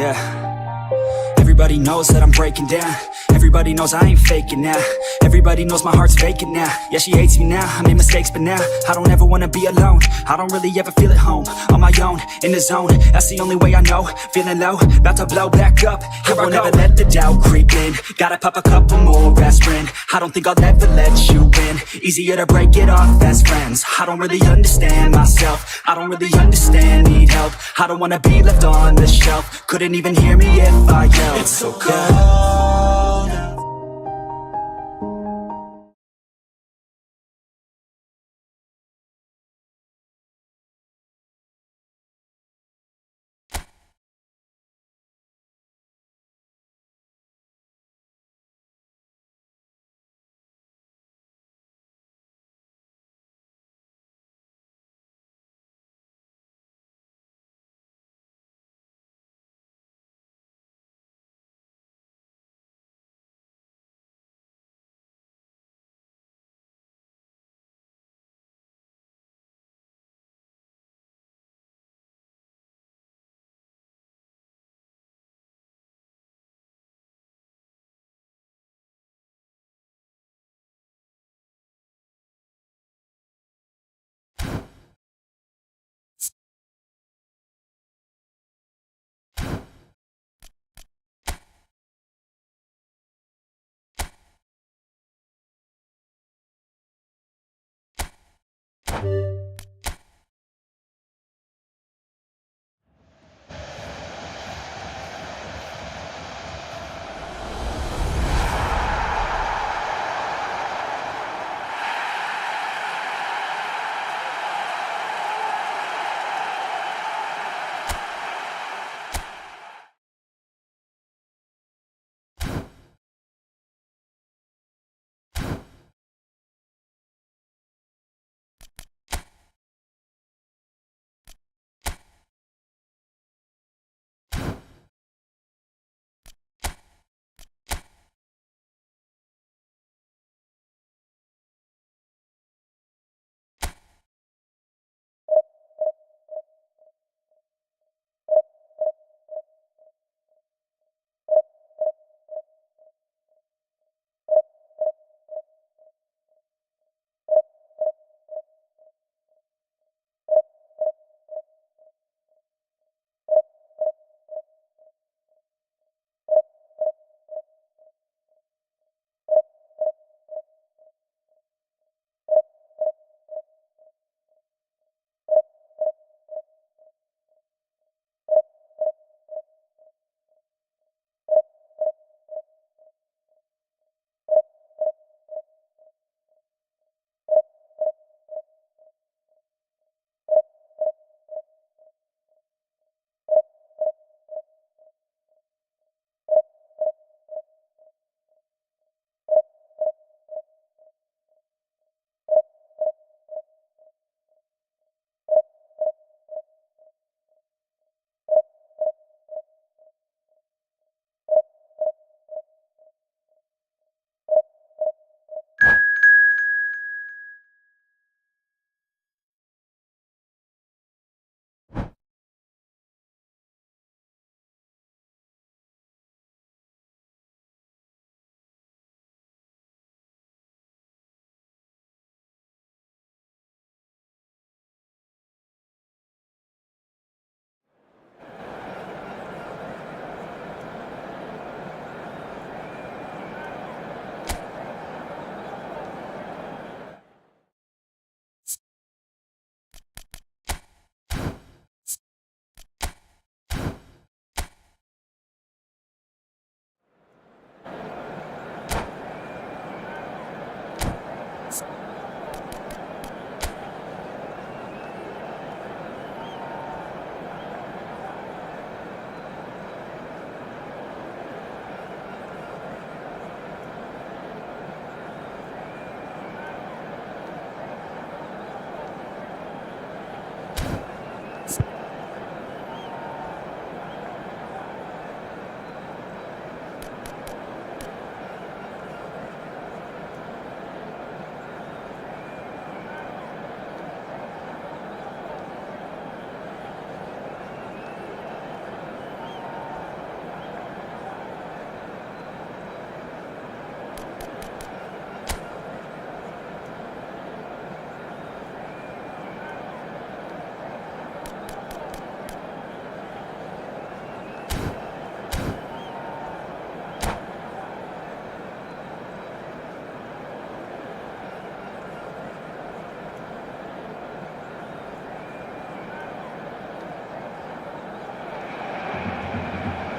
yeah. Everybody knows that I'm breaking down. Everybody knows I ain't faking now. Everybody knows my heart's vacant now. Yeah, she hates me now, I made mistakes but now I don't ever wanna be alone. I don't really ever feel at home. On my own, in the zone, that's the only way I know. Feeling low, about to blow back up. Here I won't ever let the doubt creep in. Gotta pop a couple more aspirin. I don't think I'll ever let you in. Easier to break it off best friends. I don't really understand myself. I don't really understand, need help. I don't wanna be left on the shelf. Couldn't even hear me if I yelled. It's so cold.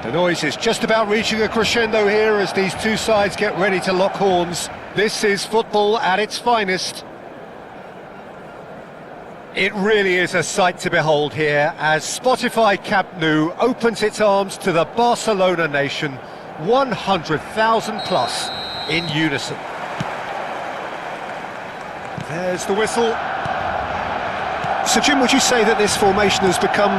The noise is just about reaching a crescendo here as these two sides get ready to lock horns. This is football at its finest. It really is a sight to behold here as Spotify Camp Nou opens its arms to the Barcelona nation, 100,000 plus in unison. There's the whistle. So Jim, would you say that this formation has become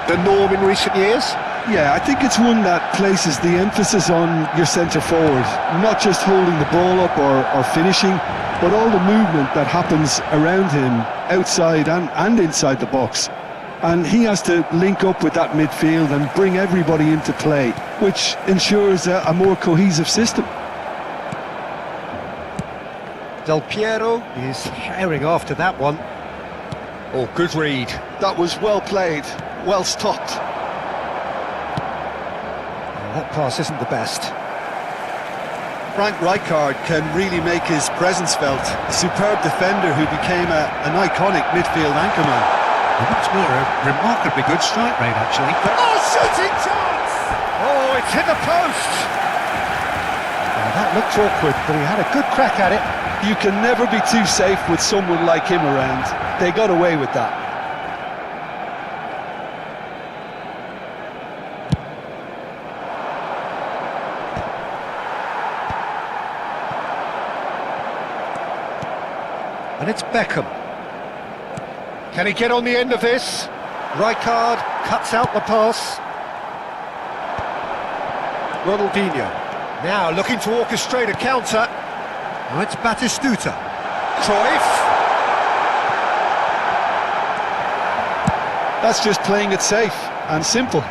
the norm in recent years? Yeah, I think it's one that places the emphasis on your centre forward, not just holding the ball up or finishing, but all the movement that happens around him, outside and inside the box. And he has to link up with that midfield and bring everybody into play, which ensures a more cohesive system. Del Piero is herring after that one. Oh, good read. That was well played, well stopped. That pass isn't the best. Frank Rijkaard can really make his presence felt. A superb defender who became an iconic midfield anchorman. What's more, a remarkably good strike rate, actually. Oh, shooting chance! Oh, it's hit the post! Now, that looked awkward, but he had a good crack at it. You can never be too safe with someone like him around. They got away with that. And it's Beckham. Can he get on the end of this? Rijkaard cuts out the pass. Ronaldinho. Now looking to orchestrate a counter. Now it's Batistuta. Cruyff. That's just playing it safe and simple.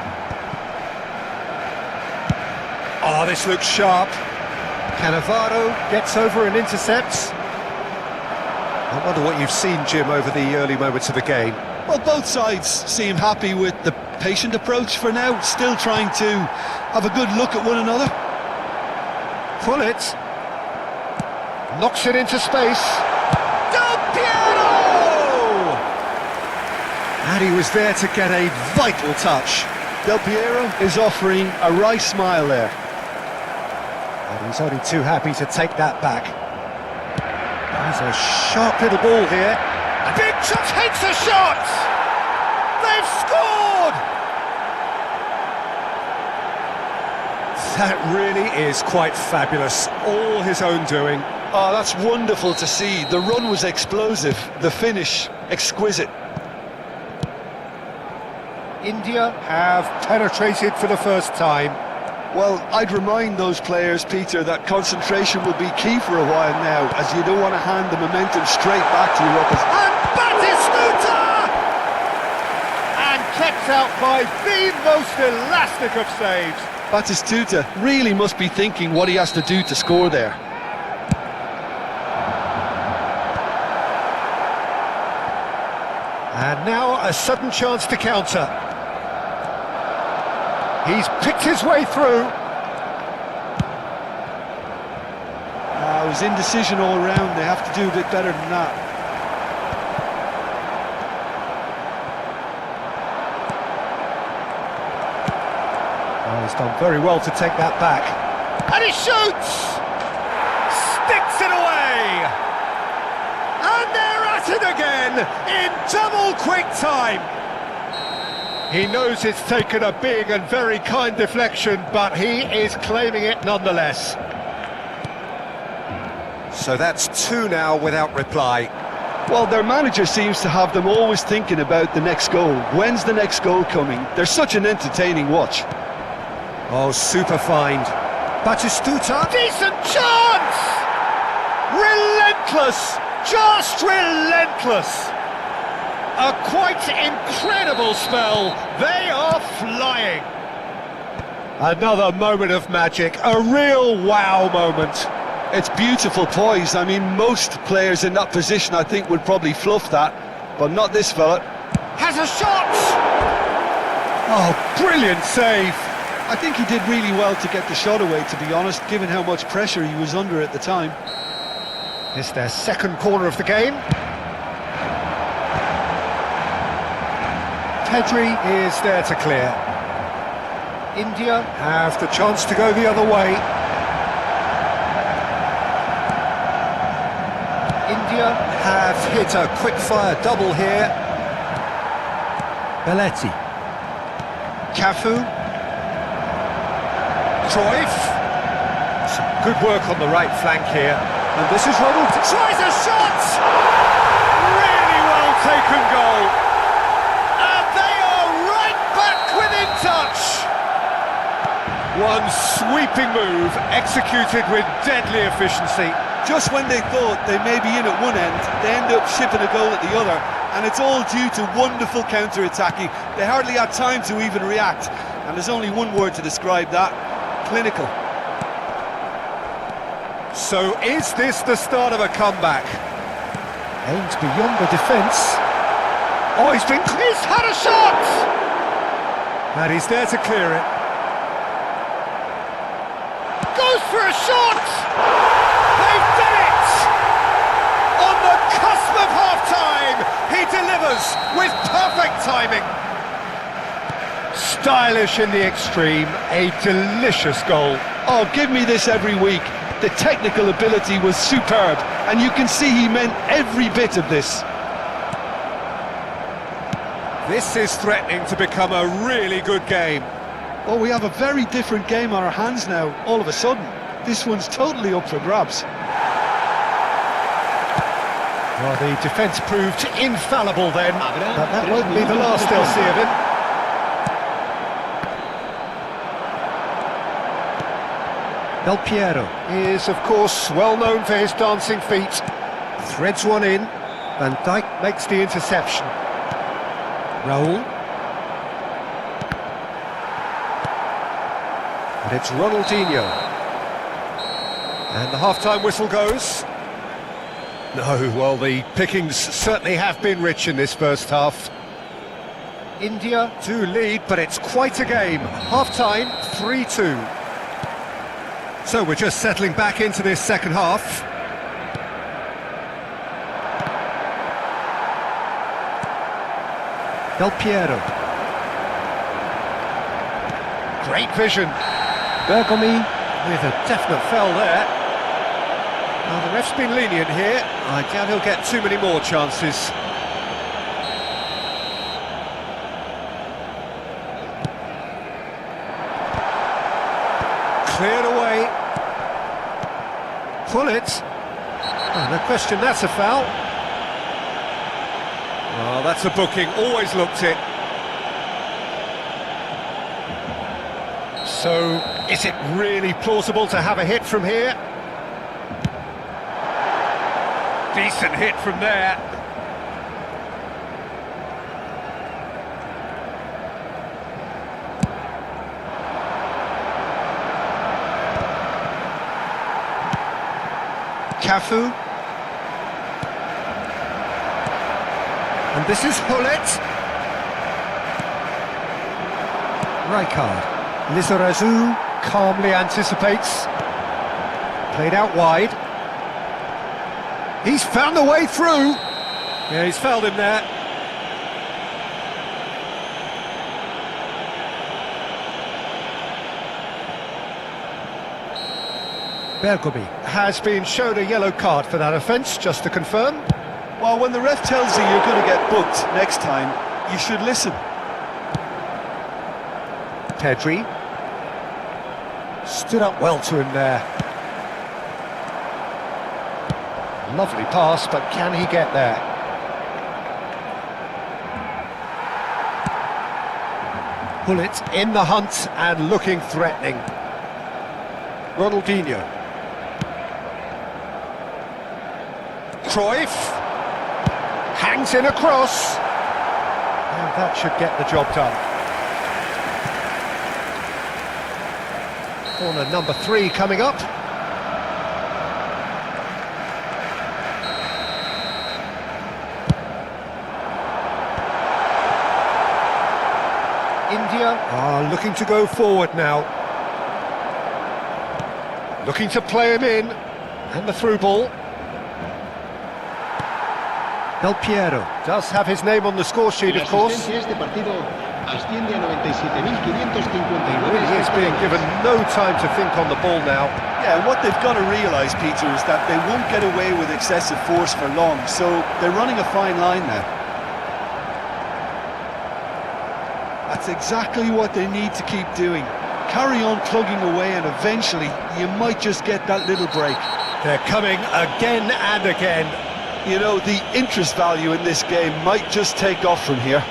Oh, this looks sharp. Cannavaro gets over and intercepts. I wonder what you've seen, Jim, over the early moments of the game. Well, both sides seem happy with the patient approach for now, still trying to have a good look at one another. Pullet knocks it into space. Del Piero! And he was there to get a vital touch. Del Piero is offering a wry smile there. And he's only too happy to take that back. There's a sharp little ball here. A big shot, takes a shot! They've scored! That really is quite fabulous. All his own doing. Oh, that's wonderful to see. The run was explosive, the finish exquisite. India have penetrated for the first time. Well, I'd remind those players, Peter, that concentration will be key for a while now, as you don't want to hand the momentum straight back to your opposition. And Batistuta! And kept out by the most elastic of saves. Batistuta really must be thinking what he has to do to score there. And now a sudden chance to counter. He's picked his way through. It was indecision all around. They have to do a bit better than that. Oh, he's done very well to take that back. And he shoots! Sticks it away! And they're at it again in double quick time. He knows it's taken a big and very kind deflection, but he is claiming it nonetheless. So that's two now without reply. Well, their manager seems to have them always thinking about the next goal. When's the next goal coming? They're such an entertaining watch. Oh, super find. Batistuta, decent chance! Relentless! Just relentless! A quite incredible spell. They are flying. Another moment of magic, a real wow moment. It's beautiful poise. I mean, most players in that position, I think, would probably fluff that, but not this fella. Has a shot! Oh, brilliant save. I think he did really well to get the shot away, to be honest, given how much pressure he was under at the time. It's their second corner of the game. Pedri is there to clear. India have the chance to go the other way. India have hit a quick-fire double here. Belletti. Cafu. Cruyff. Some good work on the right flank here. And this is Ronald. Tries a shot! Really well taken goal. And they are right back within touch. One sweeping move, executed with deadly efficiency. Just when they thought they may be in at one end, they end up shipping a goal at the other, and it's all due to wonderful counter-attacking. They hardly had time to even react, and there's only one word to describe that: clinical. So is this the start of a comeback? Aims beyond the defence. Oh, he's had a shot! And he's there to clear it. Goes for a shot! They've done it! On the cusp of half-time, he delivers with perfect timing. Stylish in the extreme, a delicious goal. Oh, give me this every week. The technical ability was superb, and you can see he meant every bit of this. This is threatening to become a really good game. Oh, we have a very different game on our hands now, all of a sudden. This one's totally up for grabs. Well, the defence proved infallible then, but that won't be the last they'll see of him. Del Piero is, of course, well known for his dancing feet. Threads one in, Van Dijk makes the interception. Raul. And it's Ronaldinho. And the half-time whistle goes. No, well, the pickings certainly have been rich in this first half. India do lead, but it's quite a game. Half-time, 3-2. So we're just settling back into this second half. Del Piero. Great vision. Bergomi with a definite foul there. Now the ref's been lenient here. I doubt he'll get too many more chances. Cleared away. Pull it. Oh, no question, that's a foul. Oh, that's a booking, always looked it. So, is it really plausible to have a hit from here? Decent hit from there. Cafu. And this is Hullet. Rijkaard. Lizarazu calmly anticipates. Played out wide. He's found a way through. Yeah, he's fouled him there. Bergomi has been shown a yellow card for that offence, just to confirm. Well, when the ref tells you you're going to get booked next time, you should listen. Pedri stood up well to him there. Lovely pass, but can he get there? Hullet in the hunt and looking threatening. Ronaldinho. Cruyff hangs in a cross, and that should get the job done. Corner number 3 coming up. India are looking to go forward now. Looking to play him in, and the through ball. Del Piero does have his name on the score sheet, of course. Asciende a 97.559. He really is being given no time to think on the ball now. Yeah, and what they've got to realise, Peter, is that they won't get away with excessive force for long, so they're running a fine line now. That's exactly what they need to keep doing. Carry on plugging away and eventually you might just get that little break. They're coming again and again. You know, the interest value in this game might just take off from here.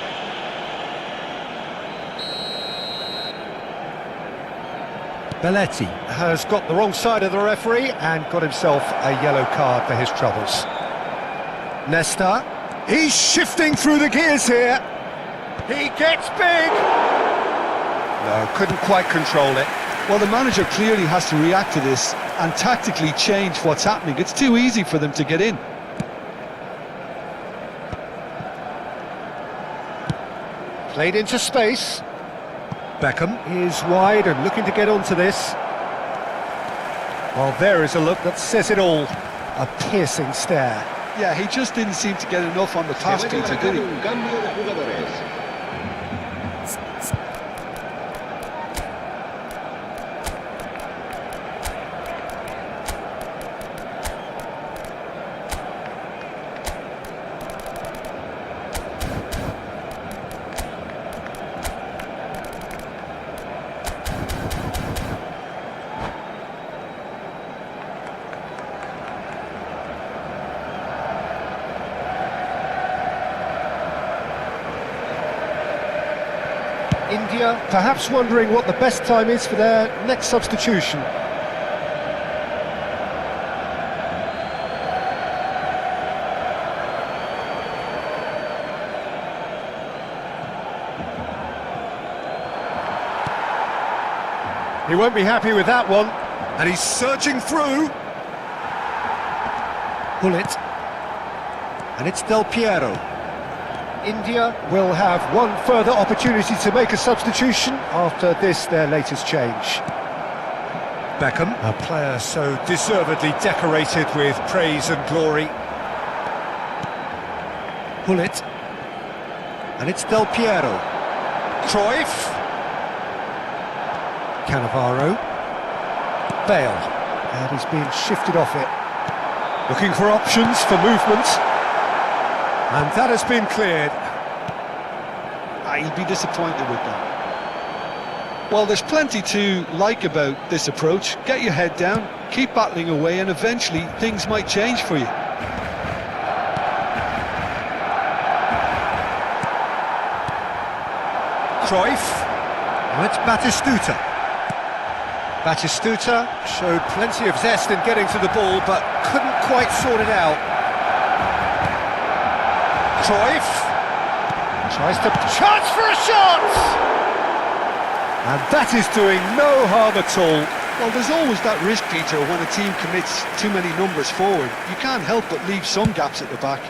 Belletti has got the wrong side of the referee and got himself a yellow card for his troubles. Nesta, he's shifting through the gears here. He gets big. No, couldn't quite control it. Well, the manager clearly has to react to this and tactically change what's happening. It's too easy for them to get in. Played into space. Beckham is wide and looking to get onto this. Well, there is a look that says it all. A piercing stare. Yeah, he just didn't seem to get enough on the pass, Peter, did he? Un cambio de jugadores. India perhaps wondering what the best time is for their next substitution. He won't be happy with that one, and he's searching through. Bullet, and it's Del Piero. India will have one further opportunity to make a substitution after this, their latest change. Beckham, a player so deservedly decorated with praise and glory. Bullet, and it's Del Piero. Cruyff. Cannavaro. Bale, and he's being shifted off it. Looking for options for movement. And that has been cleared. He'll be disappointed with that. Well, there's plenty to like about this approach. Get your head down, keep battling away, and eventually things might change for you. Cruyff. And it's Batistuta. Batistuta showed plenty of zest in getting to the ball, but couldn't quite sort it out. Cruyff tries to... Chance for a shot! And that is doing no harm at all. Well, there's always that risk, Peter, when a team commits too many numbers forward. You can't help but leave some gaps at the back.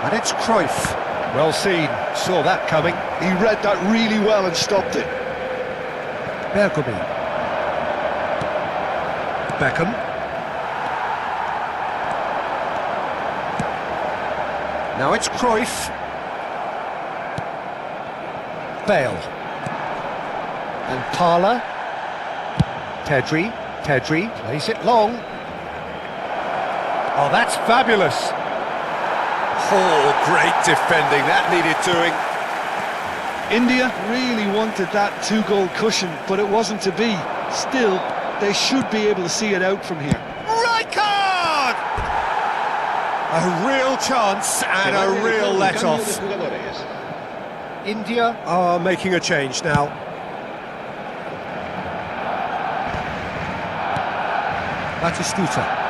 And it's Cruyff. Well seen, saw that coming. He read that really well and stopped it. Bergomi. Beckham. Now it's Cruyff. Bale. And Parla. Pedri plays it long. Oh, that's fabulous. Oh, great defending, that needed doing. India really wanted that two-goal cushion, but it wasn't to be. Still, they should be able to see it out from here. Right card! A real chance and a real let-off. India are making a change now. Batistuta.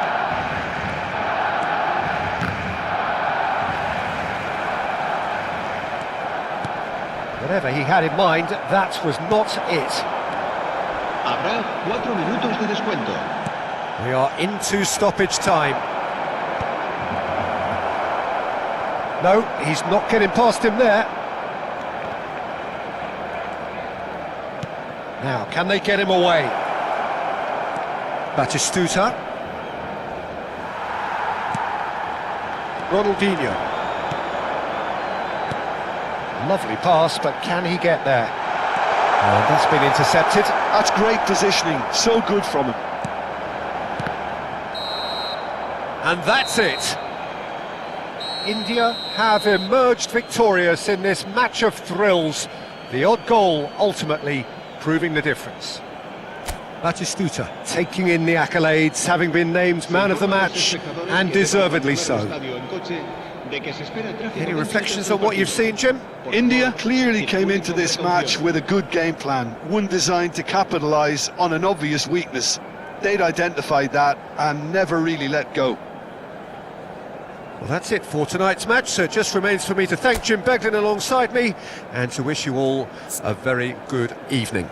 Whatever he had in mind, that was not it. Habrá 4 minutos de descuento. We are into stoppage time. No, he's not getting past him there. Now, can they get him away? Batistuta. Ronaldinho. Lovely pass, but can he get there? And that's been intercepted. That's great positioning, so good from him. And that's it. India have emerged victorious in this match of thrills. The odd goal ultimately proving the difference. Batistuta taking in the accolades, having been named man of the match, and deservedly so. Any reflections on what you've seen, Jim? India clearly came into this match with a good game plan, one designed to capitalise on an obvious weakness. They'd identified that and never really let go. Well, that's it for tonight's match, so it just remains for me to thank Jim Beglin alongside me and to wish you all a very good evening.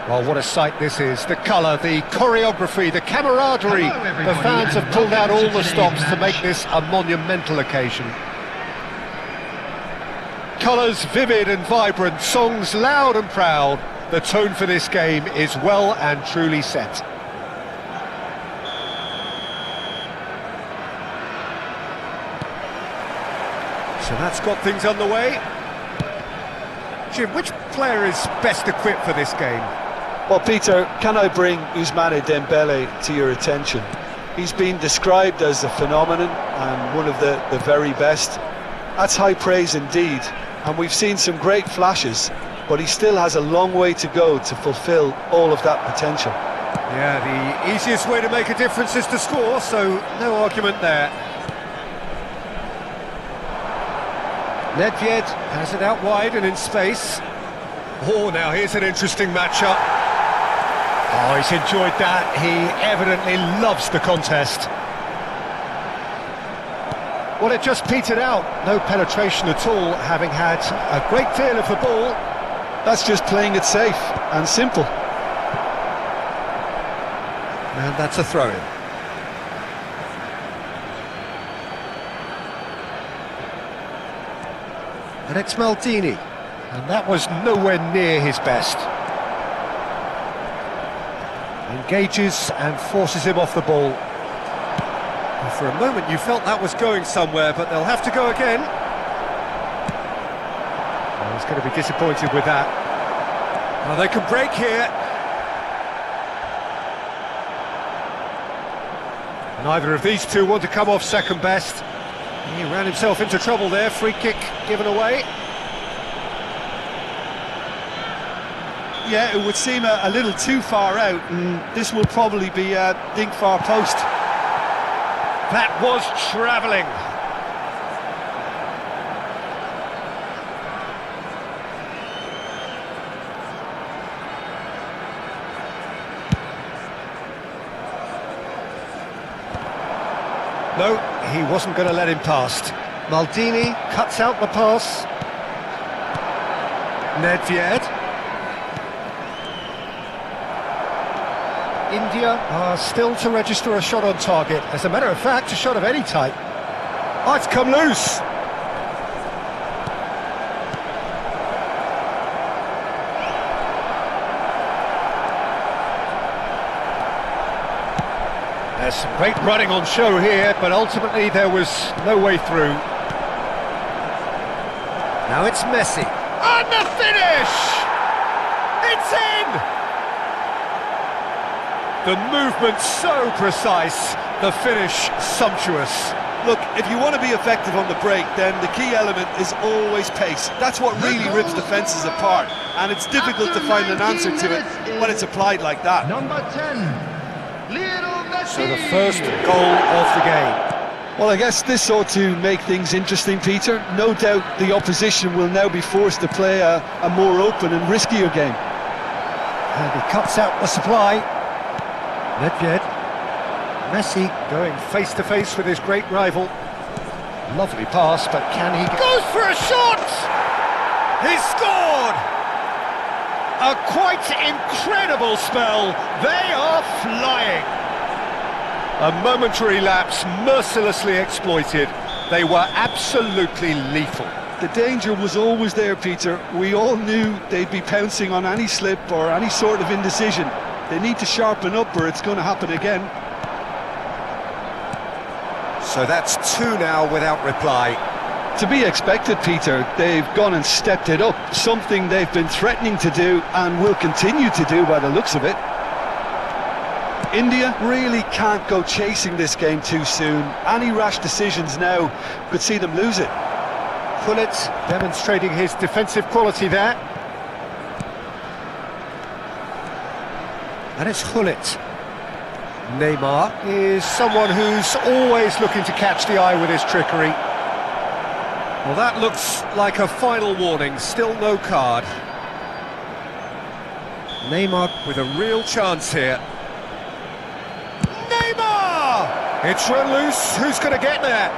Well, what a sight this is. The colour, the choreography, the camaraderie. The fans have pulled out all the stops to make this a monumental occasion. Colours vivid and vibrant, songs loud and proud. The tone for this game is well and truly set. So that's got things underway. Jim, which player is best equipped for this game? Well, Peter, can I bring Ousmane Dembele to your attention? He's been described as a phenomenon and one of the very best. That's high praise indeed, and we've seen some great flashes, but he still has a long way to go to fulfill all of that potential. Yeah, the easiest way to make a difference is to score, so no argument there. Nedved has it out wide and in space. Oh, now here's an interesting matchup. Oh, he's enjoyed that. He evidently loves the contest. Well, it just petered out. No penetration at all, having had a great feel of the ball. That's just playing it safe and simple. And that's a throw-in. And it's Maldini. And that was nowhere near his best. Engages and forces him off the ball. And for a moment you felt that was going somewhere, but they'll have to go again. Oh, he's going to be disappointed with that. Well, they can break here. Neither of these two want to come off second best. He ran himself into trouble there. Free kick given away. Yeah, it would seem a little too far out, and this will probably be a dink far post. That was travelling. No, he wasn't going to let him past. Maldini cuts out the pass. Nedved. India are still to register a shot on target. As a matter of fact, a shot of any type. Oh, it's come loose. There's some great running on show here, but ultimately there was no way through. Now it's Messi. And the finish! It's in! The movement so precise, the finish sumptuous. Look, if you want to be effective on the break, then the key element is always pace. That's what really rips defences apart, and it's difficult to find an answer to it when it's applied like that. Number 10, Lionel Messi. So the first goal of the game. Well, I guess this ought to make things interesting, Peter. No doubt the opposition will now be forced to play a more open and riskier game. And he cuts out the supply. Nedved. Messi going face-to-face with his great rival. Lovely pass, but can he... Goes for a shot! He scored! A quite incredible spell. They are flying. A momentary lapse mercilessly exploited. They were absolutely lethal. The danger was always there, Peter. We all knew they'd be pouncing on any slip or any sort of indecision. They need to sharpen up or it's going to happen again. So that's 2 now without reply. To be expected, Peter. They've gone and stepped it up, something they've been threatening to do and will continue to do by the looks of it. India really can't go chasing this game too soon. Any rash decisions now could see them lose it. Gullit demonstrating his defensive quality there. And it's Gullit. Neymar is someone who's always looking to catch the eye with his trickery. Well, that looks like a final warning, still no card. Neymar with a real chance here. Neymar! It's run loose, who's going to get there?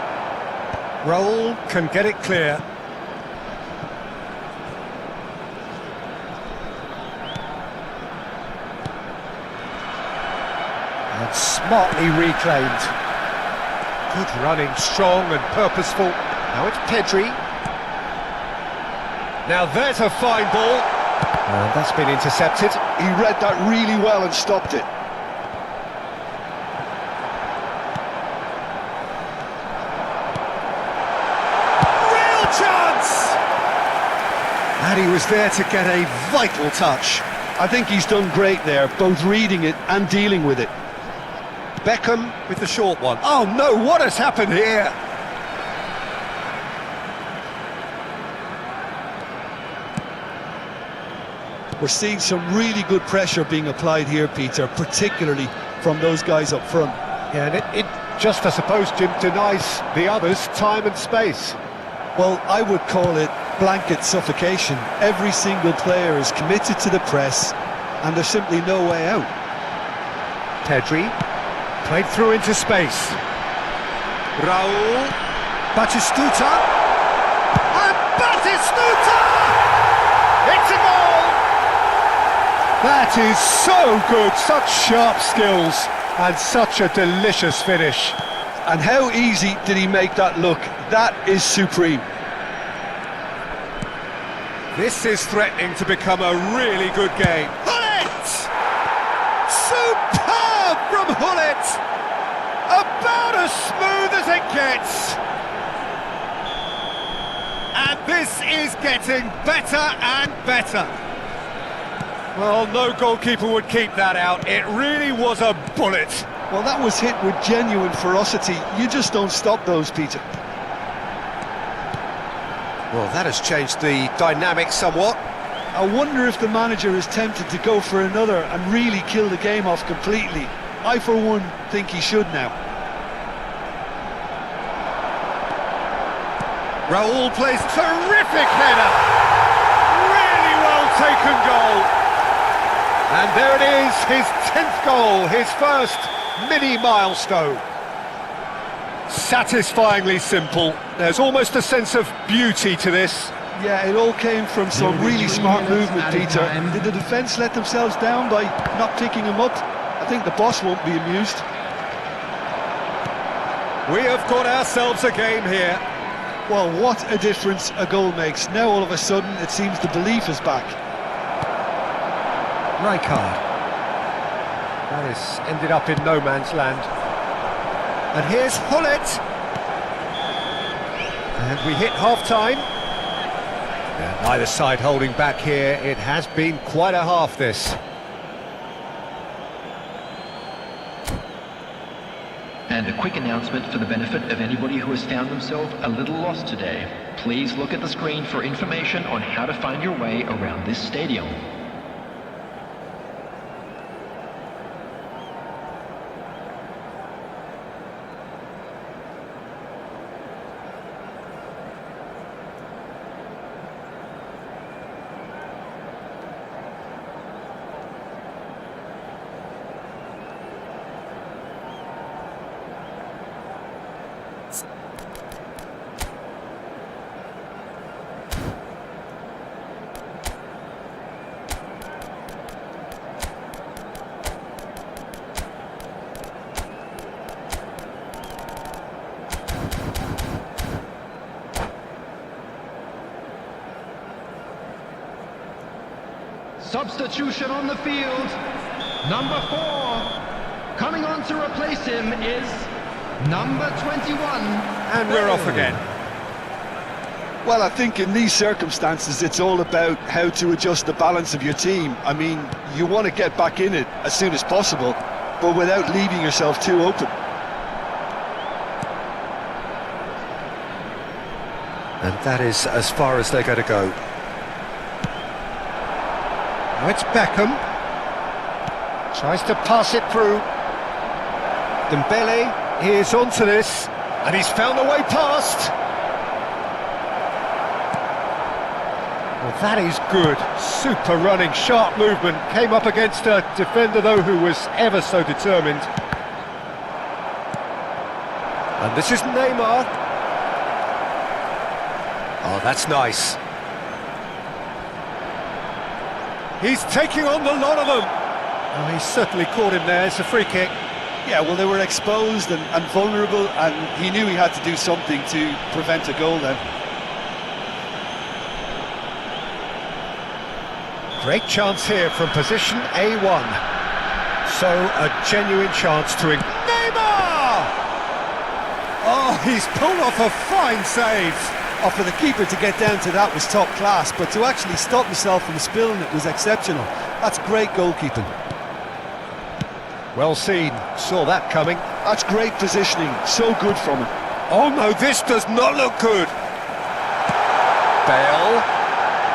Raul can get it clear. And smartly reclaimed. Good running, strong and purposeful. Now it's Pedri. Now there's a fine ball. And that's been intercepted. He read that really well and stopped it. Real chance! And he was there to get a vital touch. I think he's done great there, both reading it and dealing with it. Beckham with the short one. Oh no, what has happened here? We're seeing some really good pressure being applied here, Peter, particularly from those guys up front. Yeah, and it just, I suppose, Jim, denies the others time and space. Well, I would call it blanket suffocation. Every single player is committed to the press, and there's simply no way out. Pedri, played through into space. Raul, Batistuta, and Batistuta! It's a goal! That is so good, such sharp skills, and such a delicious finish. And how easy did he make that look? That is supreme. This is threatening to become a really good game. Hullet! Superb from Hullet! About as smooth as it gets. And this is getting better and better. Well, no goalkeeper would keep that out. It really was a bullet. Well, that was hit with genuine ferocity. You just don't stop those, Peter. Well, that has changed the dynamic somewhat. I wonder if the manager is tempted to go for another and really kill the game off completely. I, for one, think he should now. Raul plays terrific header. Really well taken goal. And there it is, his 10th goal, his first mini milestone. Satisfyingly simple. There's almost a sense of beauty to this. Yeah, it all came from some really smart movement, Peter. Did the defence let themselves down by not picking him up? I think the boss won't be amused. We have got ourselves a game here. Well, what a difference a goal makes. Now all of a sudden it seems the belief is back. Rijkaard. That has ended up in no man's land. And here's Hullet. And we hit half-time. And either side holding back here. It has been quite a half, this. And a quick announcement for the benefit of anybody who has found themselves a little lost today. Please look at the screen for information on how to find your way around this stadium. Substitution on the field. Number 4. Coming on to replace him is number 21. And we're off again. Well, I think in these circumstances it's all about how to adjust the balance of your team. I mean, you want to get back in it as soon as possible, but without leaving yourself too open. And that is as far as they're going to go. Now it's Beckham. Tries to pass it through. Dembele is onto this, and he's found a way past. Well, that is good. Super running, sharp movement. Came up against a defender, though, who was ever so determined. And this is Neymar. Oh, that's nice. He's taking on the lot of them. Oh, he's certainly caught him there. It's a free kick. Yeah, well, they were exposed and vulnerable, and he knew he had to do something to prevent a goal then. Great chance here from position A1. So, a genuine chance to... Neymar! Oh, he's pulled off a fine save. Oh, for the keeper to get down to that was top class, but to actually stop himself from spilling it was exceptional. That's great goalkeeping. Well seen, saw that coming. That's great positioning, so good from him. Oh no, this does not look good. Bale,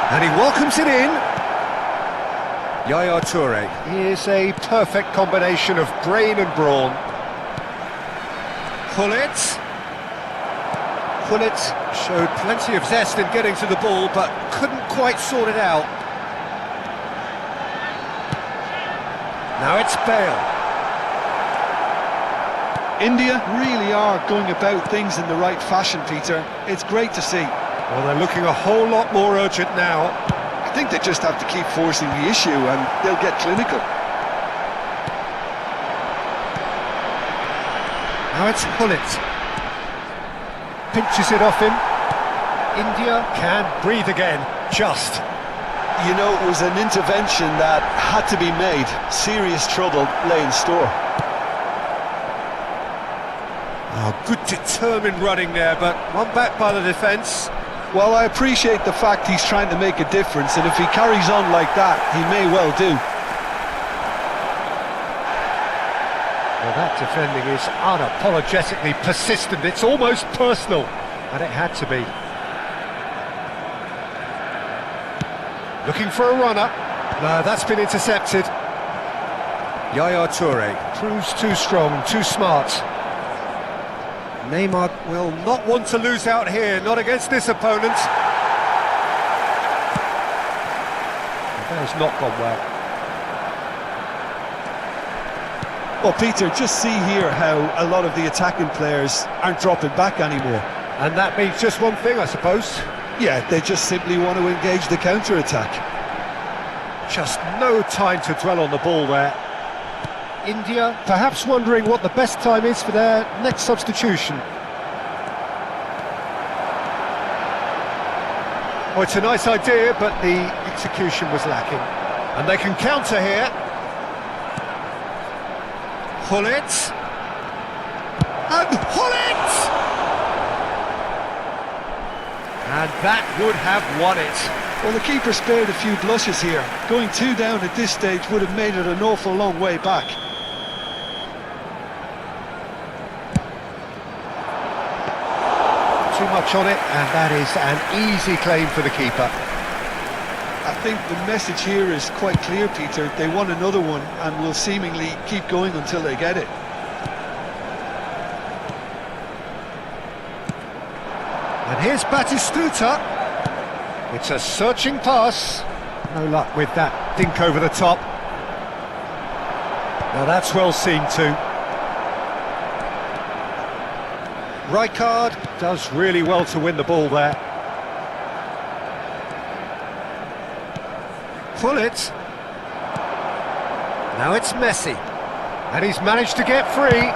and he welcomes it in. Yaya Toure. Here's a perfect combination of brain and brawn. Pullet showed plenty of zest in getting to the ball, but couldn't quite sort it out. Now it's Bale. India really are going about things in the right fashion, Peter. It's great to see. Well, they're looking a whole lot more urgent now. I think they just have to keep forcing the issue and they'll get clinical. Now it's Pullet. Pinches it off him. India can breathe again, just. You know, it was an intervention that had to be made. Serious trouble lay in store. Oh, good determined running there, but one back by the defence. Well, I appreciate the fact he's trying to make a difference, and if he carries on like that, he may well do. Well, that defending is unapologetically persistent. It's almost personal, and it had to be. Looking for a runner. No, that's been intercepted. Yaya Toure proves too strong, too smart. Neymar will not want to lose out here, not against this opponent. That has not gone well. Well, Peter, just see here how a lot of the attacking players aren't dropping back anymore. And that means just one thing, I suppose. Yeah, they just simply want to engage the counter-attack. Just no time to dwell on the ball there. India perhaps wondering what the best time is for their next substitution. Oh, it's a nice idea, but the execution was lacking. And they can counter here. Pullet. And Pullet! And that would have won it. Well, the keeper spared a few blushes here. Going 2 down at this stage would have made it an awful long way back. Too much on it, and that is an easy claim for the keeper. I think the message here is quite clear, Peter. They want another one and will seemingly keep going until they get it. And here's Batistuta. It's a searching pass. No luck with that dink over the top. Now that's well seen too. Rijkaard does really well to win the ball there. Pullet. Now it's Messi. And he's managed to get free.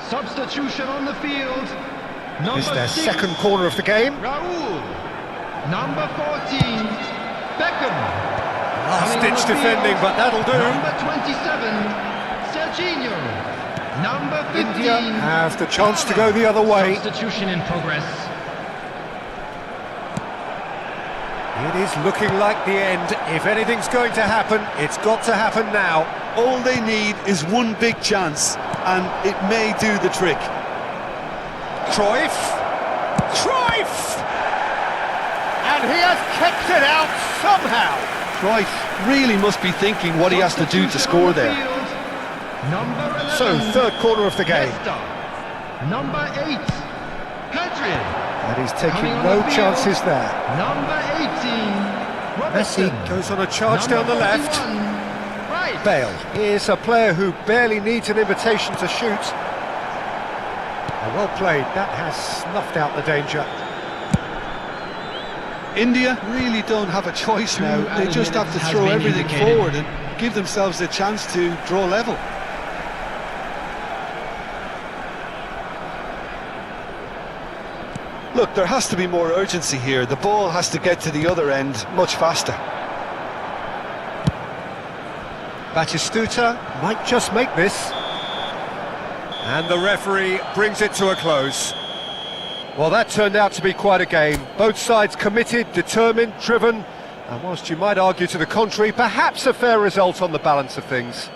Substitution on the field. Number It's their 6, second corner of the game. Raul. Number 14, Beckham. Last-ditch defending, but that'll do. Number 27, Serginho. Number 15. India have the chance to go the other way. Substitution in progress. It is looking like the end. If anything's going to happen, it's got to happen now. All they need is one big chance, and it may do the trick. Cruyff! And he has kept it out somehow. Cruyff really must be thinking what he has to do to score there. Number 11, So, third corner of the game. Nesta. Number 8, Pedri. And he's taking Coming on no the field. chances there. Number 18, Messi Robertson. goes on a charge Number down the left. 41, Right. Bale is a player who barely needs an invitation to shoot. Well played, that has snuffed out the danger. India really don't have a choice now. They just have to throw everything forward and give themselves a chance to draw level. Look, there has to be more urgency here. The ball has to get to the other end much faster. Batistuta might just make this. And the referee brings it to a close. Well, that turned out to be quite a game. Both sides committed, determined, driven, and whilst you might argue to the contrary, perhaps a fair result on the balance of things.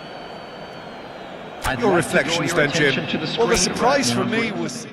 Your reflections then, Jim? Well, the surprise for me was...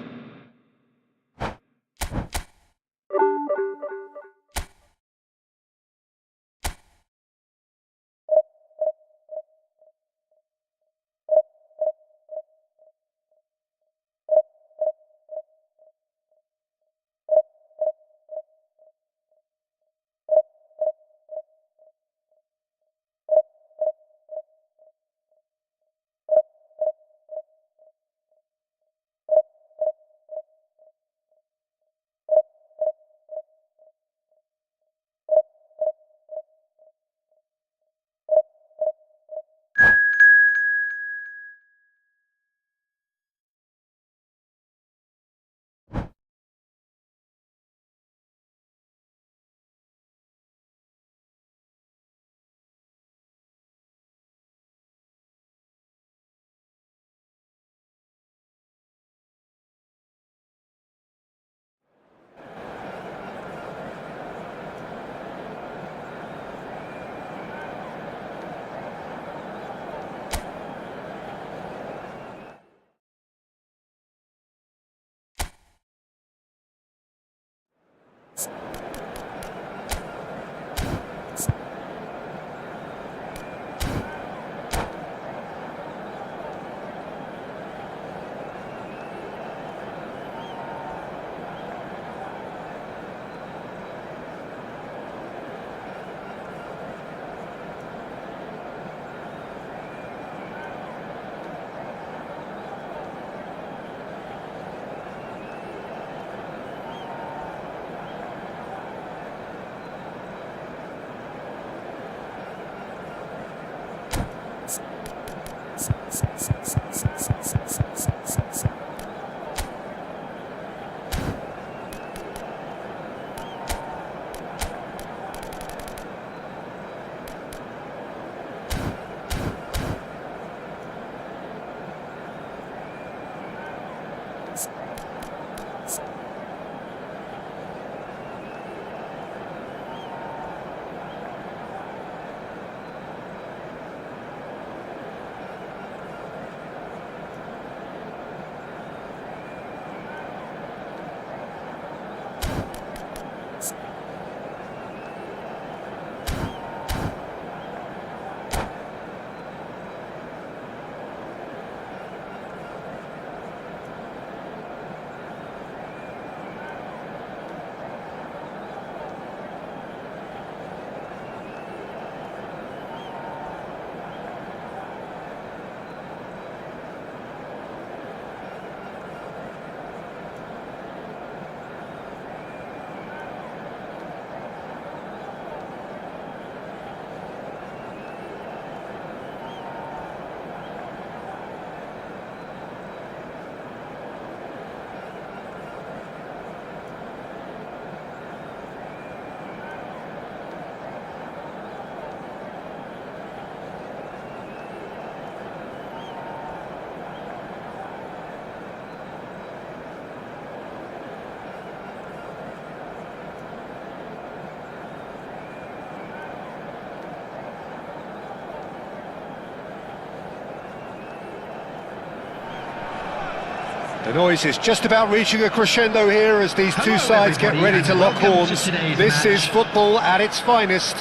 The noise is just about reaching a crescendo here as these two Hello, sides get everybody, ready to and lock welcome to horns. today's This match. is football at its finest.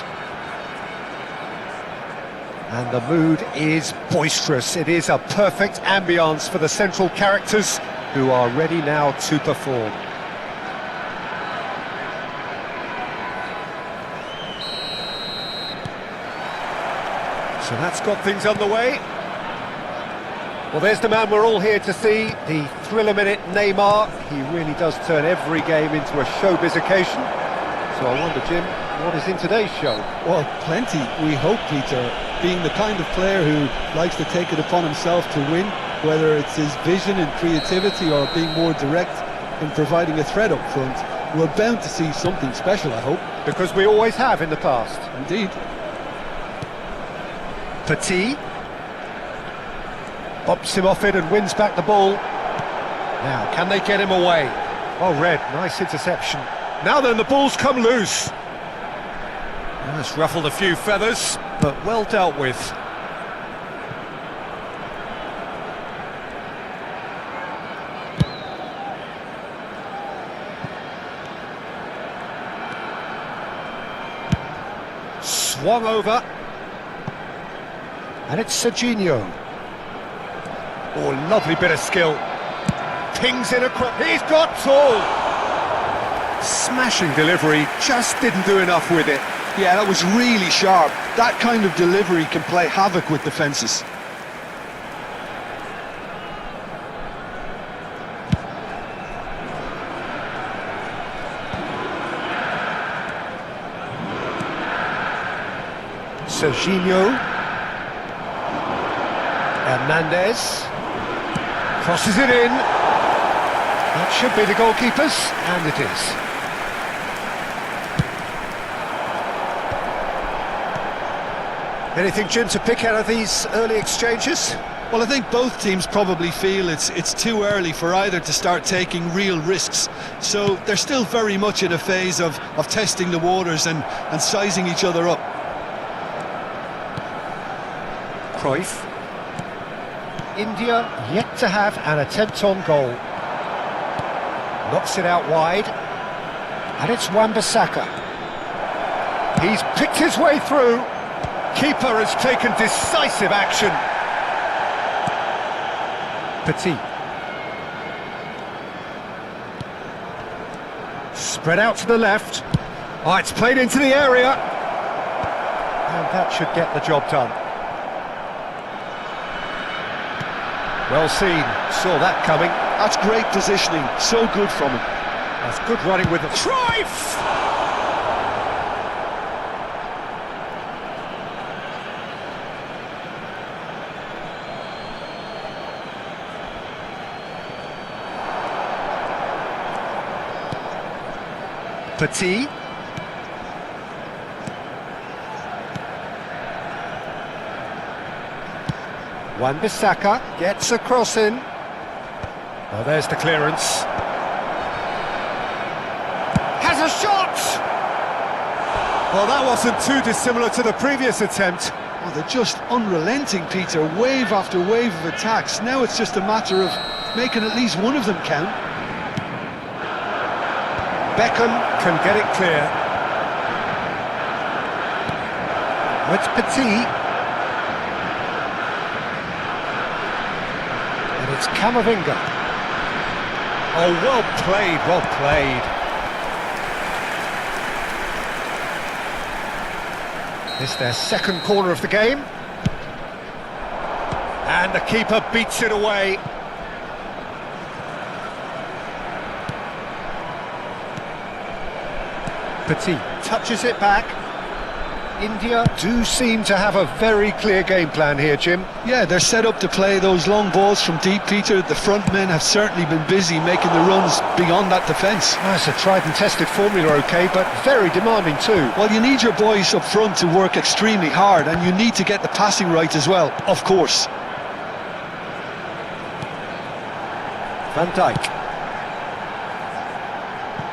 And the mood is boisterous. It is a perfect ambience for the central characters who are ready now to perform. So that's got things underway. Well, there's the man we're all here to see, the thriller-minute Neymar. He really does turn every game into a showbiz occasion. So I wonder, Jim, what is in today's show? Well, plenty, we hope, Peter. Being the kind of player who likes to take it upon himself to win, whether it's his vision and creativity or being more direct in providing a threat up front, we're bound to see something special, I hope. Because we always have in the past. Indeed. Petit bobs him off it and wins back the ball. Now, can they get him away? Oh, Red, nice interception. Now then, the ball's come loose. That's ruffled a few feathers, but well dealt with. Swung over. And it's Serginho. Oh, lovely bit of skill. Pings in across. He's got tall. Smashing delivery, just didn't do enough with it. Yeah, that was really sharp. That kind of delivery can play havoc with defences. Serginho. Hernandez. Crosses it in. That should be the goalkeeper's, and it is. Anything, Jim, to pick out of these early exchanges? Well, I think both teams probably feel it's too early for either to start taking real risks. So they're still very much in a phase of testing the waters and sizing each other up. Cruyff. India yet to have an attempt on goal. Knocks it out wide. And it's Wan-Bissaka. He's picked his way through. Keeper has taken decisive action. Petit. Spread out to the left. Oh, it's played into the area. And that should get the job done. Well seen, saw that coming. That's great positioning, so good from him. That's good running with the Cruyff! Petit. Wan-Bissaka gets a cross in. Oh, there's the clearance. Has a shot! Well, that wasn't too dissimilar to the previous attempt. Oh, they're just unrelenting, Peter. Wave after wave of attacks. Now it's just a matter of making at least one of them count. Beckham can get it clear. Oh, it's Petit. And it's Camavinga. Oh, well played, well played. It's their second corner of the game. And the keeper beats it away. Petit touches it back. India do seem to have a very clear game plan here, Jim. Yeah, they're set up to play those long balls from deep, Peter. The front men have certainly been busy making the runs beyond that defence. That's a tried and tested formula, okay, but very demanding too. Well, you need your boys up front to work extremely hard, and you need to get the passing right as well, of course. Van Dijk.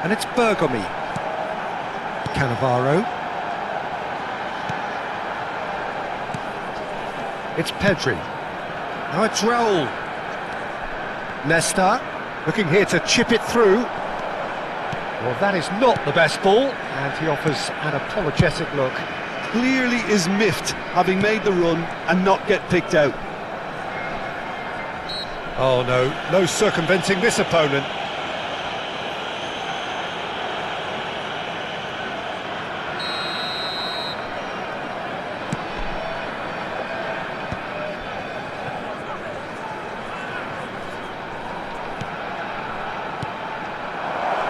And it's Bergomi. Cannavaro. It's Pedri. Now it's Raul. Nesta. Looking here to chip it through. Well, that is not the best ball, and he offers an apologetic look. Clearly is miffed, having made the run and not get picked out. Oh no, no circumventing this opponent.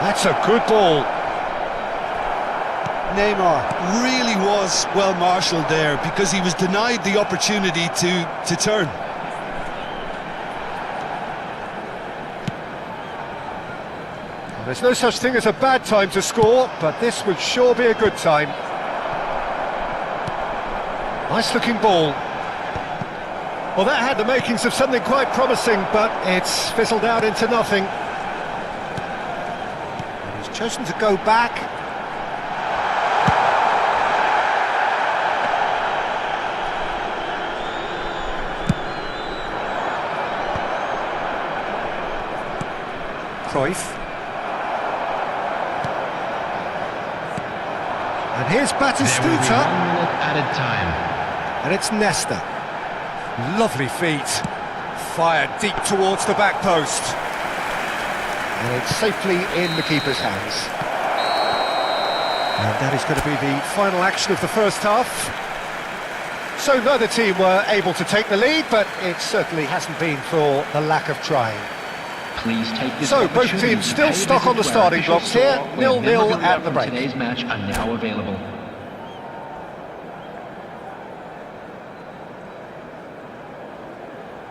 That's a good ball. Neymar really was well marshalled there because he was denied the opportunity to turn. There's no such thing as a bad time to score, but this would sure be a good time. Nice looking ball. Well, that had the makings of something quite promising, but it's fizzled out into nothing. He's chosen to go back. Cruyff. And here's Batistuta. 1 minute added time. And it's Nesta. Lovely feet. Fired deep towards the back post. And it's safely in the keeper's hands. And that is going to be the final action of the first half. So neither team were able to take the lead, but it certainly hasn't been for the lack of trying. Please take this So both opportunity teams to still pay a stuck visit on the to our starting official blocks here, store, where 0-0 memorabilia at the from break. Today's match are now available.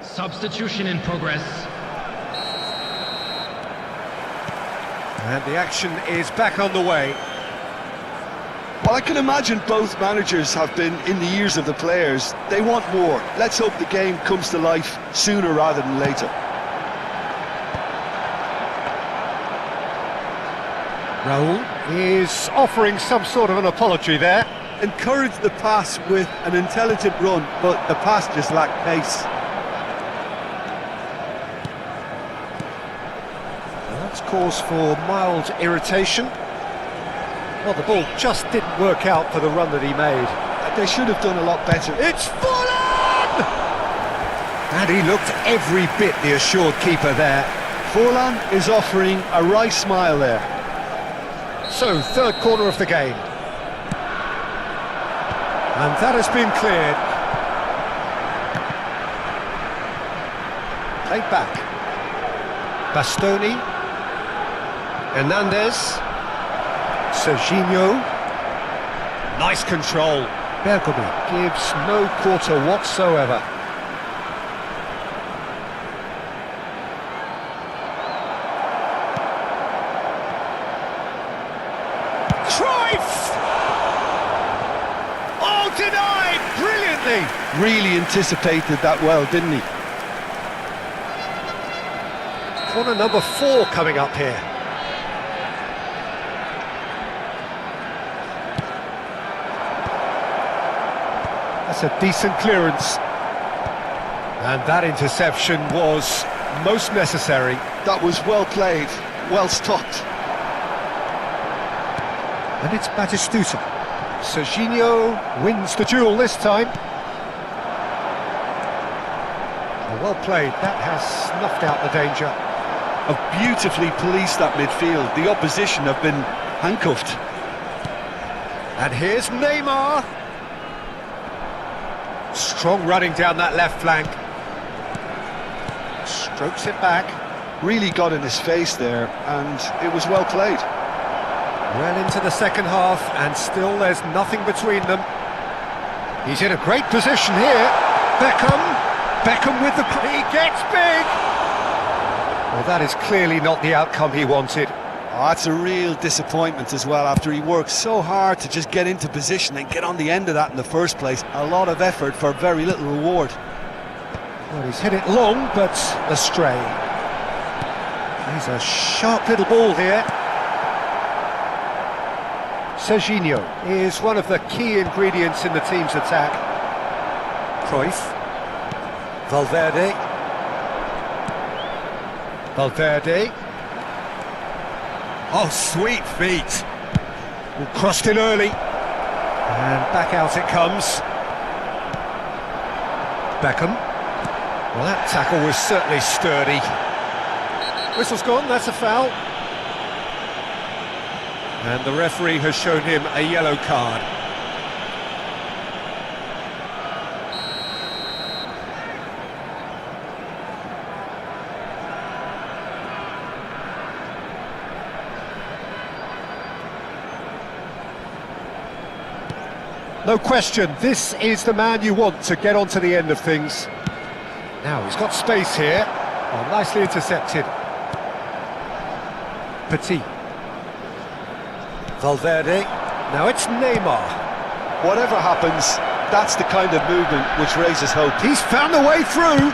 Substitution in progress. And the action is back on the way. Well, I can imagine both managers have been in the ears of the players. They want more. Let's hope the game comes to life sooner rather than later. Raul is offering some sort of an apology there. Encourage the pass with an intelligent run, but the pass just lacked pace. That's cause for mild irritation. Well, the ball just didn't work out for the run that he made. They should have done a lot better. It's Forlan! And he looked every bit the assured keeper there. Forlan is offering a wry smile there. So, third corner of the game. And that has been cleared. Played back. Bastoni. Hernandez. Serginho. Nice control. Bergomi gives no quarter whatsoever. Cruyff! Oh, denied! Brilliantly! Really anticipated that well, didn't he? Corner number 4 coming up here. That's a decent clearance. And that interception was most necessary. That was well played, well stopped. And it's Batistuta. Serginho wins the duel this time. Well played, that has snuffed out the danger. Have beautifully policed that midfield. The opposition have been handcuffed. And here's Neymar. Strong running down that left flank. Strokes it back. Really got in his face there, and it was well played. Well into the second half, and still there's nothing between them. He's in a great position here. Beckham with the... He gets big! Well, that is clearly not the outcome he wanted. Oh, that's a real disappointment as well, after he worked so hard to just get into position and get on the end of that in the first place. A lot of effort for very little reward. Well, he's hit it long, but astray. He's a sharp little ball here. Serginho is one of the key ingredients in the team's attack. Cruyff. Valverde. Valverde. Oh, sweet feet. Crossed in early. And back out it comes. Beckham. Well, that tackle was certainly sturdy. Whistle's gone, that's a foul. And the referee has shown him a yellow card. No question, this is the man you want to get onto the end of things. Now, he's got space here. Oh, nicely intercepted. Petit. Valverde. Now it's Neymar. Whatever happens, that's the kind of movement which raises hope. He's found a way through.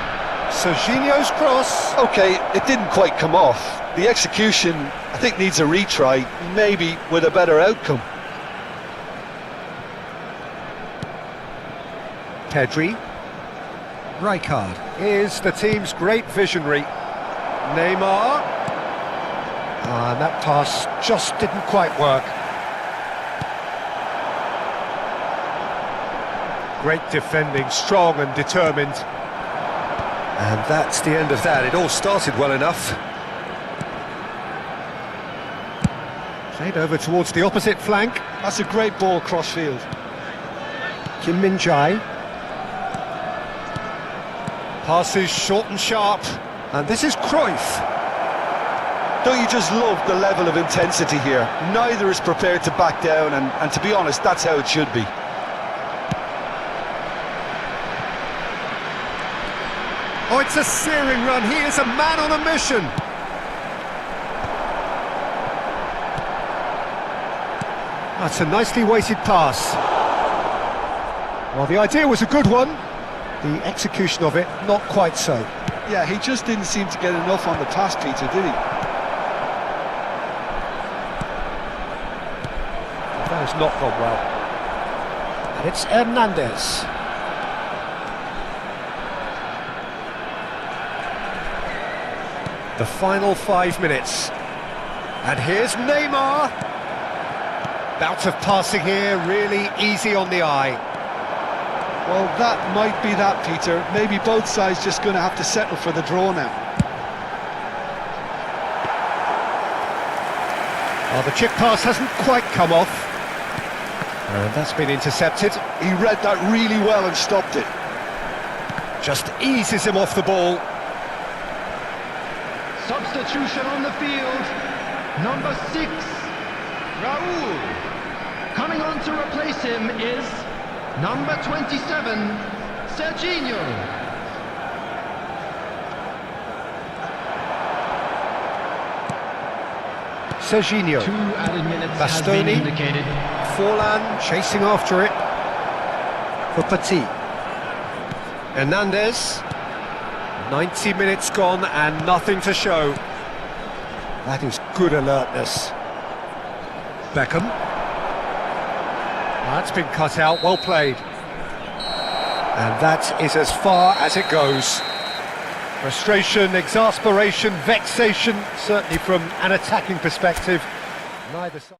Serginho's cross. Okay, it didn't quite come off. The execution, I think, needs a retry, maybe with a better outcome. Pedri. Rijkaard is the team's great visionary. Neymar. And that pass just didn't quite work. Great defending, strong and determined. And that's the end of that. It all started well enough. Played over towards the opposite flank. That's a great ball cross-field. Kim Min-jae. Passes short and sharp. And this is Cruyff. Don't you just love the level of intensity here? Neither is prepared to back down, and to be honest, that's how it should be. Oh, it's a searing run. He is a man on a mission. That's a nicely weighted pass. Well, the idea was a good one. The execution of it, not quite so. Yeah, he just didn't seem to get enough on the pass, Peter, did he? That has not gone well. And it's Hernandez. The final 5 minutes. And here's Neymar. Bout of passing here, really easy on the eye. Well, that might be that, Peter. Maybe both sides just going to have to settle for the draw now. Oh, the chip pass hasn't quite come off. And that's been intercepted. He read that really well and stopped it. Just eases him off the ball. Substitution on the field. Number 6, Raul. Coming on to replace him is number 27, Serginho. Serginho. 2 added minutes has Bastoni. been indicated. Forlan chasing after it for Petit. Hernandez. 90 minutes gone and nothing to show. That is good alertness. Beckham. That's been cut out, well played. And that is as far as it goes. Frustration, exasperation, vexation, certainly from an attacking perspective. Neither side.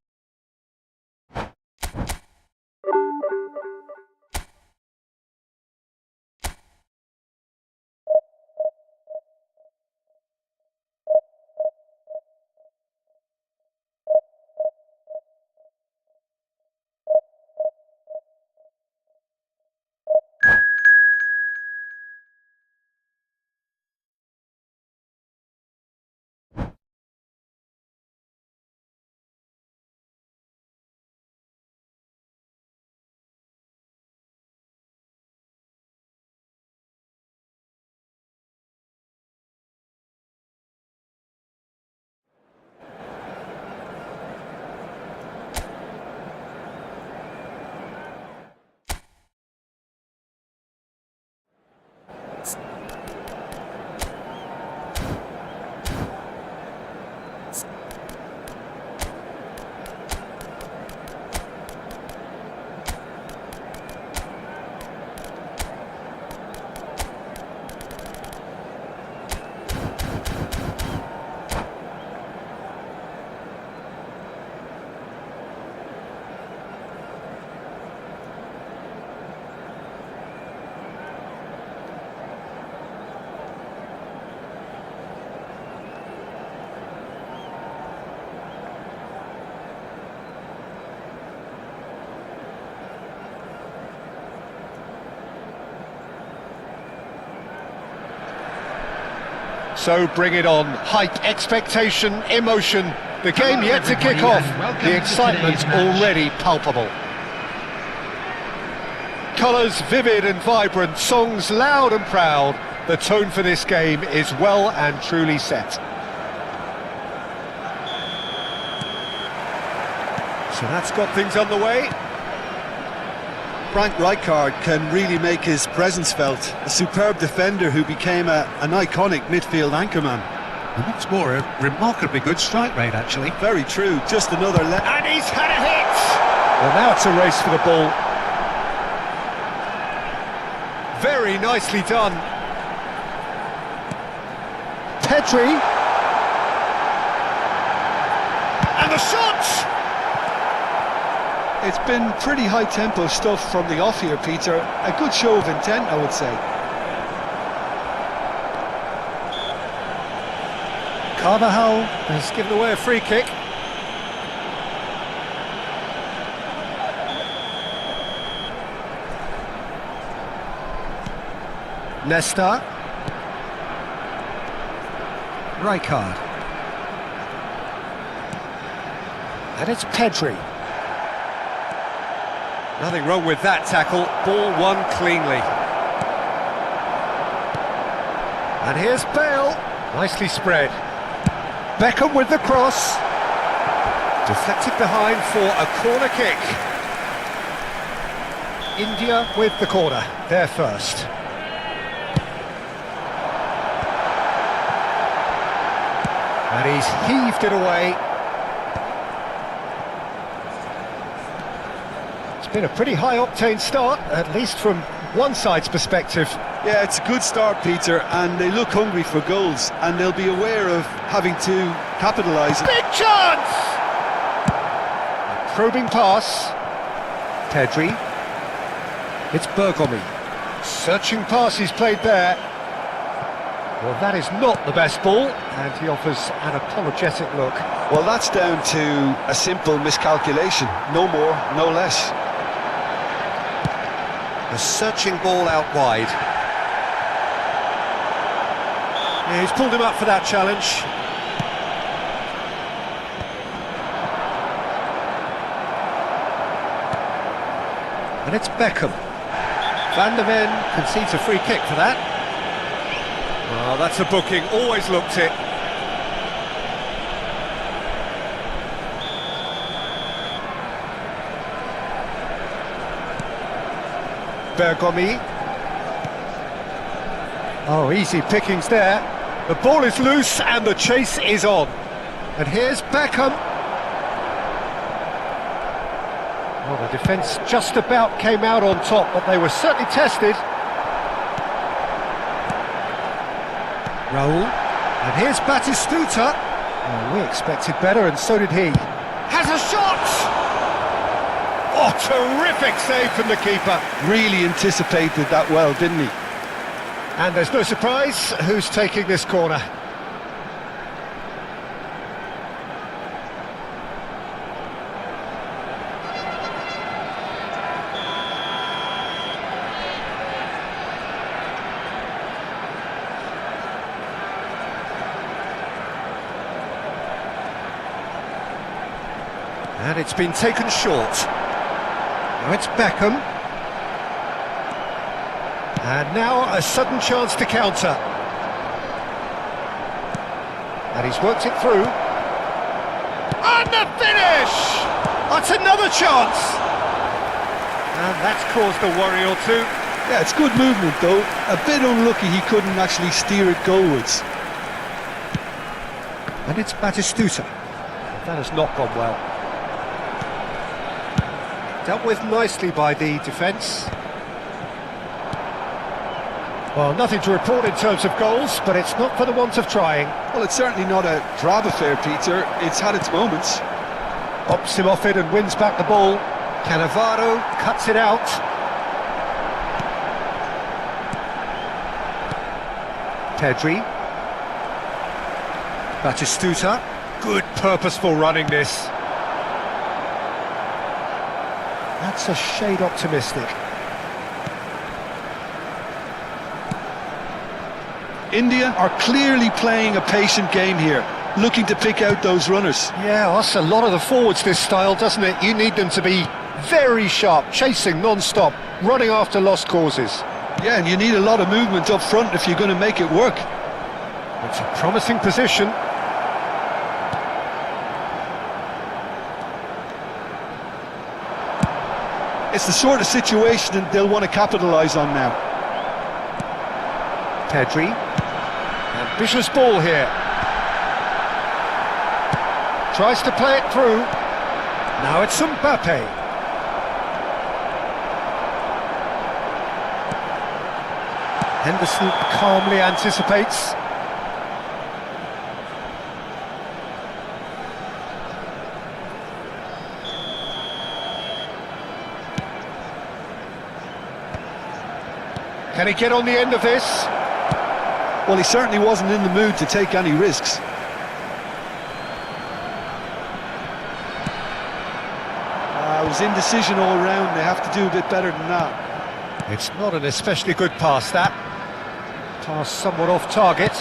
So bring it on. Hype, expectation, emotion. The game yet to kick off. The excitement's already palpable. Colours vivid and vibrant, songs loud and proud. The tone for this game is well and truly set. So that's got things underway. Frank Rijkaard can really make his presence felt. A superb defender who became an iconic midfield anchorman. And what's more, a remarkably good strike rate, actually. Very true, just another And he's had a hit! Well, now it's a race for the ball. Very nicely done. Petri. And the shot! It's been pretty high-tempo stuff from the off here, Peter. A good show of intent, I would say. Carvajal has given away a free kick. Nesta. Rijkaard. And it's Pedri. Nothing wrong with that tackle. Ball won cleanly. And here's Bale. Nicely spread. Beckham with the cross. Deflected behind for a corner kick. India with the corner. They're first. And he's heaved it away. It's been a pretty high-octane start, at least from one side's perspective. Yeah, it's a good start, Peter, and they look hungry for goals, and they'll be aware of having to capitalise. Big chance! A probing pass. Pedri. It's Bergomi. Searching pass he's played there. Well, that is not the best ball, and he offers an apologetic look. Well, that's down to a simple miscalculation. No more, no less. A searching ball out wide. Yeah, he's pulled him up for that challenge. And it's Beckham. Van der Ven concedes a free kick for that. Oh, that's a booking, always looked it. Bergomi. Oh, easy pickings there. The ball is loose and the chase is on. And here's Beckham. Well, the defence just about came out on top, but they were certainly tested. Raul. And here's Batistuta. Oh, we expected better, and so did he. Has a shot! Oh, terrific save from the keeper. Really anticipated that well, didn't he? And there's no surprise who's taking this corner. And it's been taken short. Now it's Beckham. And now a sudden chance to counter. And he's worked it through. And the finish! That's another chance! And that's caused a worry or two. Yeah, it's good movement though. A bit unlucky he couldn't actually steer it goalwards. And it's Batistuta. That has not gone well. Dealt with nicely by the defence. Well, nothing to report in terms of goals, but it's not for the want of trying. Well, it's certainly not a drab affair, Peter. It's had its moments. Opts him off it and wins back the ball. Cannavaro cuts it out. Pedri. Batistuta. Good purposeful running this. That's a shade optimistic. India are clearly playing a patient game here, looking to pick out those runners. Yeah, that's a lot of the forwards, this style, doesn't it? You need them to be very sharp, chasing non-stop, running after lost causes. Yeah, and you need a lot of movement up front if you're going to make it work. It's a promising position. It's the sort of situation that they'll want to capitalise on now. Pedri. Ambitious ball here. Tries to play it through. Now it's Mbappe. Henderson calmly anticipates. Can he get on the end of this? Well, he certainly wasn't in the mood to take any risks. It was indecision all round. They have to do a bit better than that. It's not an especially good pass, that. Pass somewhat off target.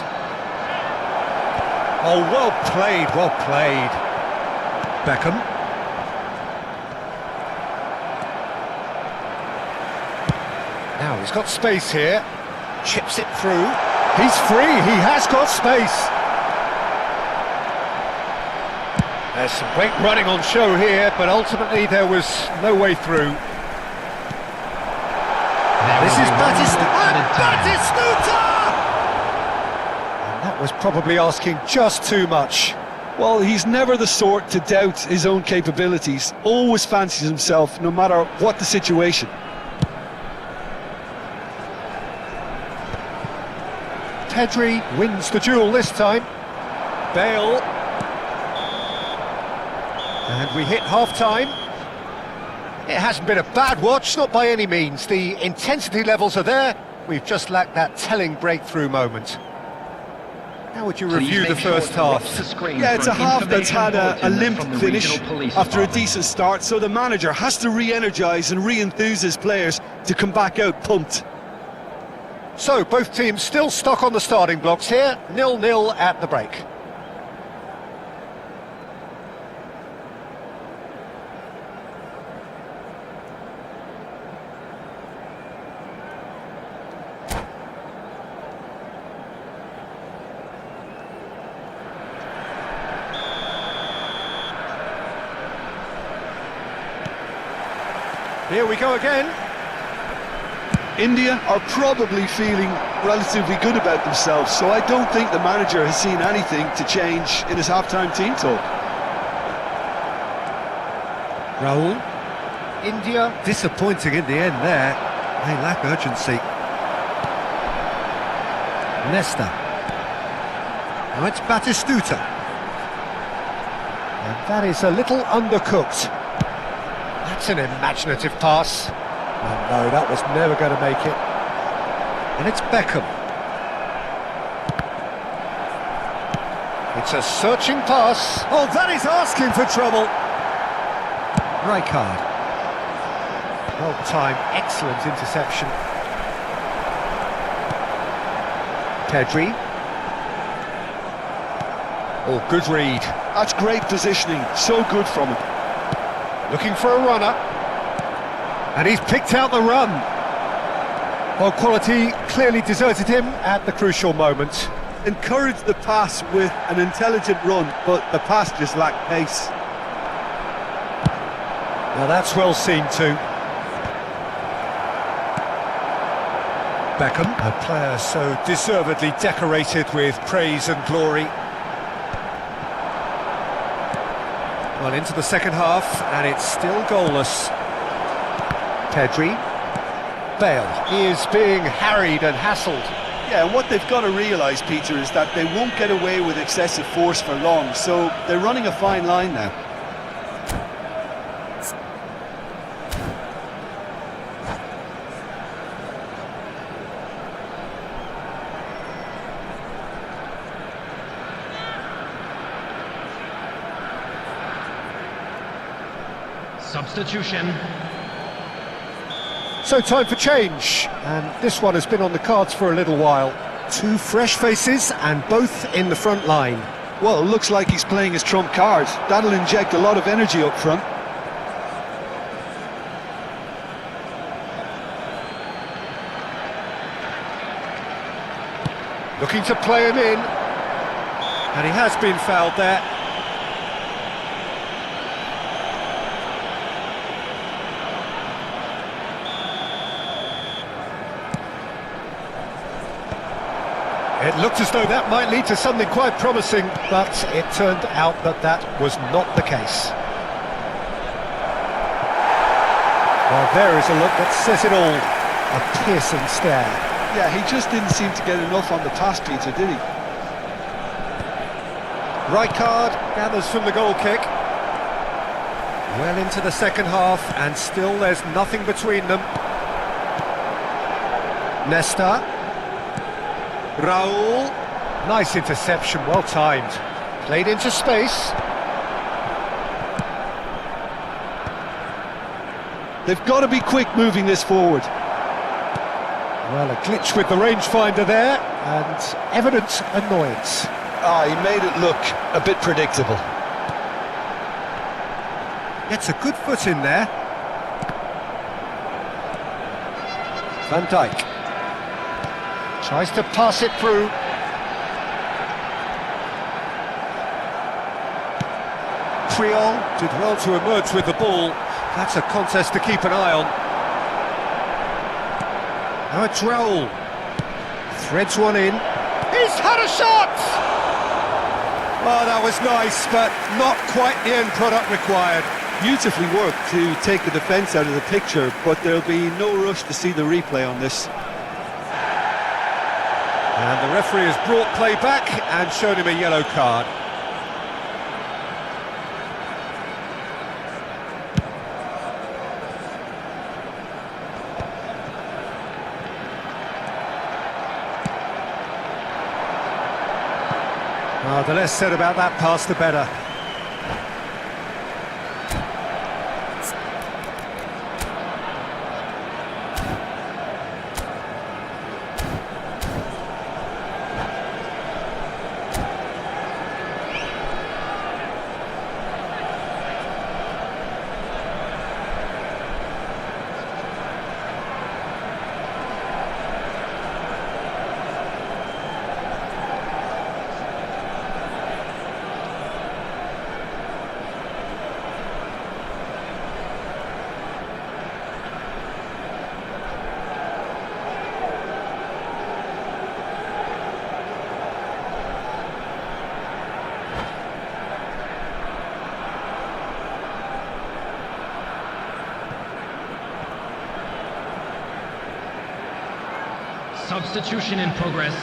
Oh, well played, well played. Beckham. Now he's got space here. Chips it through. He's free, he has got space. There's some great running on show here, but ultimately there was no way through. This is Batistuta! And that was probably asking just too much. Well, he's never the sort to doubt his own capabilities. Always fancies himself, no matter what the situation. Pedri wins the duel this time. Bale. And we hit half-time. It hasn't been a bad watch, not by any means. The intensity levels are there. We've just lacked that telling breakthrough moment. How would you review the first half? Yeah, it's a half that's had a limp finish after a decent start, so the manager has to re-energise and re-enthuse his players to come back out pumped. So, both teams still stuck on the starting blocks here, 0-0 at the break. Here we go again. India are probably feeling relatively good about themselves, so I don't think the manager has seen anything to change in his half-time team talk. Raul. India disappointing in the end there. They lack urgency. Nesta. Now it's Batistuta. And that is a little undercooked. That's an imaginative pass. Oh no, that was never going to make it. And it's Beckham. It's a searching pass. Oh, that is asking for trouble. Rijkaard. Well-timed, excellent interception. Pedri. Oh, good read. That's great positioning, so good from him. Looking for a runner. And he's picked out the run. Well, quality clearly deserted him at the crucial moment. Encouraged the pass with an intelligent run, but the pass just lacked pace. Now that's well seen too. Beckham, a player so deservedly decorated with praise and glory. Well, into the second half, and it's still goalless. Pedri. Bale is being harried and hassled. Yeah, and what they've got to realise, Peter, is that they won't get away with excessive force for long, so they're running a fine line now. Substitution. So time for change, and this one has been on the cards for a little while. Two fresh faces and both in the front line. Well, it looks like he's playing his trump card. That'll inject a lot of energy up front. Looking to play him in. And he has been fouled there. It looked as though that might lead to something quite promising, but it turned out that that was not the case. Well, there is a look that says it all. A piercing stare. Yeah, he just didn't seem to get enough on the pass, Peter, did he? Right card gathers from the goal kick. Well into the second half, and still there's nothing between them. Nesta. Raul. Nice interception, well timed. Played into space. They've got to be quick moving this forward. Well, a glitch with the rangefinder there, and evident annoyance. He made it look a bit predictable. Gets a good foot in there. Van Dijk. Tries to pass it through. Friol did well to emerge with the ball. That's a contest to keep an eye on. Now it's Raul. Threads one in. He's had a shot! Oh, that was nice, but not quite the end product required. Beautifully worked to take the defence out of the picture, but there'll be no rush to see the replay on this. And the referee has brought play back and shown him a yellow card. The less said about that pass, the better. Substitution in progress.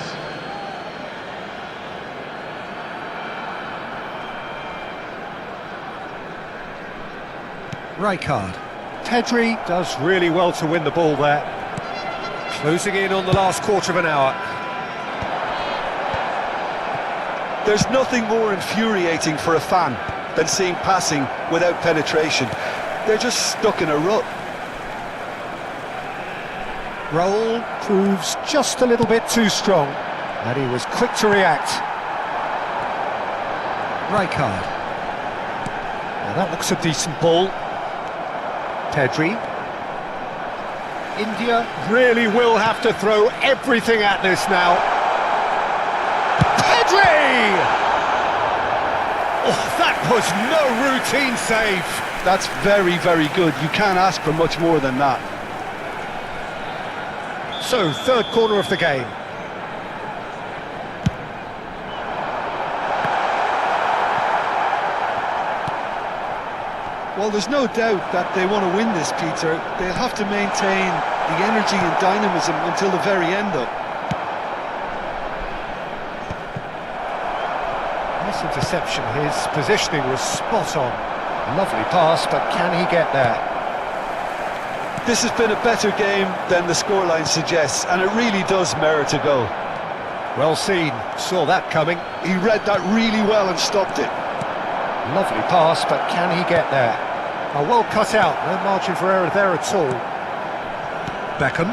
Right card. Pedri does really well to win the ball there. Closing in on the last quarter of an hour. There's nothing more infuriating for a fan than seeing passing without penetration. They're just stuck in a rut. Raul proves just a little bit too strong, and he was quick to react. Right card. Now that looks a decent ball. Pedri. India really will have to throw everything at this now. Pedri! Oh, that was no routine save. That's very, very good. You can't ask for much more than that. So, third corner of the game. Well, there's no doubt that they want to win this, Peter. They'll have to maintain the energy and dynamism until the very end, though. Nice interception. His positioning was spot on. Lovely pass, but can he get there? This has been a better game than the scoreline suggests, and it really does merit a goal. Well seen, saw that coming. He read that really well and stopped it. Lovely pass, but can he get there? Oh, well cut out, no margin for error there at all. Beckham.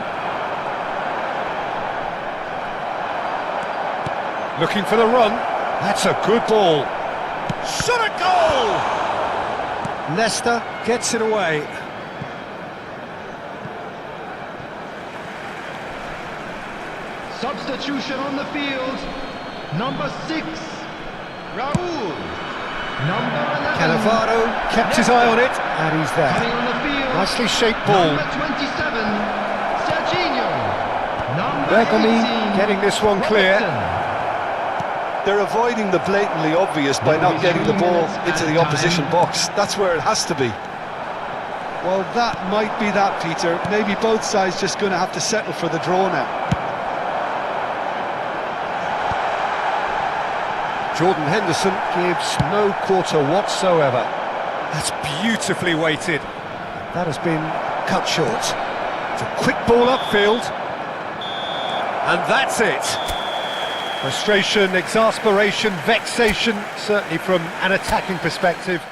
Looking for the run. That's a good ball. Shot a goal! Leicester gets it away. Substitution on the field. Number 6, Raul. Number 11. Cannavaro kept his eye on it, and he's there. Coming on the field. Nicely shaped ball. Number 27, Serginho. Number Bergomi 18, getting this one clear. Robertson. They're avoiding the blatantly obvious by not getting the ball into the opposition box. That's where it has to be. Well, that might be that, Peter. Maybe both sides just going to have to settle for the draw now. Jordan Henderson gives no quarter whatsoever. That's beautifully weighted. That has been cut short. It's a quick ball upfield. And that's it. Frustration, exasperation, vexation, certainly from an attacking perspective.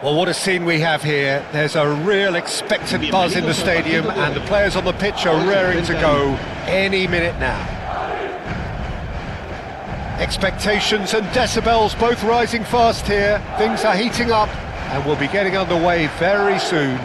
Well, what a scene we have here. There's a real expectant buzz in the stadium, and the players on the pitch are raring to go any minute now. Expectations and decibels both rising fast here. Things are heating up, and we'll be getting underway very soon.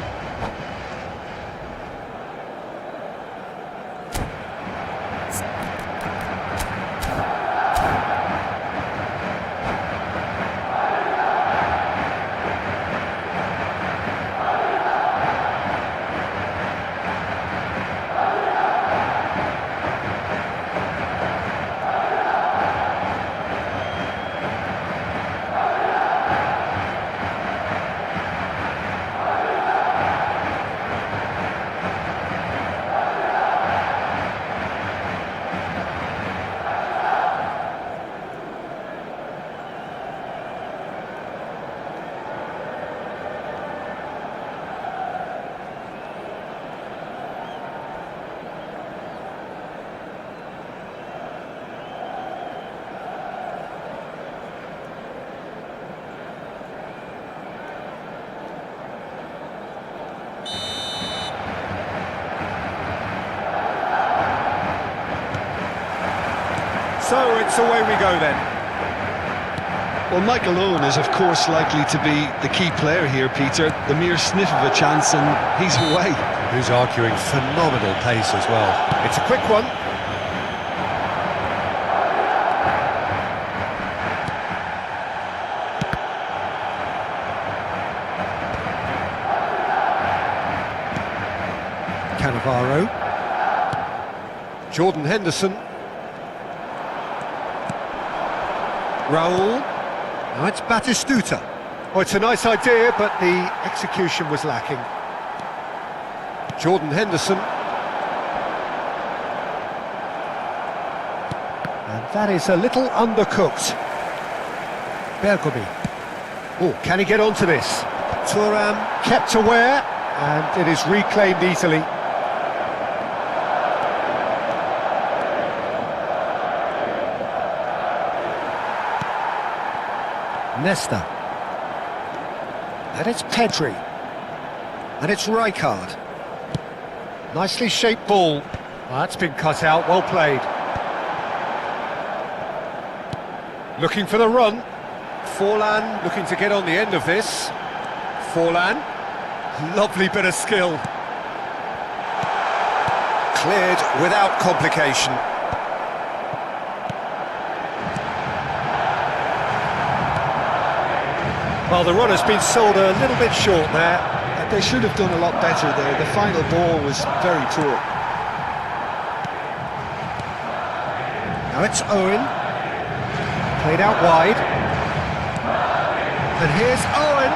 So it's away we go then. Well, Michael Owen is, of course, likely to be the key player here, Peter. The mere sniff of a chance and he's away. Who's arguing phenomenal pace as well. It's a quick one. Cannavaro. Jordan Henderson. Raul. Now it's Batistuta. Oh, it's a nice idea, but the execution was lacking. Jordan Henderson. And that is a little undercooked. Bergomi. Oh, can he get onto this? Thuram kept aware, and it is reclaimed easily. Nesta. And it's Pedri. And it's Rijkaard. Nicely shaped ball. Well, that's been cut out, well played. Looking for the run. Forlan looking to get on the end of this. Forlan. Lovely bit of skill. Cleared without complication. Well, the run has been sold a little bit short there. They should have done a lot better there. The final ball was very poor. Now it's Owen. Played out wide. And here's Owen.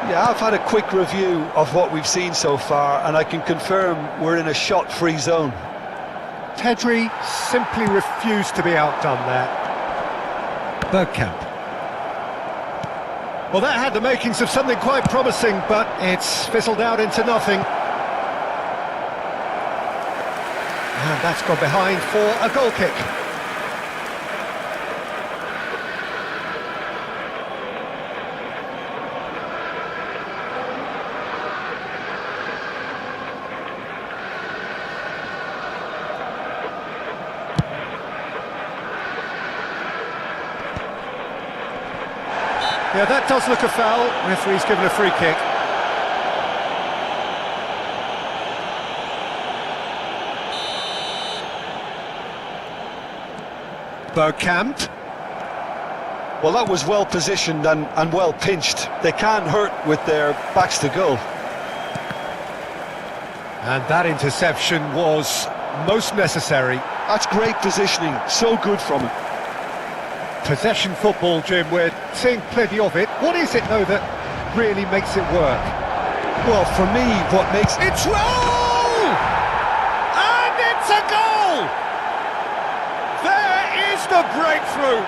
Yeah, I've had a quick review of what we've seen so far, and I can confirm we're in a shot-free zone. Pedri simply refused to be outdone there. Bergkamp. Well, that had the makings of something quite promising, but it's fizzled out into nothing. And that's gone behind for a goal kick. Yeah, that does look a foul. Referee's given a free kick. Bergkamp. Well, that was well positioned and well pinched. They can't hurt with their backs to goal. And that interception was most necessary. That's great positioning, so good from him. Possession football, Jim, we're seeing plenty of it. What is it, though, that really makes it work? Well, for me, what makes... It's roll! And it's a goal! There is the breakthrough!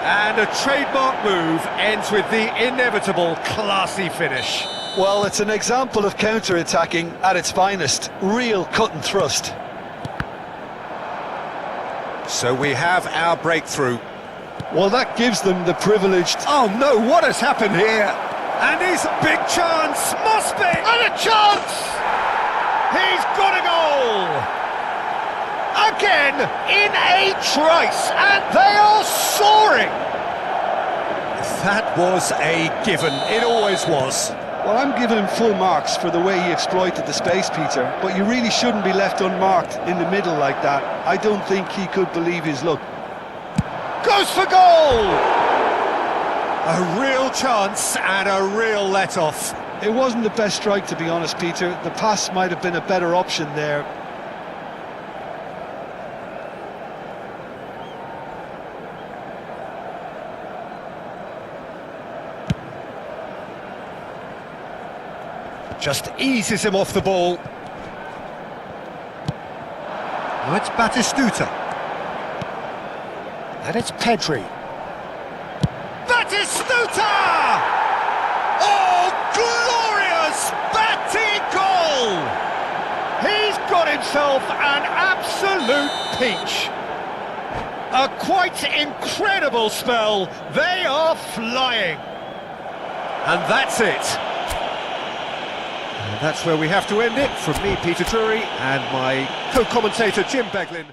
And a trademark move ends with the inevitable classy finish. Well, it's an example of counter-attacking at its finest. Real cut and thrust. So we have our breakthrough. Well, that gives them the privileged... Oh no, what has happened here? And he's a big chance, must be! And a chance! He's got a goal! Again, in a trice, and they are soaring! That was a given, it always was. Well, I'm giving him full marks for the way he exploited the space, Peter, but you really shouldn't be left unmarked in the middle like that. I don't think he could believe his luck. Goes for goal! A real chance and a real let-off. It wasn't the best strike, to be honest, Peter. The pass might have been a better option there. Just eases him off the ball. Now it's Batistuta. And it's Pedri. Batistuta! Oh, glorious Batty goal! He's got himself an absolute peach. A quite incredible spell. They are flying. And that's it. And that's where we have to end it. From me, Peter Drury, and my co-commentator, Jim Beglin.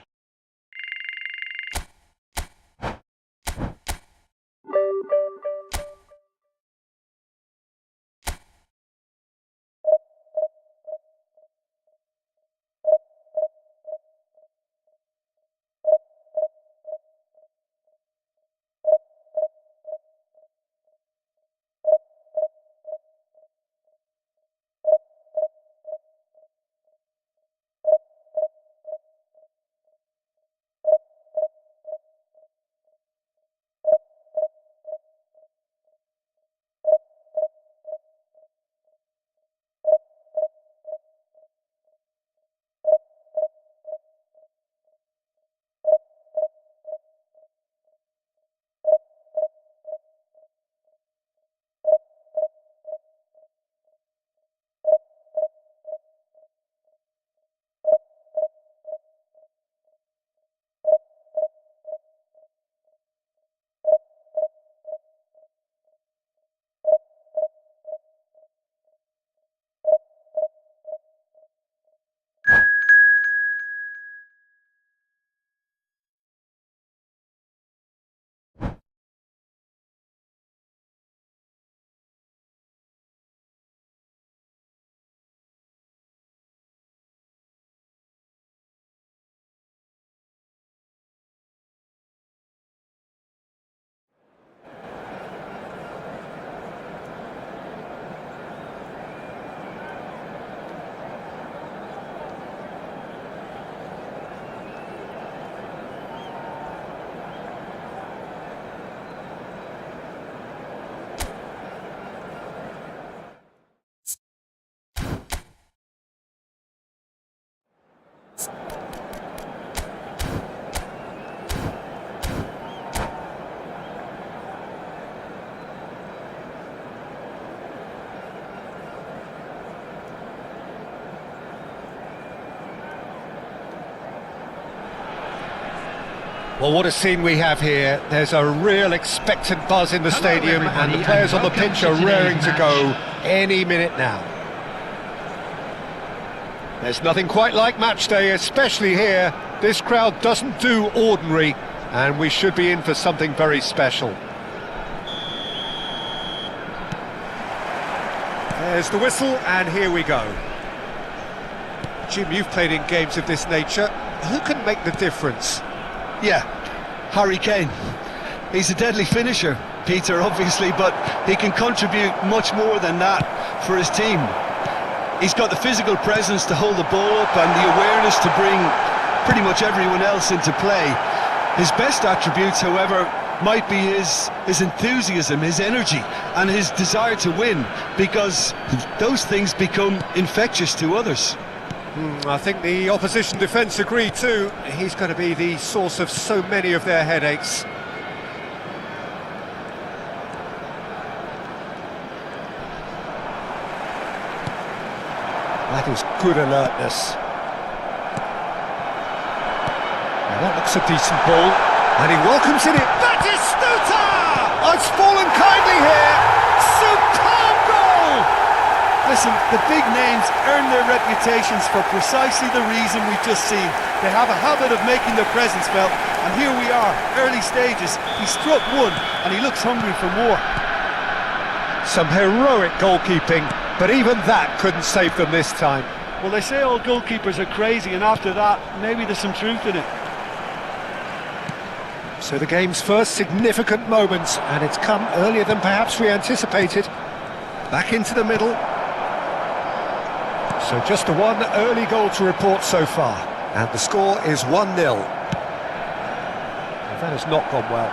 Well, what a scene we have here. There's a real expectant buzz in the stadium, and the players on the pitch are raring to go any minute now. There's nothing quite like match day, especially here. This crowd doesn't do ordinary, and we should be in for something very special. There's the whistle, and here we go. Jim, you've played in games of this nature. Who can make the difference? Yeah, Harry Kane. He's a deadly finisher, Peter, obviously, but he can contribute much more than that for his team. He's got the physical presence to hold the ball up and the awareness to bring pretty much everyone else into play. His best attributes, however, might be his enthusiasm, his energy, and his desire to win, because those things become infectious to others. I think the opposition defence agree too. He's going to be the source of so many of their headaches. That is good alertness. Now that That's a decent ball, and he welcomes it in. That is Stuta! Oh, it's fallen kindly here. Superb goal! Listen, the big names earn their reputations for precisely the reason we've just seen. They have a habit of making their presence felt, and here we are, early stages. He struck one, and he looks hungry for more. Some heroic goalkeeping, but even that couldn't save them this time. Well, they say all goalkeepers are crazy, and after that, maybe there's some truth in it. So the game's first significant moment, and it's come earlier than perhaps we anticipated. Back into the middle. So just the one early goal to report so far, and the score is 1-0. That has not gone well.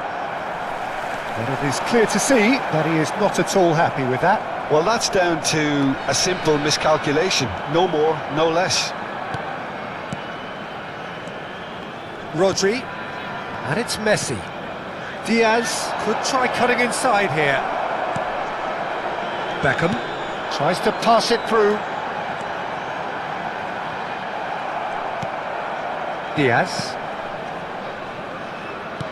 But it is clear to see that he is not at all happy with that. Well, that's down to a simple miscalculation. No more, no less. Rodri, and it's Messi. Diaz could try cutting inside here. Beckham tries to pass it through. Diaz.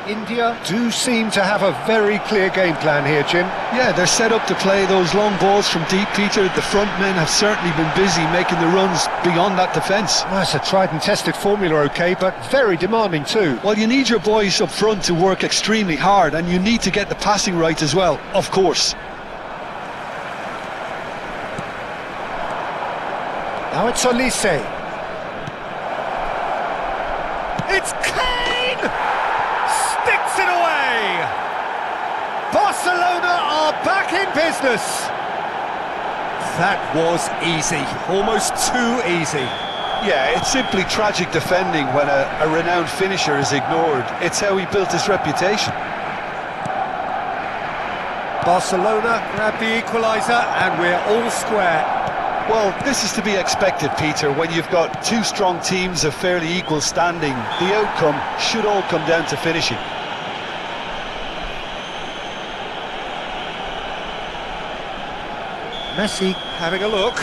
India do seem to have a very clear game plan here, Jim. Yeah, they're set up to play those long balls from deep, Peter. The front men have certainly been busy making the runs beyond that defence. Well, it's a tried and tested formula, okay, but very demanding too. Well, you need your boys up front to work extremely hard, and you need to get the passing right as well, of course. Now it's Olise. It's Kane! Sticks it away! Barcelona are back in business! That was easy, almost too easy. Yeah, it's simply tragic defending when a renowned finisher is ignored. It's how he built his reputation. Barcelona grab the equaliser and we're all square. Well, this is to be expected, Peter. When you've got two strong teams of fairly equal standing, the outcome should all come down to finishing. Messi having a look.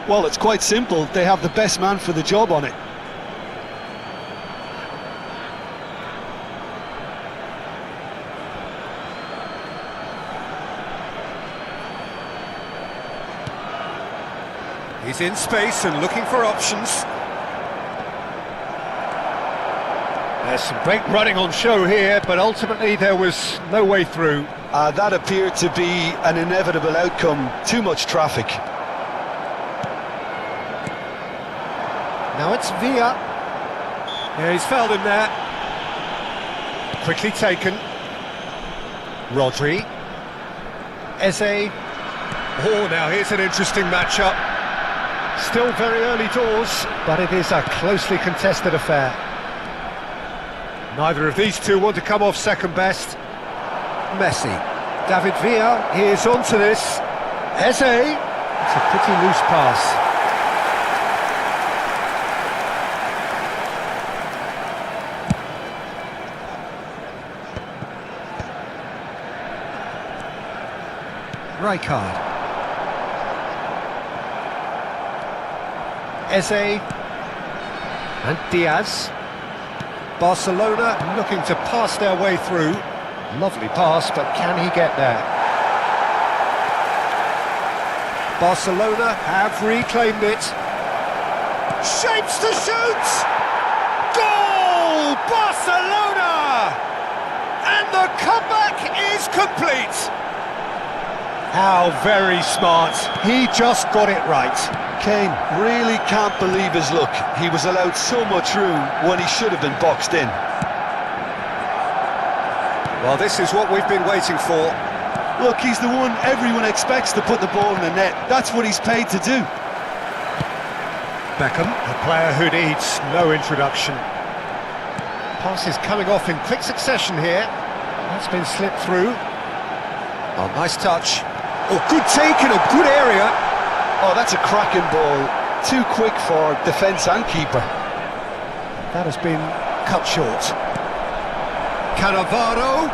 Well, it's quite simple. They have the best man for the job on it. He's in space and looking for options. There's some great running on show here, but ultimately there was no way through. That appeared to be an inevitable outcome. Too much traffic. Now it's Villa. Yeah, he's fouled him there. Quickly taken. Rodri. Eze. Oh, now here's an interesting matchup. Still very early doors, but it is a closely contested affair. Neither of these two want to come off second best. Messi. David Villa, he is onto this. Eze. It's a pretty loose pass. Rijkaard. Eze and Diaz. Barcelona looking to pass their way through. Lovely pass, but can he get there? Barcelona have reclaimed it. Shapes to shoot! Goal! Barcelona! And the comeback is complete! How very smart. He just got it right. Kane really can't believe his luck. He was allowed so much room when he should have been boxed in. Well, this is what we've been waiting for. Look, he's the one everyone expects to put the ball in the net. That's what he's paid to do. Beckham, a player who needs no introduction. Pass is coming off in quick succession here. That's been slipped through. Oh, nice touch. Oh, good take in a good area. Oh, that's a cracking ball. Too quick for defence and keeper. That has been cut short. Cannavaro.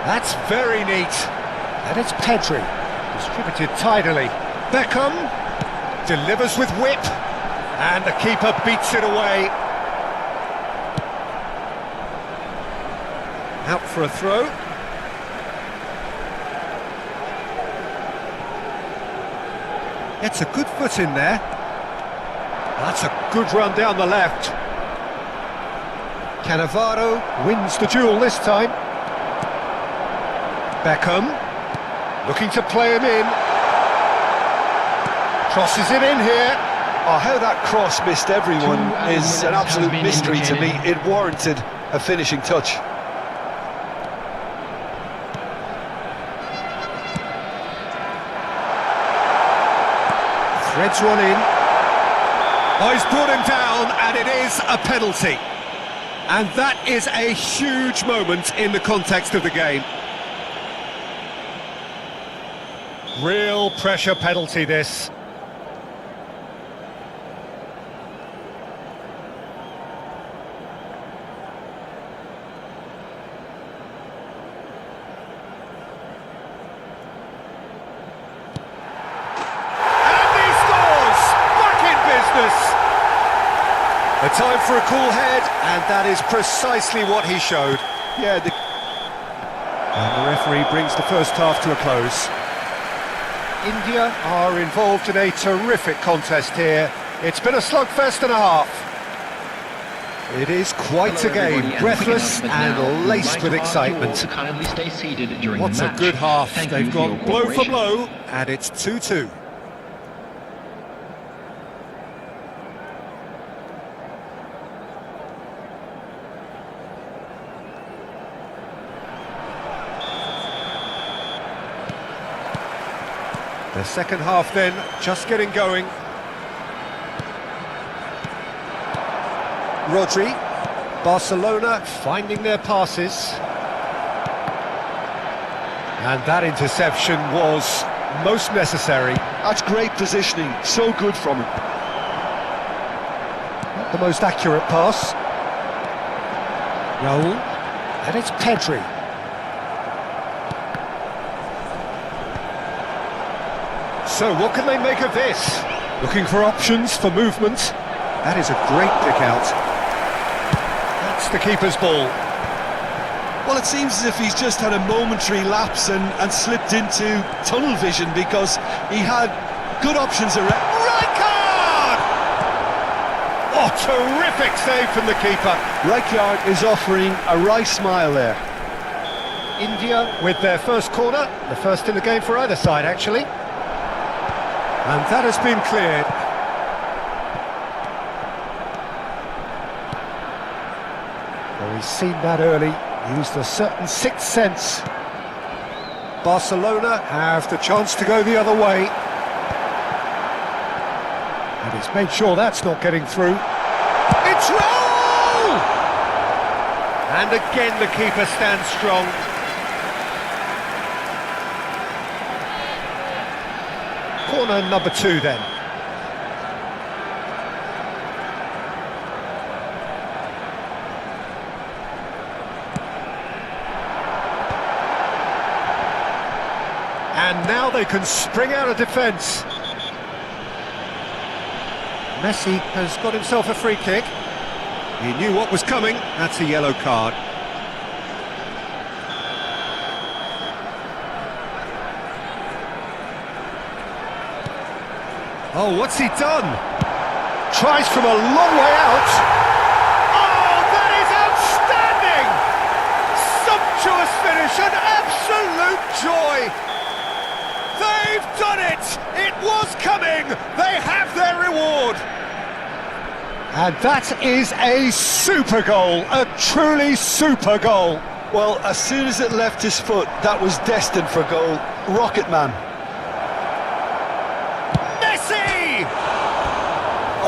That's very neat. And it's Pedri. Distributed tidily. Beckham delivers with whip. And the keeper beats it away. Out for a throw. Gets a good foot in there. That's a good run down the left. Cannavaro wins the duel this time. Beckham looking to play him in. Crosses it in here. Oh, how that cross missed everyone is an absolute been mystery to me. indicated. It warranted a finishing touch. Threads one in. Oh, he's brought him down, and it is a penalty. And that is a huge moment in the context of the game. Real pressure penalty, this. A time for a cool head, and that is precisely what he showed. Yeah, And the referee brings the first half to a close. India are involved in a terrific contest here. It's been a slugfest and a half. It is quite a game, breathless and laced with excitement. To kindly stay seated during What the a match. good half. Thank They've you for your gone blow for cooperation. blow, and it's 2-2. The second half then, just getting going. Rodri, Barcelona finding their passes. And that interception was most necessary. that's great positioning. So good from him. Not the most accurate pass. Raul, and it's Pedri. So what can they make of this? Looking for options for movement. That is a great pick out. That's the keeper's ball. Well, it seems as if he's just had a momentary lapse and slipped into tunnel vision, because he had good options around. Rijkaard! Oh, terrific save from the keeper. Rijkaard is offering a wry smile there. India with their first corner, the first in the game for either side, actually. And that has been cleared. Well, he's seen that early, used a certain sixth sense. Barcelona have the chance to go the other way. And he's made sure that's not getting through. It's Raul! And again the keeper stands strong. Corner number 2 then. And now they can spring out of defence. Messi has got himself a free kick. He knew what was coming. That's a yellow card. Oh, what's he done? Tries from a long way out. Oh, that is outstanding! Sumptuous finish, an absolute joy! They've done it! It was coming! They have their reward! And that is a super goal, a truly super goal. Well, as soon as it left his foot, that was destined for goal. Rocket man.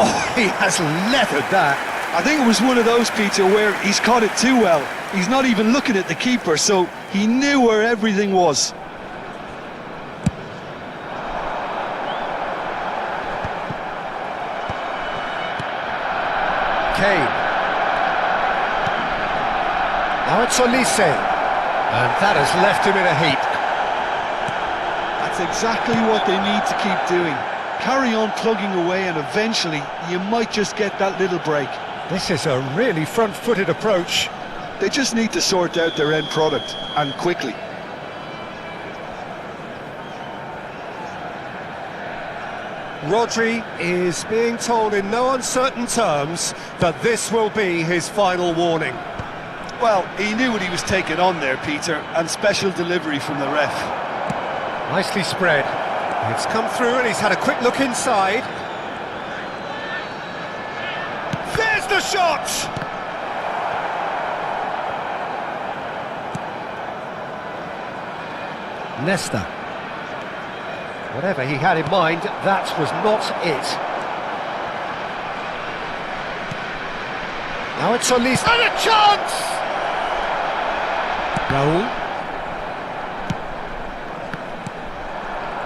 Oh, he has leathered that. I think it was one of those, Peter, where he's caught it too well. He's not even looking at the keeper, so he knew where everything was. Kane. Now it's Olise. And that has left him in a heap. That's exactly what they need to keep doing. Carry on plugging away, and eventually you might just get that little break. This is a really front-footed approach. They just need to sort out their end product, and quickly. Rodri is being told in no uncertain terms that this will be his final warning. Well, he knew what he was taking on there, Peter, and special delivery from the ref. Nicely spread. It's come through and he's had a quick look inside. There's the shot! Nesta. Whatever he had in mind, that was not it. Now it's Solis, and a chance! Raul.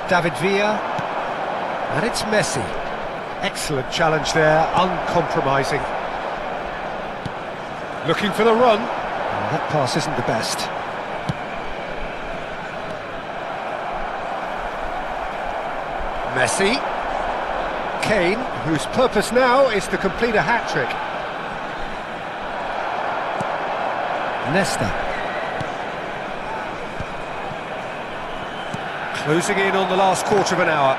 David Villa. And it's Messi. Excellent challenge there, uncompromising. Looking for the run. Oh, that pass isn't the best. Messi. Kane, whose purpose now is to complete a hat-trick. Nesta. Closing in on the last quarter of an hour.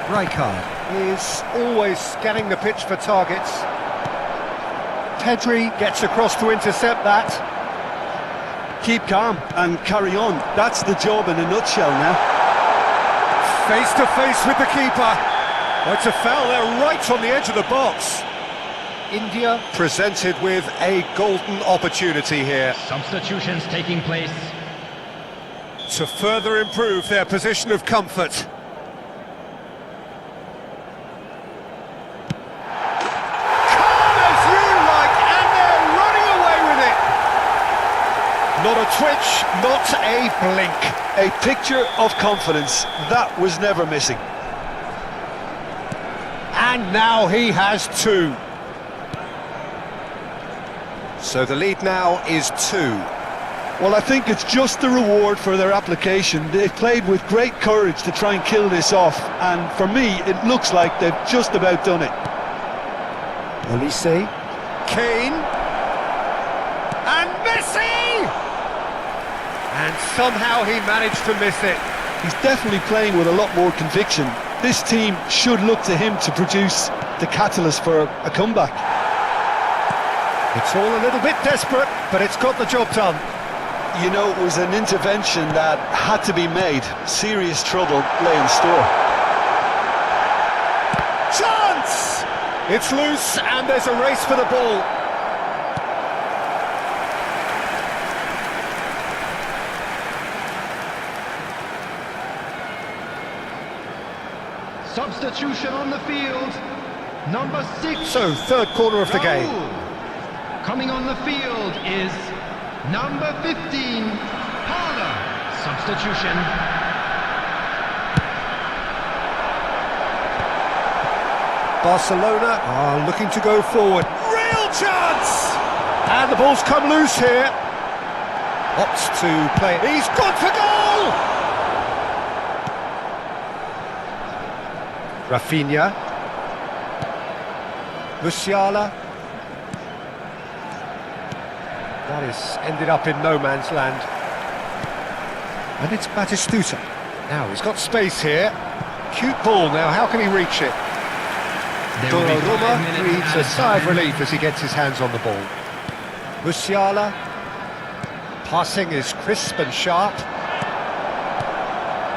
Rijkaard is always scanning the pitch for targets. Pedri gets across to intercept that. Keep calm and carry on. That's the job in a nutshell now. Face to face with the keeper. Oh, it's a foul there right on the edge of the box. India presented with a golden opportunity here Substitutions taking place. to further improve their position of comfort. Calm as you like, and they're running away with it. Not a twitch, not a blink. A picture of confidence. That was never missing. And now he has two. So the lead now is 2. Well, I think it's just the reward for their application. They've played with great courage to try and kill this off, and for me, it looks like they've just about done it. Olise, Kane, and Messi! And somehow he managed to miss it. He's definitely playing with a lot more conviction. This team should look to him to produce the catalyst for a comeback. It's all a little bit desperate, but it's got the job done. You know, it was an intervention that had to be made. Serious trouble lay in store. Chance! It's loose, and there's a race for the ball. Substitution on the field. Number 6. So, third corner of the game. Coming on the field is number 15, Parler. Substitution. Barcelona are looking to go forward. Real chance! And the ball's come loose here. Opts to play. He's gone for goal! Rafinha. Musiala. That has ended up in no man's land. And it's Batistuta. Now he's got space here. Cute ball now, how can he reach it? Donnarumma breathes a sigh of relief as he gets his hands on the ball. Musiala. Passing is crisp and sharp.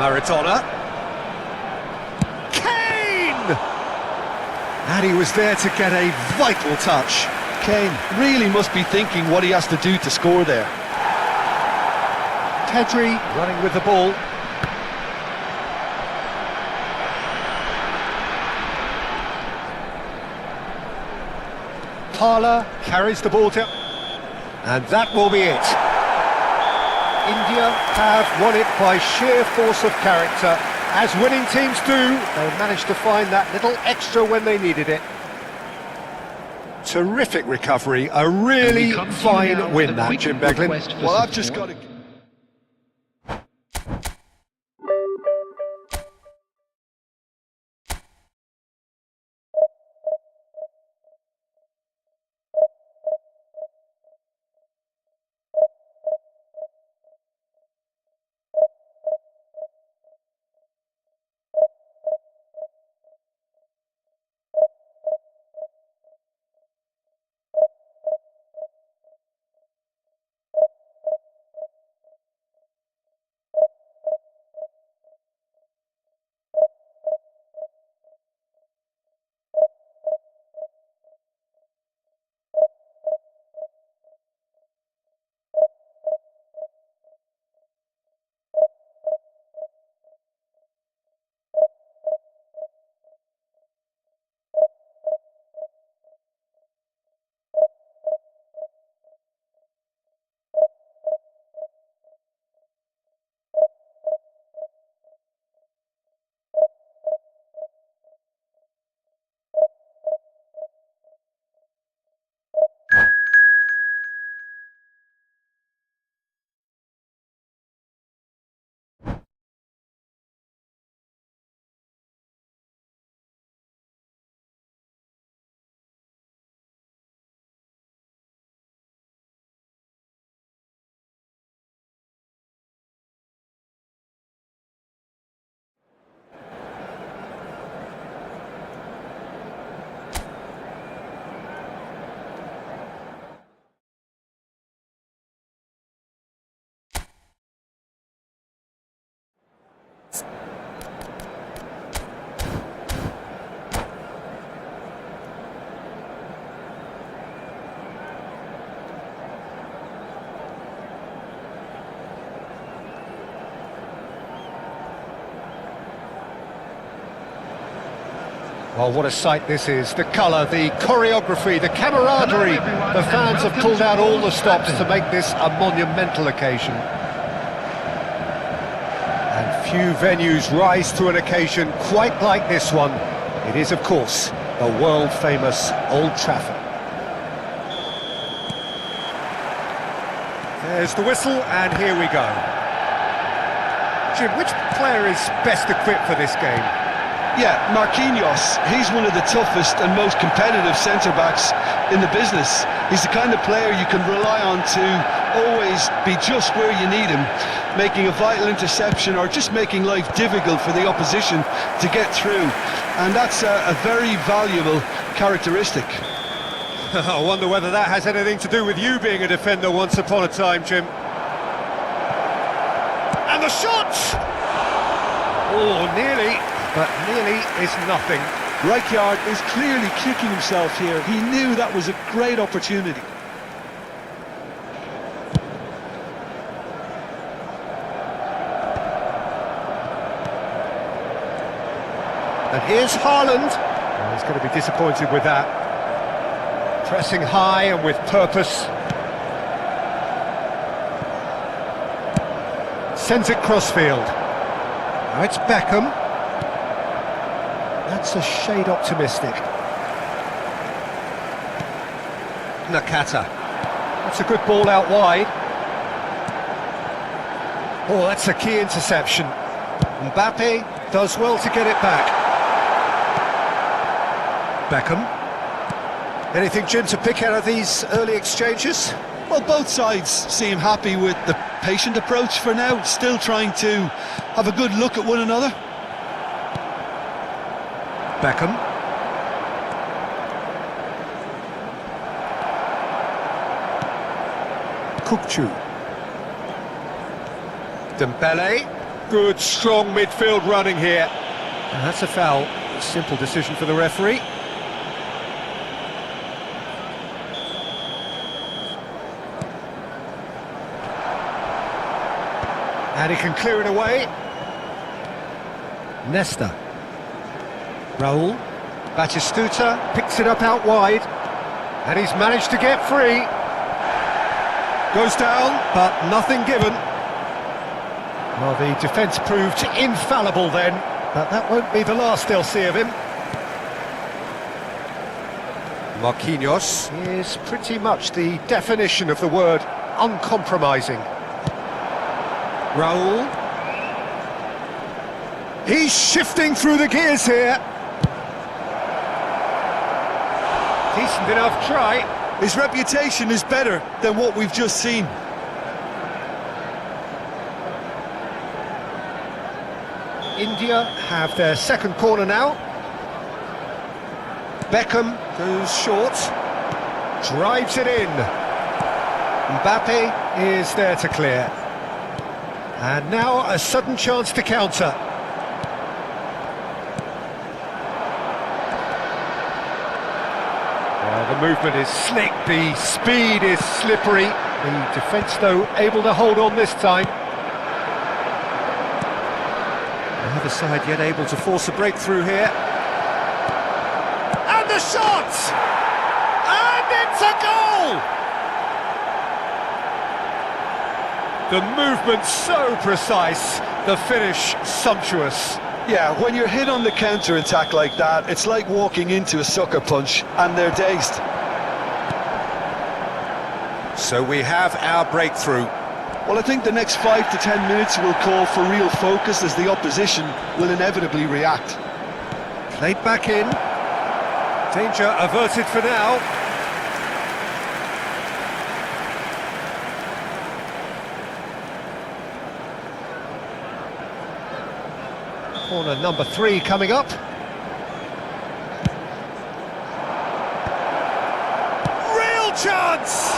Maradona. Kane! And he was there to get a vital touch. Kane really must be thinking what he has to do to score there. Pedri running with the ball. Parler carries the ball to... And that will be it. India have won it by sheer force of character. As winning teams do, they managed to find that little extra when they needed it. Terrific recovery, a really fine win that, Jim Beglin. Well, I've just got to... Well, what a sight this is. The colour, the choreography, the camaraderie. The fans have pulled out all the stops to make this a monumental occasion. And few venues rise to an occasion quite like this one. It is, of course, the world-famous Old Trafford. There's the whistle, and here we go. Jim, which player is best equipped for this game? Yeah, Marquinhos, he's one of the toughest and most competitive centre-backs in the business. He's the kind of player you can rely on to always be just where you need him, making a vital interception or just making life difficult for the opposition to get through. And that's a very valuable characteristic. I wonder whether that has anything to do with you being a defender once upon a time, Jim. And the shot! Oh, nearly. But nearly is nothing. Rijkaard is clearly kicking himself here. He knew that was a great opportunity. And here's Haaland. Oh, he's going to be disappointed with that. Pressing high and with purpose. Sends it crossfield. Now it's Beckham. That's a shade optimistic. Nakata. That's a good ball out wide. Oh, that's a key interception. Mbappe does well to get it back. Beckham. Anything, Jim, to pick out of these early exchanges? Well, both sides seem happy with the patient approach for now, still trying to have a good look at one another. Beckham. Kukçu. Dembele. Good, strong midfield running here. And that's a foul. A simple decision for the referee. And he can clear it away. Nesta. Raul. Batistuta picks it up out wide. And he's managed to get free. Goes down, but nothing given. Well, the defence proved infallible then, but that won't be the last they'll see of him. Marquinhos is pretty much the definition of the word uncompromising. Raul. He's shifting through the gears here. Decent enough try. His reputation is better than what we've just seen. India have their second corner now. Beckham goes short, drives it in. Mbappe is there to clear. And now a sudden chance to counter. Well, the movement is slick, the speed is slippery. The defence, though, able to hold on this time. The other side yet able to force a breakthrough here. And the shot! And it's a goal! The movement so precise, the finish sumptuous. Yeah, when you're hit on the counter-attack like that, it's like walking into a sucker punch and they're dazed. So we have our breakthrough. Well, I think the next 5 to 10 minutes will call for real focus as the opposition will inevitably react. Played back in. Danger averted for now. Corner number 3 coming up. Real chance!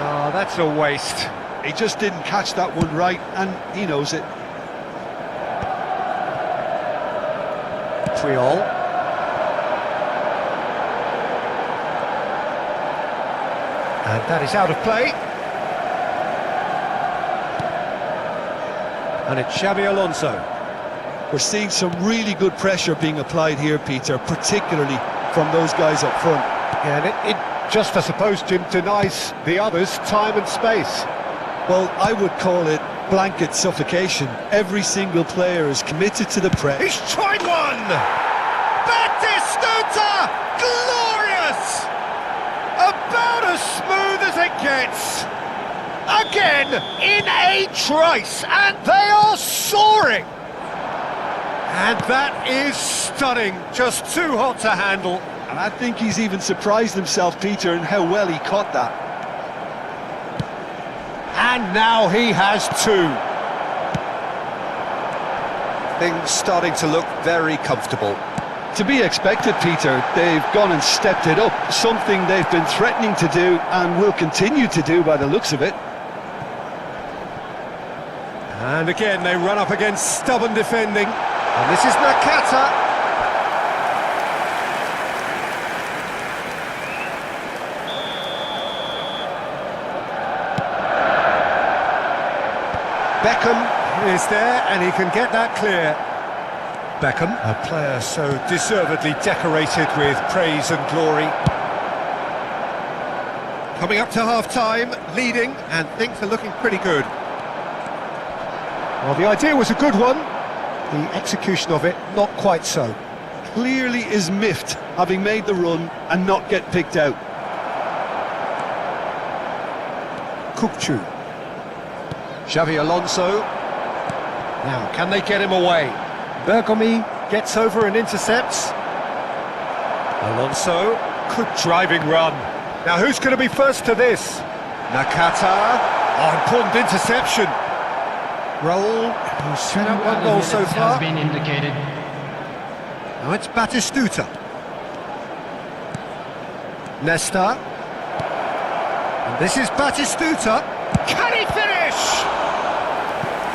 Oh, that's a waste. He just didn't catch that one right, and he knows it. Triol. And that is out of play. And it's Xabi Alonso. We're seeing some really good pressure being applied here, Peter, particularly from those guys up front. Yeah, and it just, I suppose, Jim, denies the others time and space. Well, I would call it blanket suffocation. Every single player is committed to the press. He's tried one! Batistuta! Glorious! About as smooth as it gets. Again, in a trice, and they are soaring! And that is stunning, just too hot to handle. And I think he's even surprised himself, Peter, in how well he caught that. And now he has two. Things starting to look very comfortable. To be expected, Peter. They've gone and stepped it up, something they've been threatening to do and will continue to do by the looks of it. And again, they run up against stubborn defending. And this is Nakata. Beckham is there, and he can get that clear. Beckham, a player so deservedly decorated with praise and glory. Coming up to half-time, leading, and things are looking pretty good. Well, the idea was a good one. The execution of it, not quite so. Clearly is miffed, having made the run and not get picked out. Kukcu. Xabi Alonso. Now, can they get him away? Bergomi gets over and intercepts. Alonso, good driving run. Now, who's going to be first to this? Nakata. Oh, important interception. Raul, who's set up one goal so far. Has been indicated. Now it's Batistuta. Nesta. And this is Batistuta. Can he finish?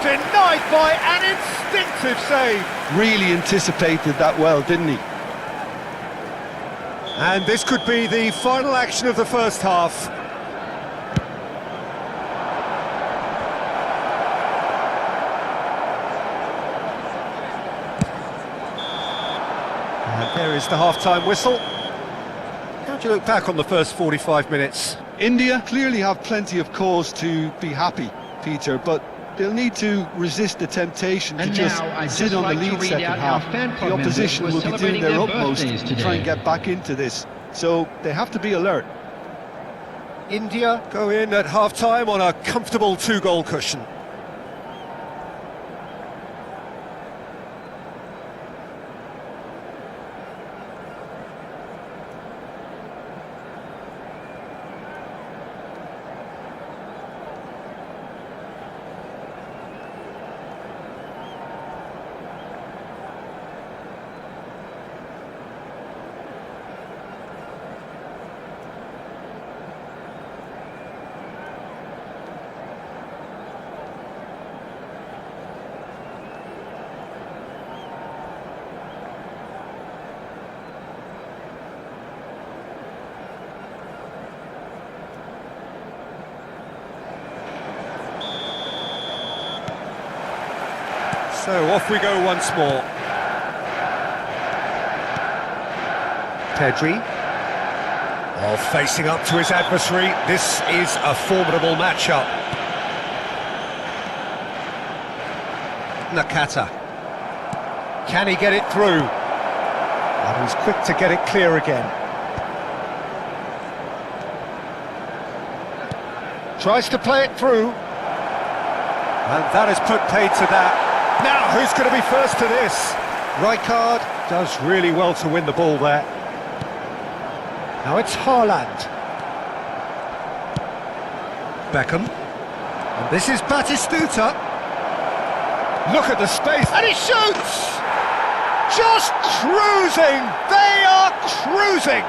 Denied by an instinctive save. Really anticipated that well, didn't he? And this could be the final action of the first half. And there is the half-time whistle. How do you look back on the first 45 minutes? India clearly have plenty of cause to be happy, Peter, but they'll need to resist the temptation to just sit on the lead second half. The opposition will be doing their utmost to try and get back into this, so they have to be alert. India go in at half-time on a comfortable two-goal cushion. So off we go once more. Pedri. Oh, facing up to his adversary. This is a formidable matchup. Nakata. Can he get it through? And he's quick to get it clear again. Tries to play it through. And that has put paid to that. Now, who's going to be first to this? Rijkaard does really well to win the ball there. Now it's Haaland. Beckham. And this is Batistuta. Look at the space. And he shoots! Just cruising! They are cruising!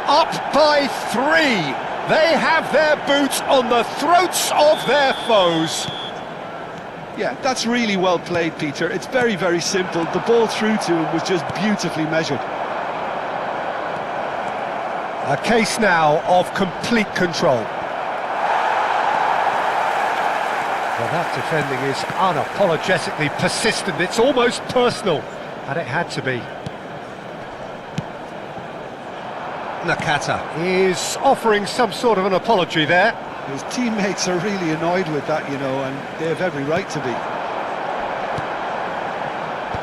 Up by 3. They have their boots on the throats of their foes. Yeah, that's really well played, Peter. It's very, very simple. The ball through to him was just beautifully measured. A case now of complete control. Well, that defending is unapologetically persistent. It's almost personal, and it had to be. Nakata is offering some sort of an apology there. His teammates are really annoyed with that, you know, and they have every right to be.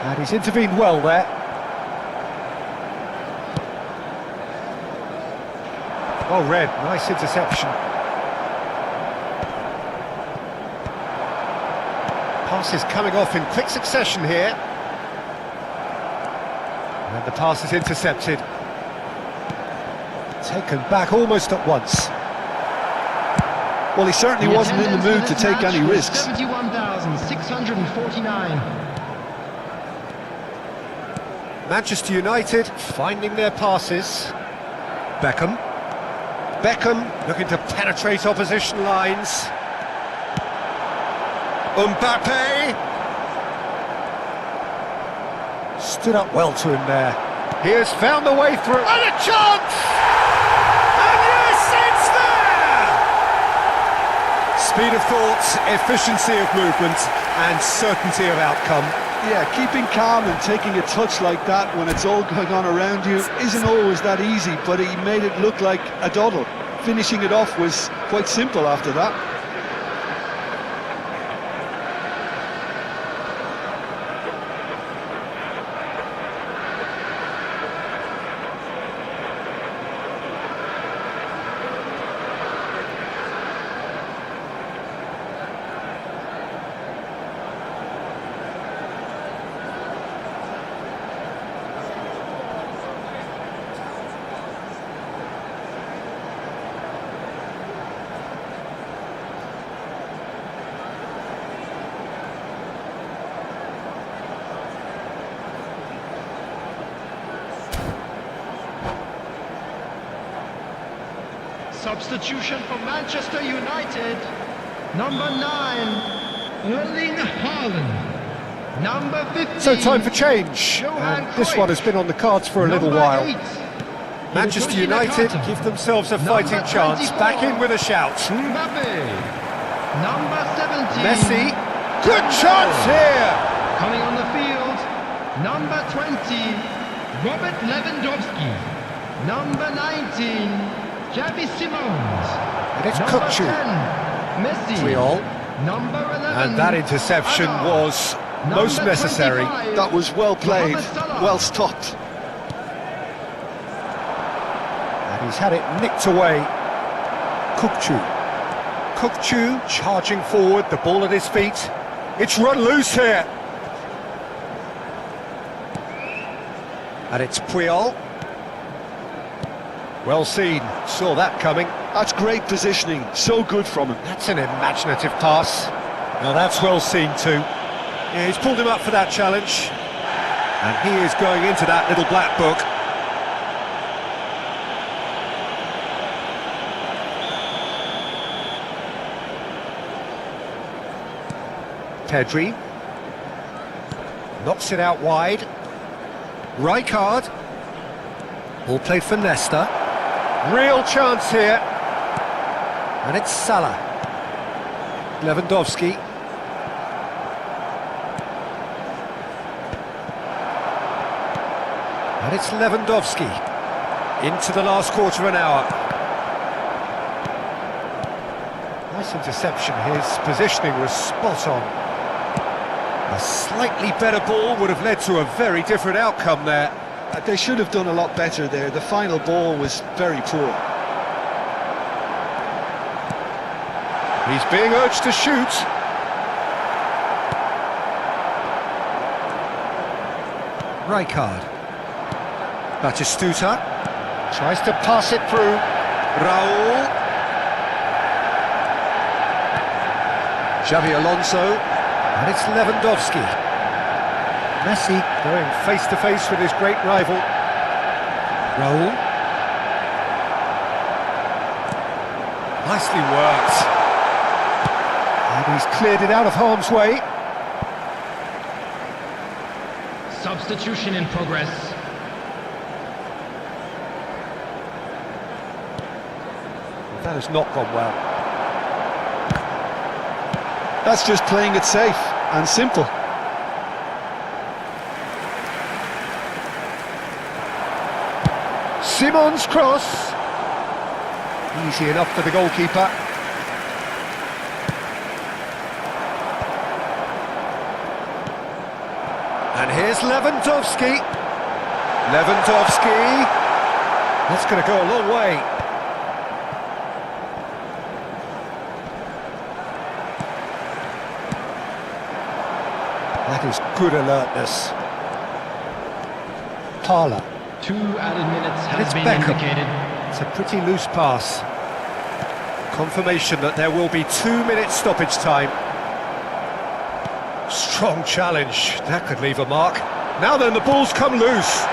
And he's intervened well there. Well read, nice interception. Passes coming off in quick succession here. And the pass is intercepted. Taken back almost at once. Well, he certainly wasn't in the mood to take any risks. 71,649. Manchester United finding their passes. Beckham looking to penetrate opposition lines. Mbappe stood up well to him there. He has found the way through. And a chance! And yes, it's there! Speed of thought, efficiency of movement, and certainty of outcome. Yeah, keeping calm and taking a touch like that when it's all going on around you isn't always that easy, but he made it look like a doddle. Finishing it off was quite simple after that. Substitution for Manchester United. Number 9, Erling Haaland. Number 15. So time for change. Johan And this Cruyff. one has been on the cards for a little Number while. 8, Manchester United Nakata. give themselves a fighting Number chance. 24. Back in with a shout. Mbappe. Number 17. Messi. Good chance here. Coming on the field. Number 20. Robert Lewandowski. Number 19. Xavi Simons. And it's Number Kukçu. 10. Messi. Puyol. Number 11. And that interception Hazard. was most Number necessary. 25. That was well played, Mohamed Salah. well stopped. And he's had it nicked away. Kukçu charging forward, the ball at his feet. It's run loose here. And it's Puyol. Well seen, saw that coming. That's great positioning, so good from him. That's an imaginative pass. Now that's well seen too. Yeah, he's pulled him up for that challenge. And he is going into that little black book. Pedri knocks it out wide. Rijkaard. Ball played for Nesta. Real chance here. And it's Salah. Lewandowski. And it's Lewandowski. Into the last quarter of an hour. Nice interception. His positioning was spot on. A slightly better ball would have led to a very different outcome there. They should have done a lot better there. The final ball was very poor. He's being urged to shoot. Rijkaard. Batistuta tries to pass it through. Raul. Xavi Alonso. And it's Lewandowski. Messi going face-to-face with his great rival. Raul. Nicely worked. And he's cleared it out of harm's way. Substitution in progress. That has not gone well. That's just playing it safe and simple. Simon's cross. Easy enough for the goalkeeper. And here's Lewandowski. Lewandowski. That's going to go a long way. That is good alertness. Parla. 2 added minutes And have it's been Beckham. indicated. It's a pretty loose pass. Confirmation that there will be 2 minutes stoppage time. Strong challenge. That could leave a mark. Now then, the ball's come loose.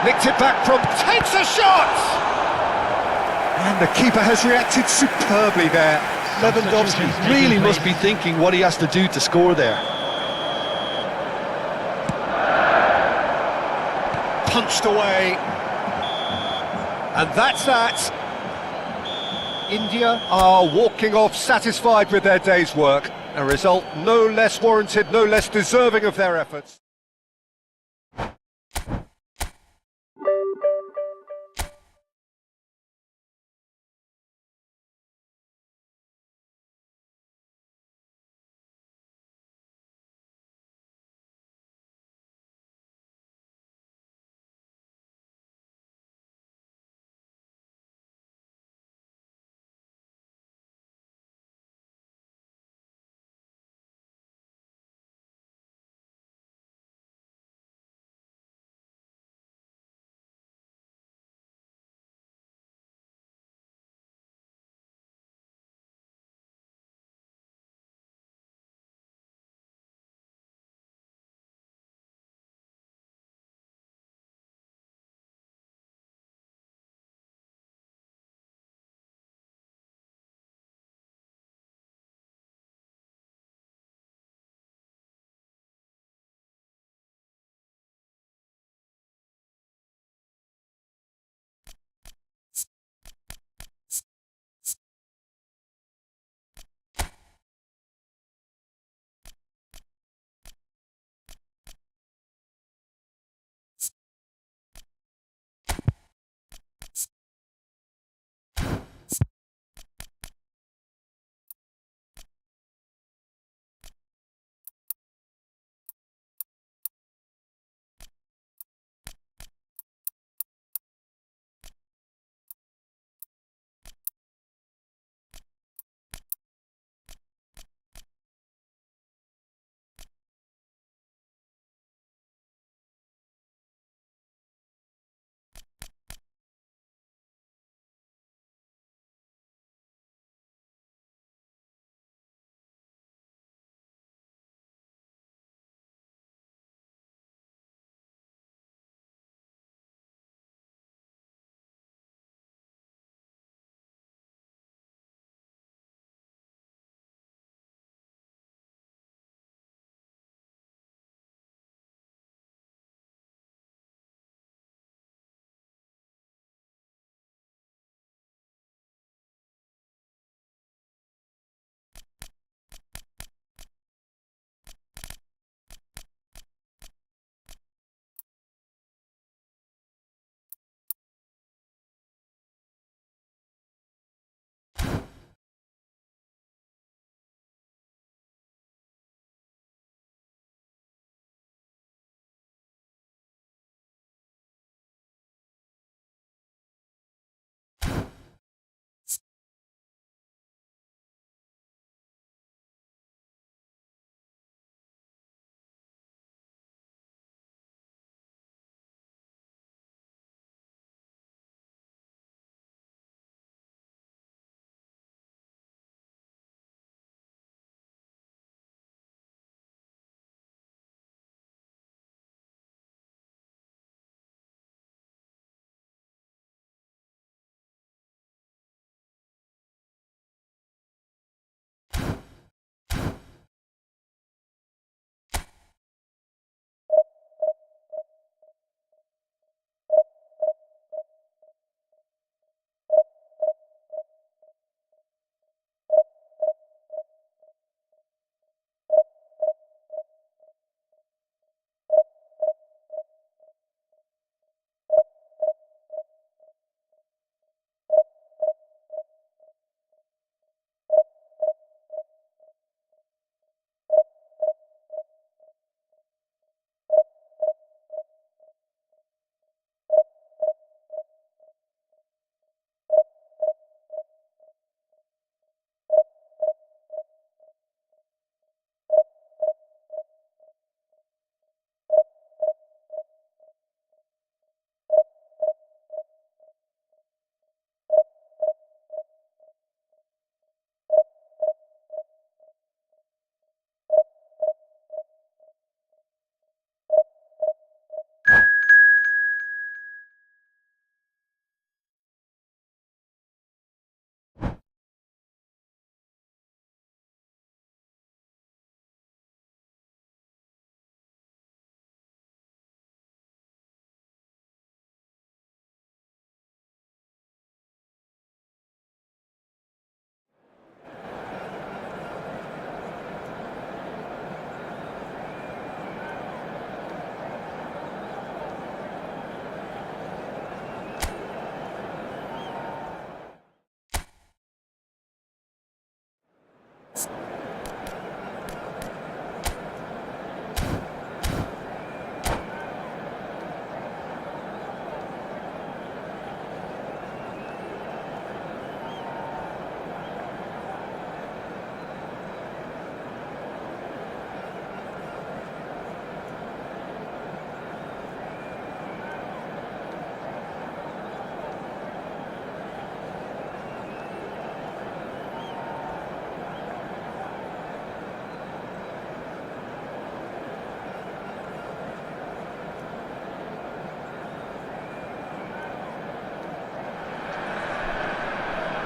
Nicked it back from... Takes a shot! And the keeper has reacted superbly there. Lewandowski really must be thinking what he has to do to score there. Punched away. And that's that. India are walking off satisfied with their day's work. A result no less warranted, no less deserving of their efforts.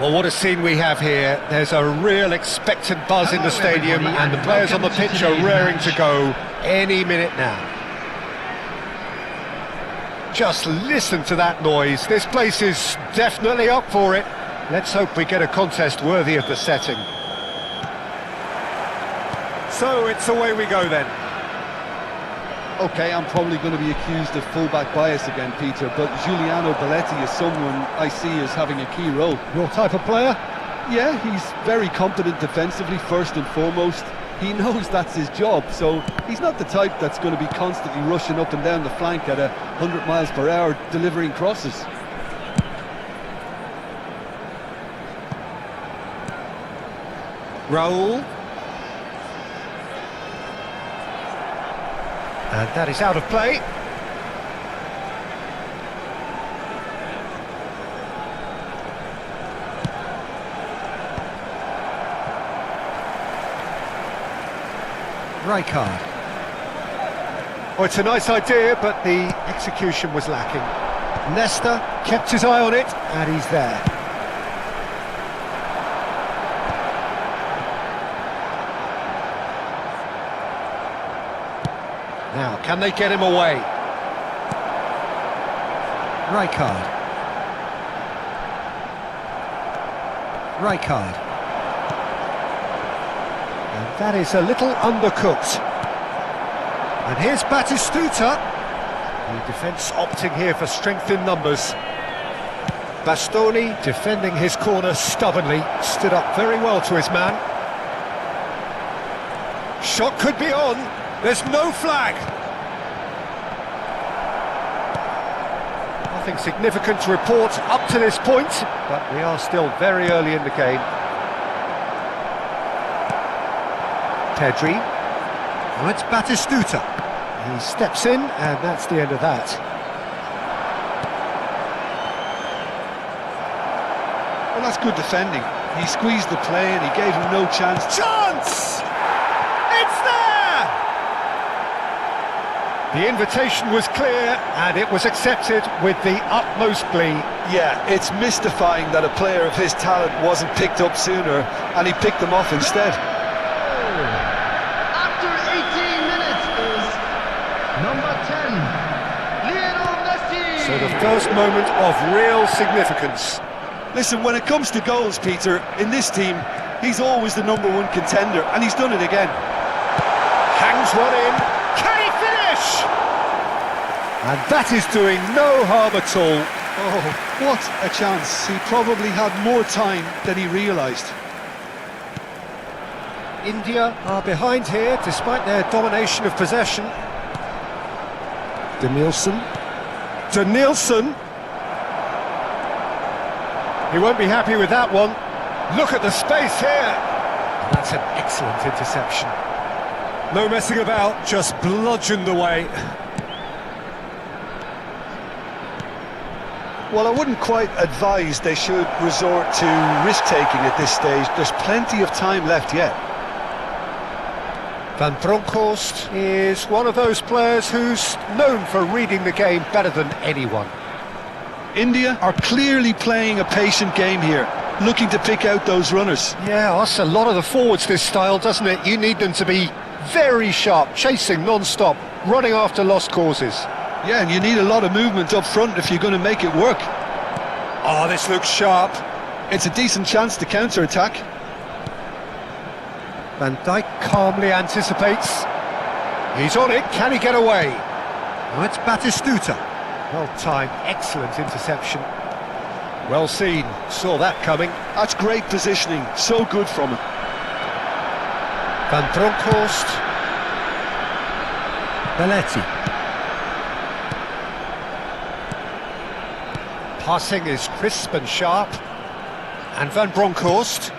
Well, what a scene we have here. There's a real expectant buzz in the stadium, and the players on the pitch are raring to go any minute now. Just listen to that noise. This place is definitely up for it. Let's hope we get a contest worthy of the setting. So it's away we go then. Okay, I'm probably going to be accused of fullback bias again, Peter, but Giuliano Belletti is someone I see as having a key role. Your type of player? Yeah, he's very competent defensively, first and foremost. He knows that's his job, so he's not the type that's going to be constantly rushing up and down the flank at 100 miles per hour, delivering crosses. Raul. And that is out of play. Rijkaard. Oh, it's a nice idea, but the execution was lacking. Nesta kept his eye on it, and he's there. Now, can they get him away? Rijkaard. And that is a little undercooked. And here's Batistuta. The defence opting here for strength in numbers. Bastoni defending his corner stubbornly, stood up very well to his man. Shot could be on. There's no flag. Nothing significant to report up to this point, but we are still very early in the game. Pedri. Now it's Batistuta. He steps in, and that's the end of that. Well, that's good defending. He squeezed the play and he gave him no chance. Chance! It's there! The invitation was clear, and it was accepted with the utmost glee. Yeah, it's mystifying that a player of his talent wasn't picked up sooner, and he picked them off instead. After 18 minutes is number 10, Lionel Messi. So the first moment of real significance. Listen, when it comes to goals, Peter, in this team, he's always the #1 contender, and he's done it again. Hangs one in. Can he finish? And that is doing no harm at all. Oh, what a chance. He probably had more time than he realised. India are behind here despite their domination of possession. Denilson. He won't be happy with that one. Look at the space here. That's an excellent interception. No messing about, just bludgeoned away. Well, I wouldn't quite advise they should resort to risk-taking at this stage. There's plenty of time left yet. Van Bronckhorst is one of those players who's known for reading the game better than anyone. India are clearly playing a patient game here, looking to pick out those runners. Yeah, that's a lot of the forwards, this style, doesn't it? You need them to be very sharp, chasing non-stop, running after lost causes. Yeah, and you need a lot of movement up front if you're going to make it work. Oh, this looks sharp. It's a decent chance to counter-attack. Van Dijk calmly anticipates. He's on it, can he get away? Now it's Batistuta. Well timed, excellent interception. Well seen, saw that coming. That's great positioning, so good from him. Van Bronckhorst. Belletti. Passing is crisp and sharp. And Van Bronckhorst.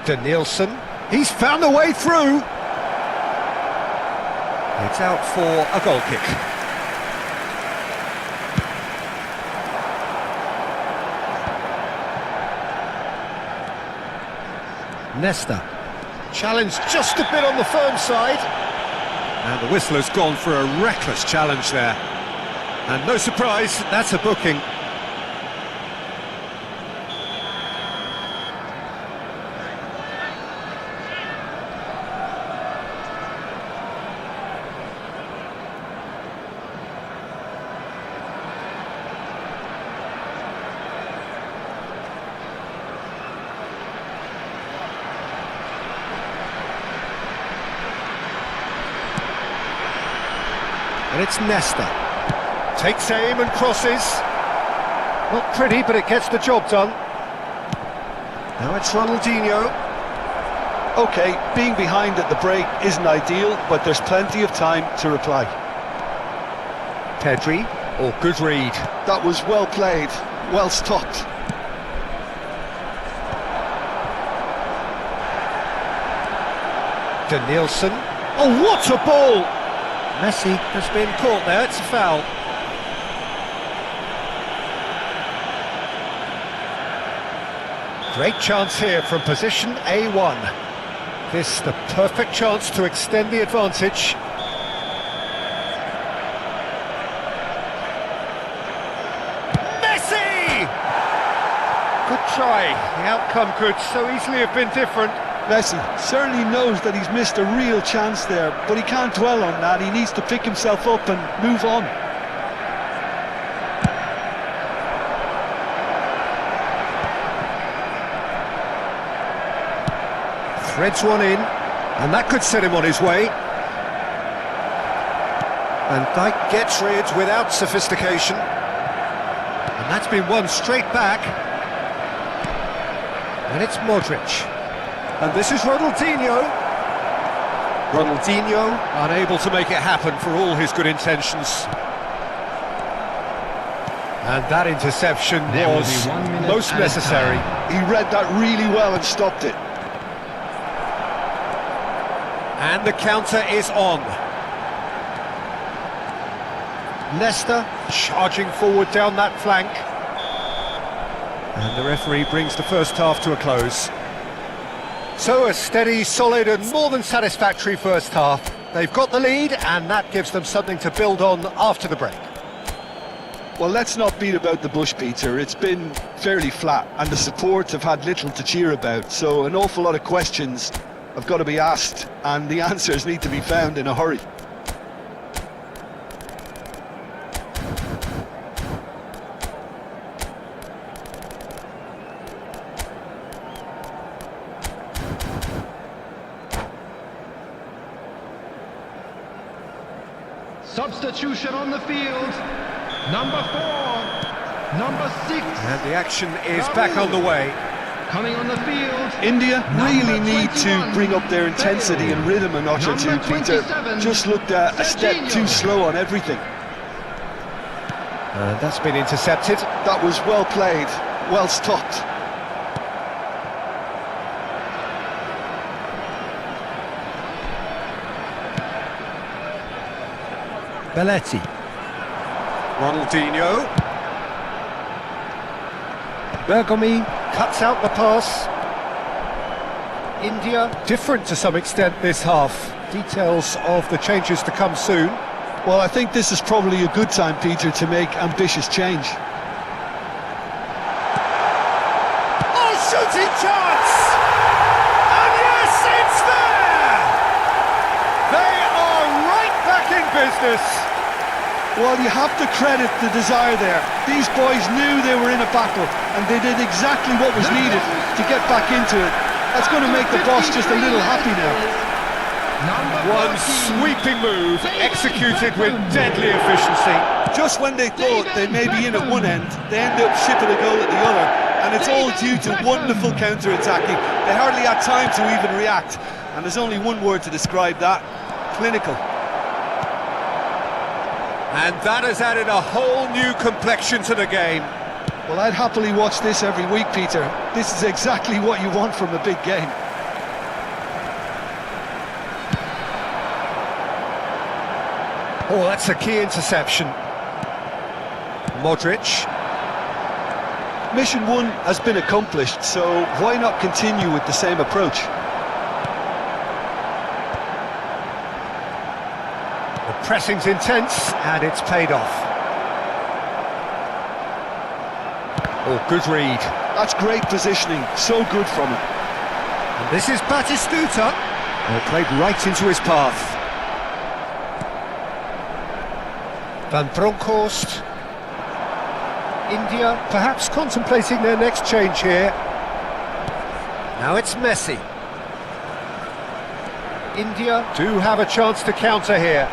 Denilson. He's found a way through. It's out for a goal kick. Nesta. Challenge just a bit on the firm side. And the whistle has gone for a reckless challenge there. And no surprise, that's a booking. And it's Nesta. Takes aim and crosses. Not pretty, but it gets the job done. Now it's Ronaldinho. OK, being behind at the break isn't ideal, but there's plenty of time to reply. Pedri. Oh, good read. That was well played, well stopped. Danielson. Oh, what a ball! Messi has been caught there, it's a foul. Great chance here from position A1. This the perfect chance to extend the advantage. Messi! Good try. The outcome could so easily have been different. Messi certainly knows that he's missed a real chance there, but he can't dwell on that. He needs to pick himself up and move on. Threads one in, and that could set him on his way. And Dijk gets rid without sophistication. And that's been won straight back. And it's Modric. And this is Ronaldinho. Ronaldinho unable to make it happen for all his good intentions. And that interception was most necessary. He read that really well and stopped it. And the counter is on. Leicester charging forward down that flank. And the referee brings the first half to a close. So a steady, solid and more than satisfactory first half. They've got the lead and that gives them something to build on after the break. Well, let's not beat about the bush, Peter. It's been fairly flat and the support have had little to cheer about. So an awful lot of questions have got to be asked and the answers need to be found in a hurry. Substitution on the field. Number 4. Number 6. And the action is back on the way. Coming on the field. India really need to bring up their intensity and rhythm a notch or two, Peter. Just looked a step too slow on everything. And that's been intercepted. That was well played, well stopped. Belletti. Ronaldinho. Bergomi cuts out the pass. India different to some extent this half. Details of the changes to come soon. Well, I think this is probably a good time, Peter, to make ambitious change. Oh, shooting chance! And yes, it's there! They are right back in business. Well, you have to credit the desire there. These boys knew they were in a battle, and they did exactly what was needed to get back into it. That's going to make the boss just a little happy now. One sweeping move, executed with deadly efficiency. Just when they thought they may be in at one end, they end up shipping a goal at the other, and it's all due to wonderful counter-attacking. They hardly had time to even react, and there's only one word to describe that: clinical. And that has added a whole new complexion to the game. Well, I'd happily watch this every week, Peter. This is exactly what you want from a big game. Oh, that's a key interception. Modric. Mission 1 has been accomplished, so why not continue with the same approach? The pressing's intense, and it's paid off. Oh, good read. That's great positioning, so good from him. And this is Batistuta. Played right into his path. Van Bronckhorst. India perhaps contemplating their next change here. Now it's Messi. India do have a chance to counter here.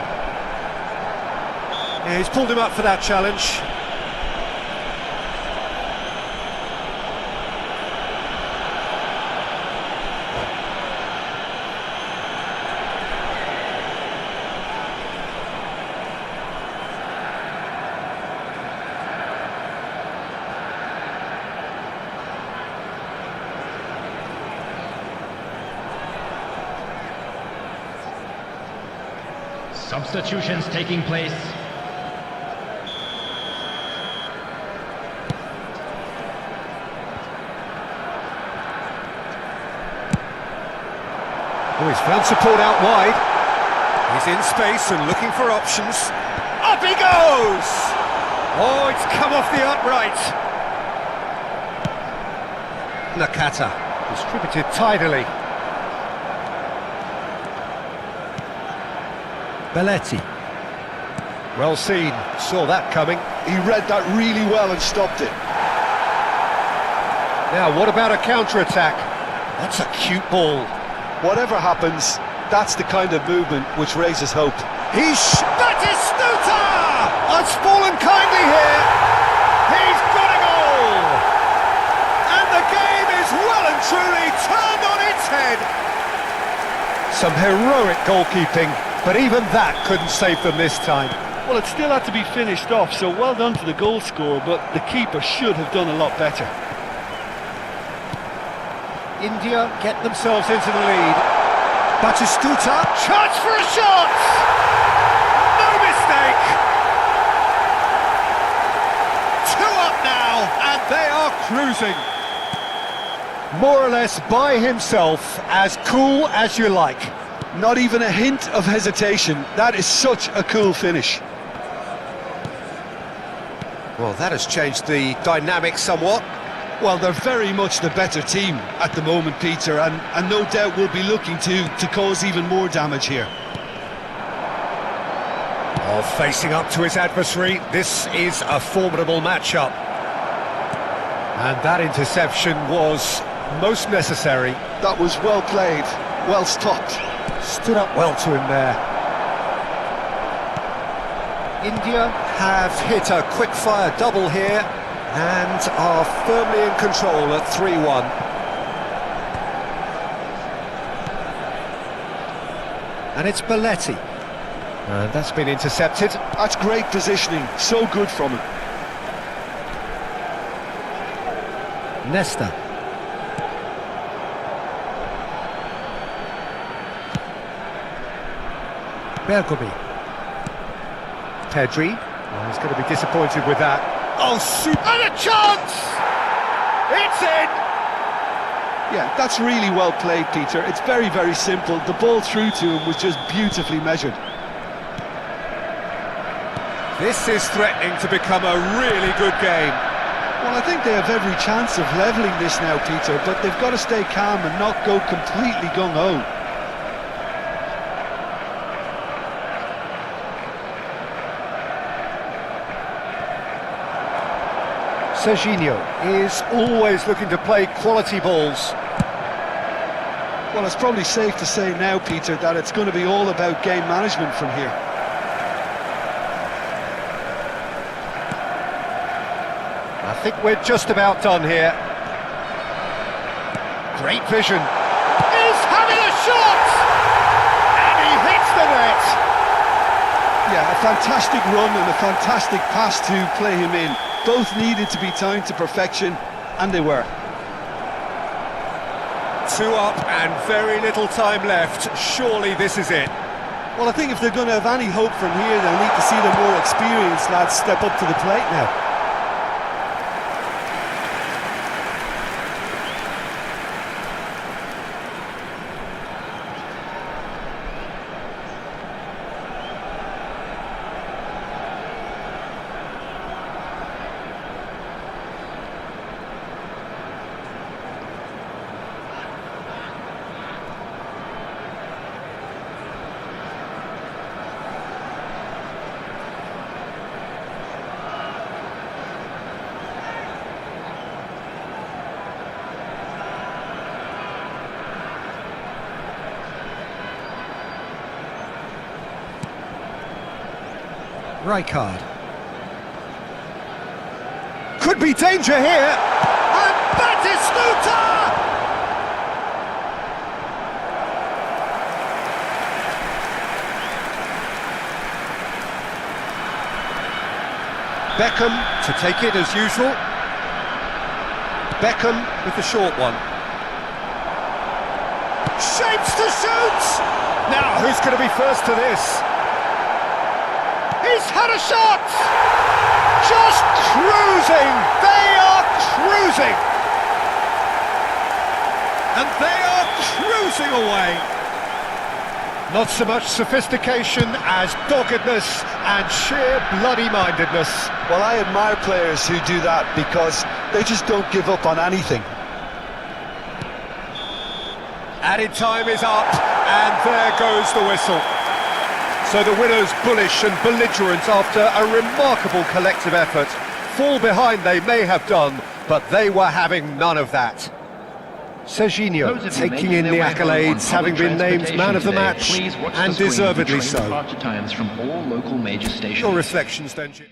Yeah, he's pulled him up for that challenge. Substitutions taking place. Oh, he's found support out wide. He's in space and looking for options. Up he goes! Oh, it's come off the upright. Nakata, distributed tidily. Belletti. Well seen, saw that coming. He read that really well and stopped it. Now, what about a counter-attack? That's a cute ball. Whatever happens, that's the kind of movement which raises hope. Batistuta! It's fallen kindly here. He's got a goal! And the game is well and truly turned on its head. Some heroic goalkeeping, but even that couldn't save them this time. Well, it still had to be finished off, so well done to the goal scorer, but the keeper should have done a lot better. India get themselves into the lead. Batistuta, chance for a shot! No mistake! 2 up now, and they are cruising. More or less by himself, as cool as you like. Not even a hint of hesitation. That is such a cool finish. Well, that has changed the dynamic somewhat. Well, they're very much the better team at the moment, Peter, and no doubt will be looking to cause even more damage here. Oh, facing up to his adversary, this is a formidable matchup. And that interception was most necessary. That was well played, well stopped. Stood up well to him there. India have hit a quick-fire double here and are firmly in control at 3-1. And it's Belletti. And that's been intercepted. That's great positioning, so good from him. Nesta. Bergomi. Pedri. Oh, he's going to be disappointed with that. Oh, super! And a chance! It's in! Yeah, that's really well played, Peter. It's very, very simple. The ball through to him was just beautifully measured. This is threatening to become a really good game. Well, I think they have every chance of levelling this now, Peter, but they've got to stay calm and not go completely gung-ho. Serginho is always looking to play quality balls. Well, it's probably safe to say now, Peter, that it's going to be all about game management from here. I think we're just about done here. Great vision. He's having a shot! And he hits the net! Yeah, a fantastic run and a fantastic pass to play him in. Both needed to be timed to perfection, and they were. 2 up and very little time left. Surely this is it. Well, I think if they're going to have any hope from here, they'll need to see the more experienced lads step up to the plate now. Rijkaard. Could be danger here. And Batistuta! Beckham to take it as usual. Beckham with the short one. Shapes to shoot! Now, who's going to be first to this? He's had a shot! Just cruising! They are cruising! And they are cruising away! Not so much sophistication as doggedness and sheer bloody-mindedness. Well, I admire players who do that because they just don't give up on anything. Added time is up, and there goes the whistle. So the winners bullish and belligerent after a remarkable collective effort. Fall behind they may have done, but they were having none of that. Serginho taking in the accolades, having been named man of the match, and deservedly so. Times from all local major stations. Your reflections then, Jim?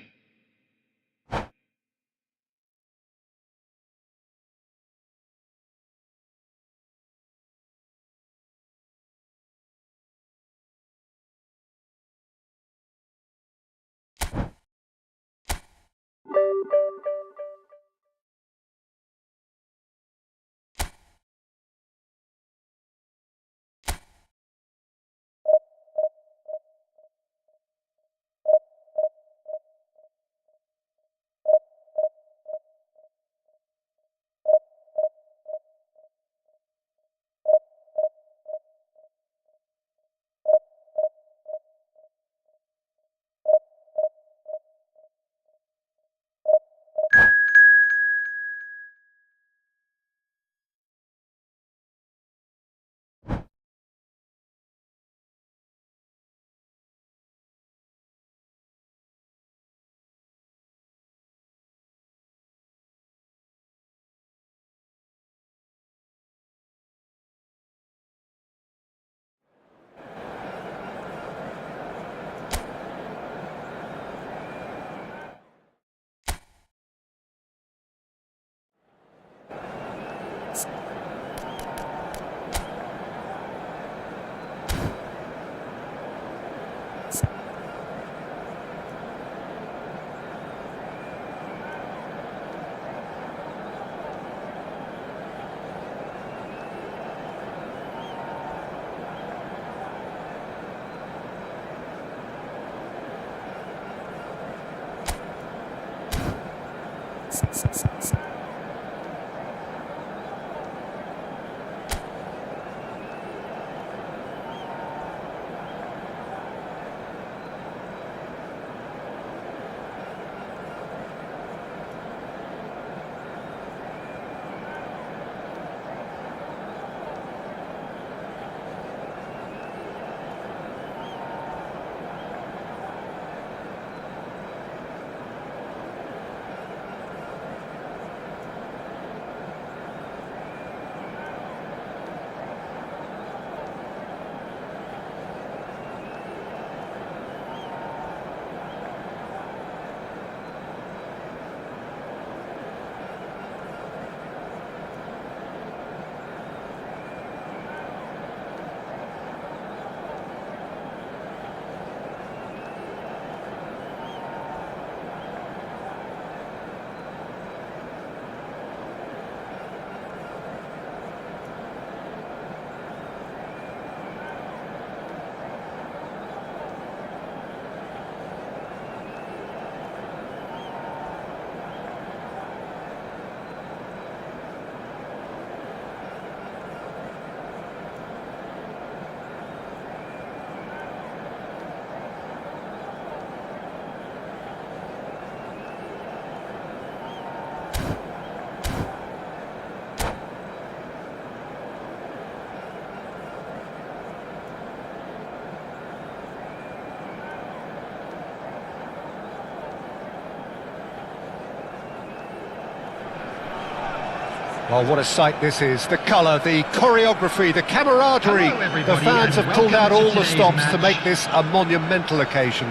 Well, what a sight this is. The colour, the choreography, the camaraderie. Hello, The fans and have pulled out welcome all to the today's stops to match. make this a monumental occasion.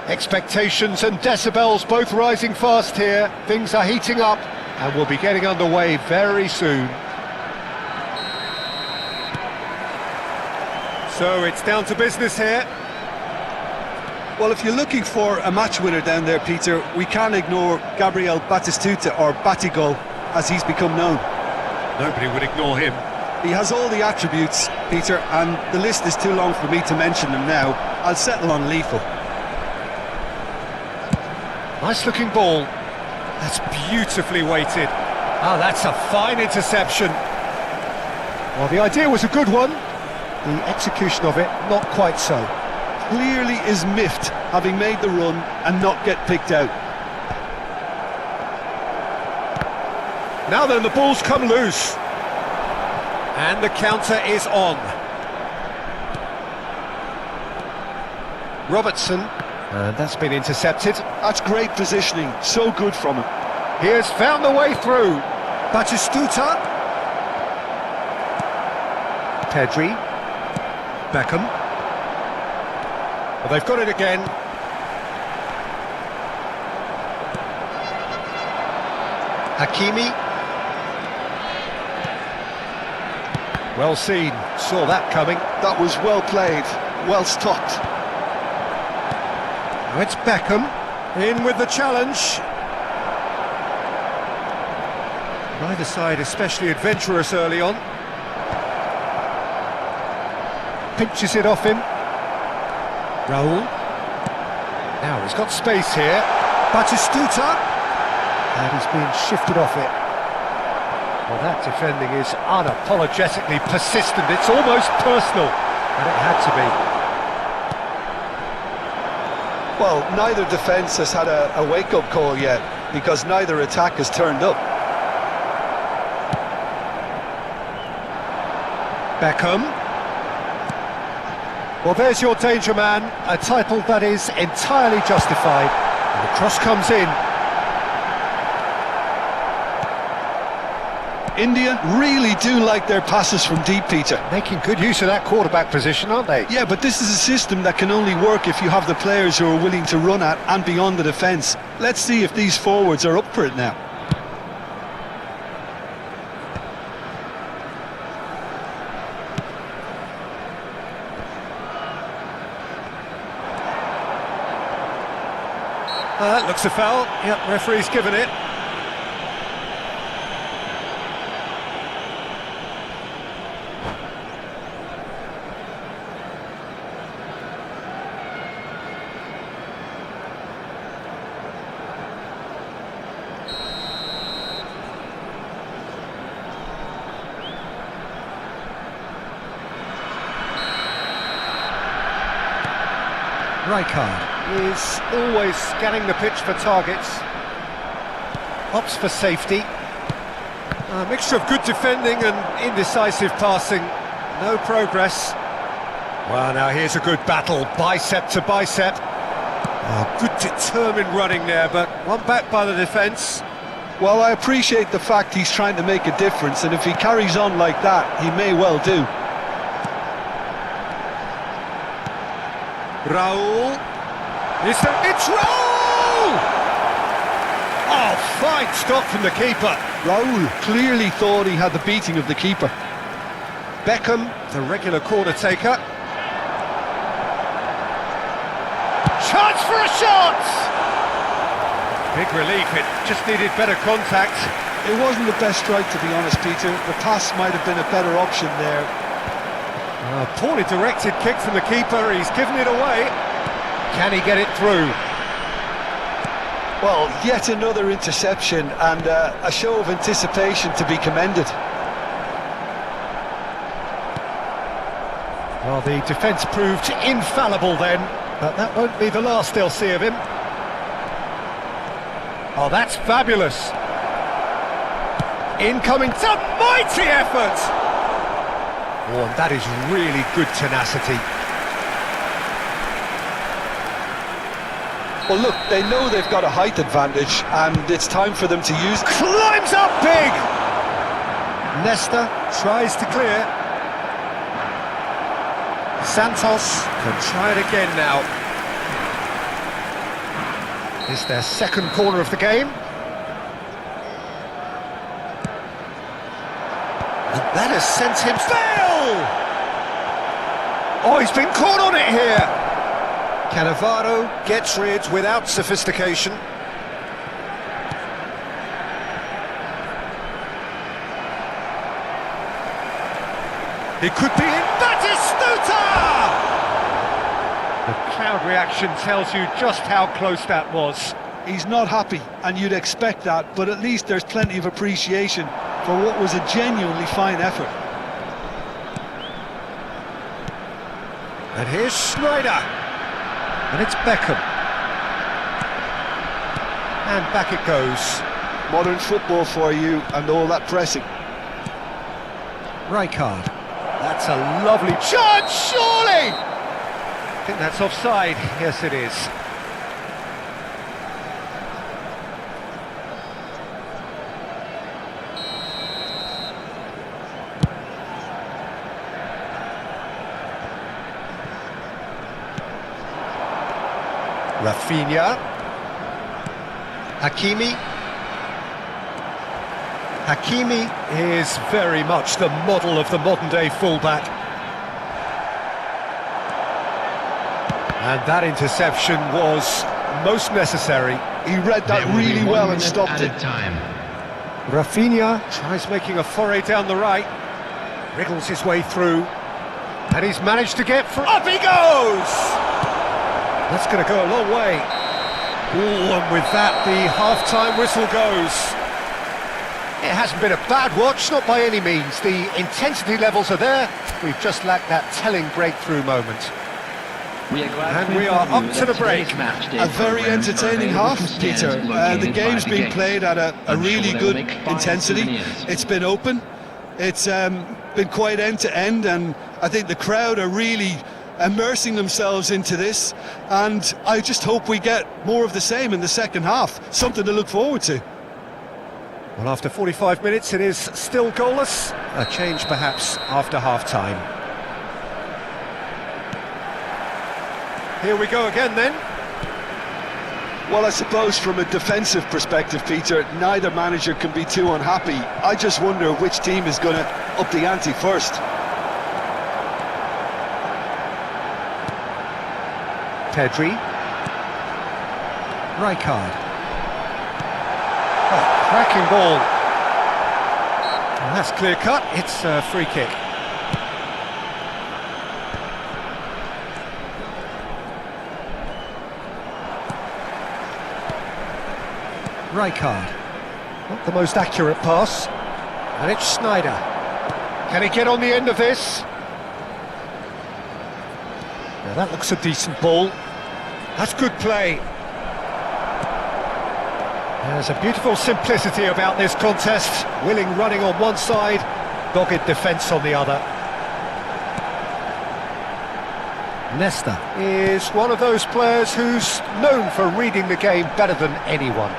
Expectations and decibels both rising fast here. Things are heating up and we'll be getting underway very soon. So it's down to business here. Well, if you're looking for a match winner down there, Peter, we can't ignore Gabriel Batistuta, or Batigol, as he's become known. Nobody would ignore him. He has all the attributes, Peter, and the list is too long for me to mention them now. I'll settle on lethal. Nice looking ball. That's beautifully weighted. Oh, that's a fine interception. Well, the idea was a good one. The execution of it, not quite so. Clearly is miffed, having made the run and not get picked out. Now then, the ball's come loose. And the counter is on. Robertson. And that's been intercepted. That's great positioning, so good from him. He has found the way through. Batistuta. Pedri. Beckham. Well, they've got it again. Hakimi. Well seen, saw that coming. That was well played, well stopped. Now it's Beckham, in with the challenge. Neither side especially adventurous early on. Pinches it off him. Raul. Now he's got space here. Batistuta. And he's being shifted off it. Well, that defending is unapologetically persistent. It's almost personal. And it had to be. Well, neither defence has had a wake-up call yet, because neither attack has turned up. Beckham. Well, there's your danger man, a title that is entirely justified. And the cross comes in. India really do like their passes from deep, Peter. Making good use of that quarterback position, aren't they? Yeah, but this is a system that can only work if you have the players who are willing to run at and beyond the defence. Let's see if these forwards are up for it now. That looks a foul. Yep, referee's given it. Rijkaard is always scanning the pitch for targets. Opts for safety. A mixture of good defending and indecisive passing. No progress. Well, now here's a good battle, bicep to bicep. Oh, good determined running there, but one back by the defence. Well, I appreciate the fact he's trying to make a difference, and if he carries on like that, he may well do. Raul. It's Raul! Oh, fine stop from the keeper. Raul clearly thought he had the beating of the keeper. Beckham, the regular corner taker. Chance for a shot! Big relief, it just needed better contact. It wasn't the best strike, to be honest, Peter. The pass might have been a better option there. A poorly directed kick from the keeper, he's given it away. Can he get it through? Well, yet another interception and a show of anticipation to be commended. Well, the defence proved infallible then, but that won't be the last they'll see of him. Oh, that's fabulous. Incoming, it's a mighty effort! Oh, and that is really good tenacity. Well, look, they know they've got a height advantage, and it's time for them to use... Climbs up big! Nesta tries to clear. Santos can try it again now. It's their second corner of the game. And that has sent him... Fail! Oh, he's been caught on it here! Cannavaro gets rid without sophistication. It could be in... Batistuta! The crowd reaction tells you just how close that was. He's not happy, and you'd expect that, but at least there's plenty of appreciation for what was a genuinely fine effort. And here's Schneider. And it's Beckham. And back it goes. Modern football for you, and all that pressing. Rijkaard. That's a lovely chance, surely! I think that's offside. Yes, it is. Rafinha. Hakimi. Hakimi is very much the model of the modern-day fullback. And that interception was most necessary. He read that really well and stopped it. Time. Rafinha tries making a foray down the right. Wriggles his way through. And he's managed to get... Up he goes! That's going to go a long way. Ooh, and with that, the half-time whistle goes. It hasn't been a bad watch, not by any means. The intensity levels are there. We've just lacked that telling breakthrough moment. We are glad And we are up to the break. A very entertaining half, Peter. The game's been played at a really good intensity. It's been open. It's been quite end-to-end, and I think the crowd are really immersing themselves into this, and I just hope we get more of the same in the second half. Something to look forward to. Well, after 45 minutes, it is still goalless. A change, perhaps, after half-time. Here we go again, then. Well, I suppose from a defensive perspective, Peter, neither manager can be too unhappy. I just wonder which team is going to up the ante first. Pedri. Rijkaard. Oh, cracking ball. And that's clear cut. It's a free kick. Rijkaard. Not the most accurate pass. And it's Schneider. Can he get on the end of this? Now that looks a decent ball. That's good play. There's a beautiful simplicity about this contest. Willing running on one side, dogged defence on the other. Nesta is one of those players who's known for reading the game better than anyone.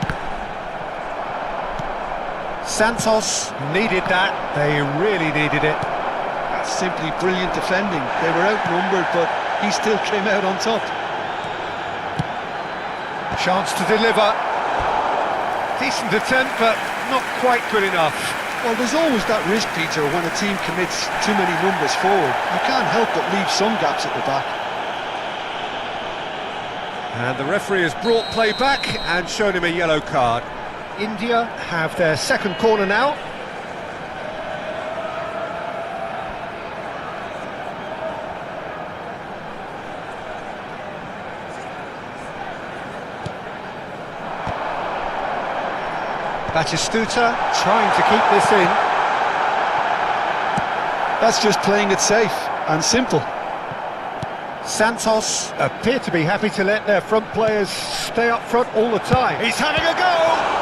Santos needed that. They really needed it. That's simply brilliant defending. They were outnumbered, but he still came out on top. Chance to deliver. Decent attempt, but not quite good enough. Well, there's always that risk, Peter, when a team commits too many numbers forward. You can't help but leave some gaps at the back. And the referee has brought play back and shown him a yellow card. India have their second corner now. Batistuta trying to keep this in. That's just playing it safe and simple. Santos appear to be happy to let their front players stay up front all the time. He's having a go!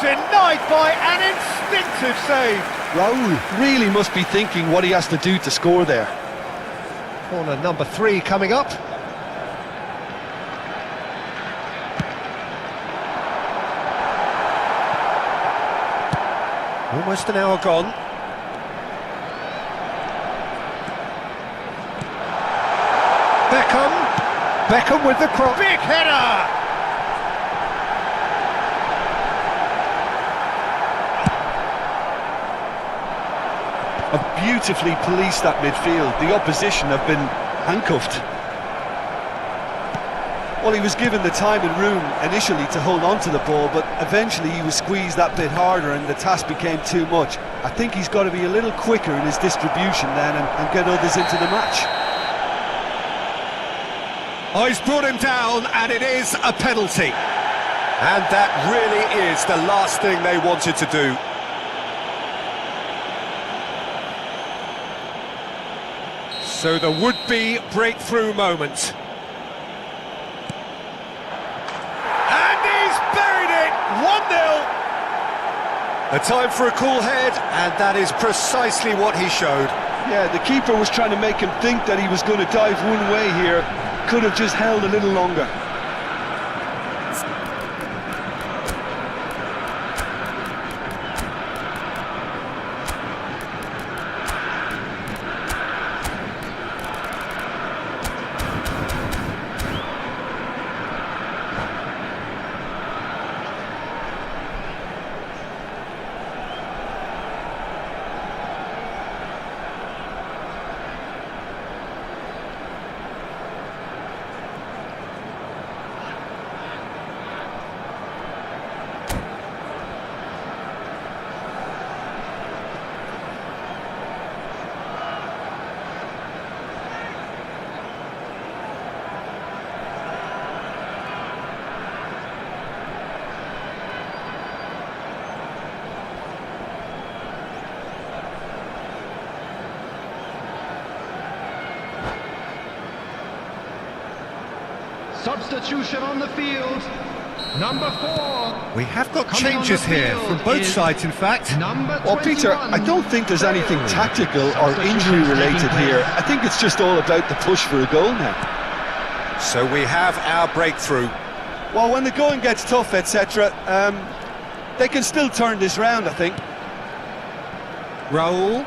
Denied by an instinctive save. Raul really must be thinking what he has to do to score there. Corner number 3 coming up. Almost an hour gone. Beckham. Beckham with the cross. Big header! Have beautifully policed that midfield. The opposition have been handcuffed. Well, he was given the time and room initially to hold on to the ball, but eventually he was squeezed that bit harder and the task became too much. I think he's got to be a little quicker in his distribution then and get others into the match. Oh, he's brought him down, and it is a penalty. And that really is the last thing they wanted to do. So the would-be breakthrough moment. And he's buried it! 1-0! A time for a cool head, and that is precisely what he showed. Yeah, the keeper was trying to make him think that he was going to dive one way here. Could have just held a little longer. Substitution on the field. Number 4. We have got Coming on changes the here field from both is sides, in fact. Number Well, Peter, 21. I don't think there's anything tactical or injury related here. I think it's just all about the push for a goal now. So we have our breakthrough. Well, when the going gets tough, etc., they can still turn this round, I think. Raul.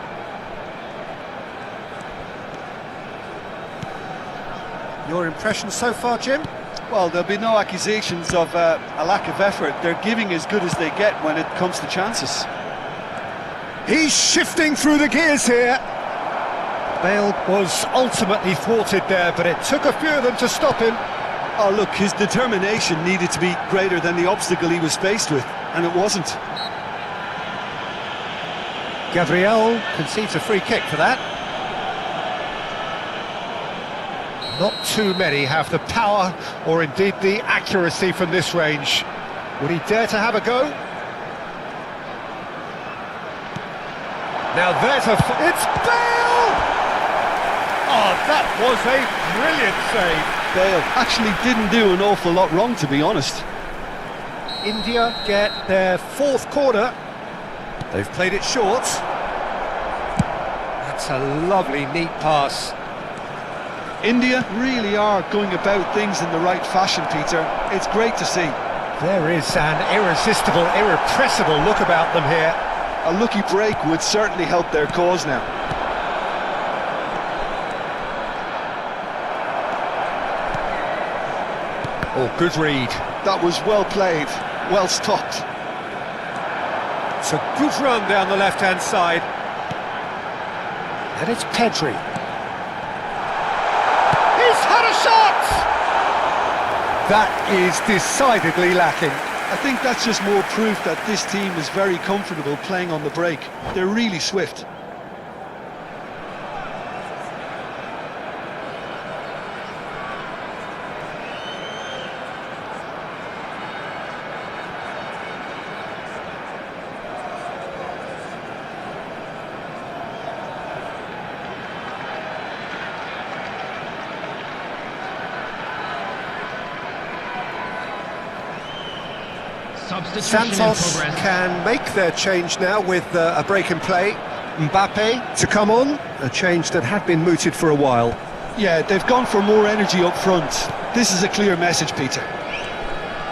Your impression so far, Jim? Well, there'll be no accusations of a lack of effort. They're giving as good as they get when it comes to chances. He's shifting through the gears here. Bale was ultimately thwarted there, but it took a few of them to stop him. Oh, look, his determination needed to be greater than the obstacle he was faced with, and it wasn't. Gabriel concedes a free kick for that. Not too many have the power or indeed the accuracy from this range. Would he dare to have a go? Now there's it's Bale! Oh, that was a brilliant save. Bale actually didn't do an awful lot wrong, to be honest. India get their 4th corner. They've played it short. That's a lovely, neat pass. India really are going about things in the right fashion, Peter. It's great to see. There is an irresistible, irrepressible look about them here. A lucky break would certainly help their cause now. Oh, good read. That was well played, well stopped. It's a good run down the left-hand side. And it's Pedri. He's had a shot! That is decidedly lacking. I think that's just more proof that this team is very comfortable playing on the break. They're really swift. Santos can make their change now with a break in play. Mbappe to come on, a change that had been mooted for a while. Yeah, they've gone for more energy up front. This is a clear message, Peter.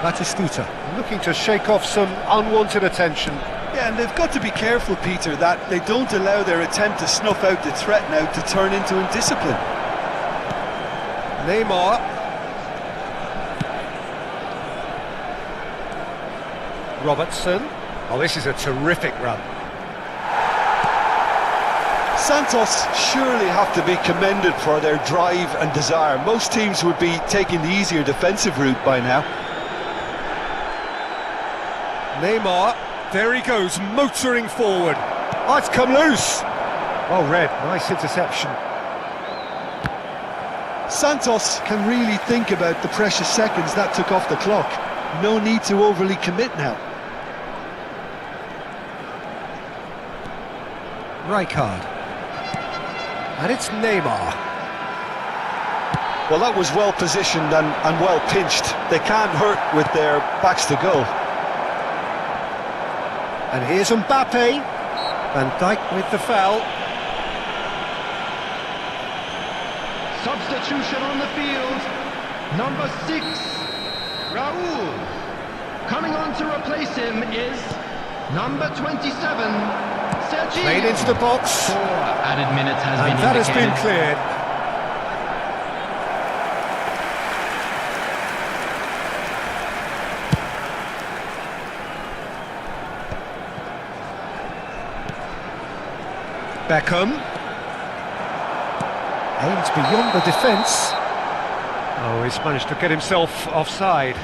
Batistuta looking to shake off some unwanted attention. Yeah, and they've got to be careful, Peter, that they don't allow their attempt to snuff out the threat now to turn into indiscipline. Neymar. Robertson. Oh, this is a terrific run. Santos surely have to be commended for their drive and desire. Most teams would be taking the easier defensive route by now. Neymar, there he goes, motoring forward. Oh, it's come loose. Well read, nice interception. Santos can really think about the precious seconds that took off the clock. No need to overly commit now. Rijkaard. And it's Neymar. Well, that was well positioned and well pinched. They can't hurt with their backs to goal. And here's Mbappe. Van Dijk with the foul. Substitution on the field. Number 6, Raul. Coming on to replace him is number 27, Sergio. Played into the box. 4 added minutes has And been that has been indicated. cleared. Beckham. Aims beyond the defence. Oh, he's managed to get himself offside.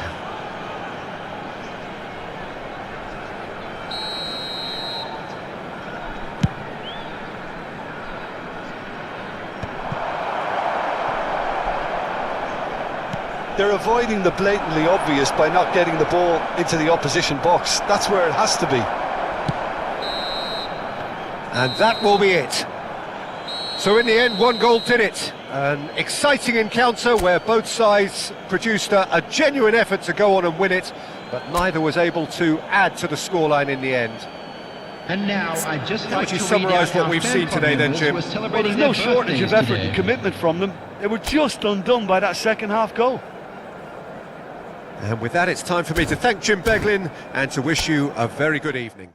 They're avoiding the blatantly obvious by not getting the ball into the opposition box. That's where it has to be. And that will be it. So in the end, 1 goal did it. An exciting encounter where both sides produced a genuine effort to go on and win it, but neither was able to add to the scoreline in the end. And now I'd just How like would you to summarise read out what how we've fan seen today then, communals Jim? were Well, celebrating there's no their shortage of birthdays effort today. and commitment from them. They were just undone by that second half goal. And with that, it's time for me to thank Jim Beglin and to wish you a very good evening.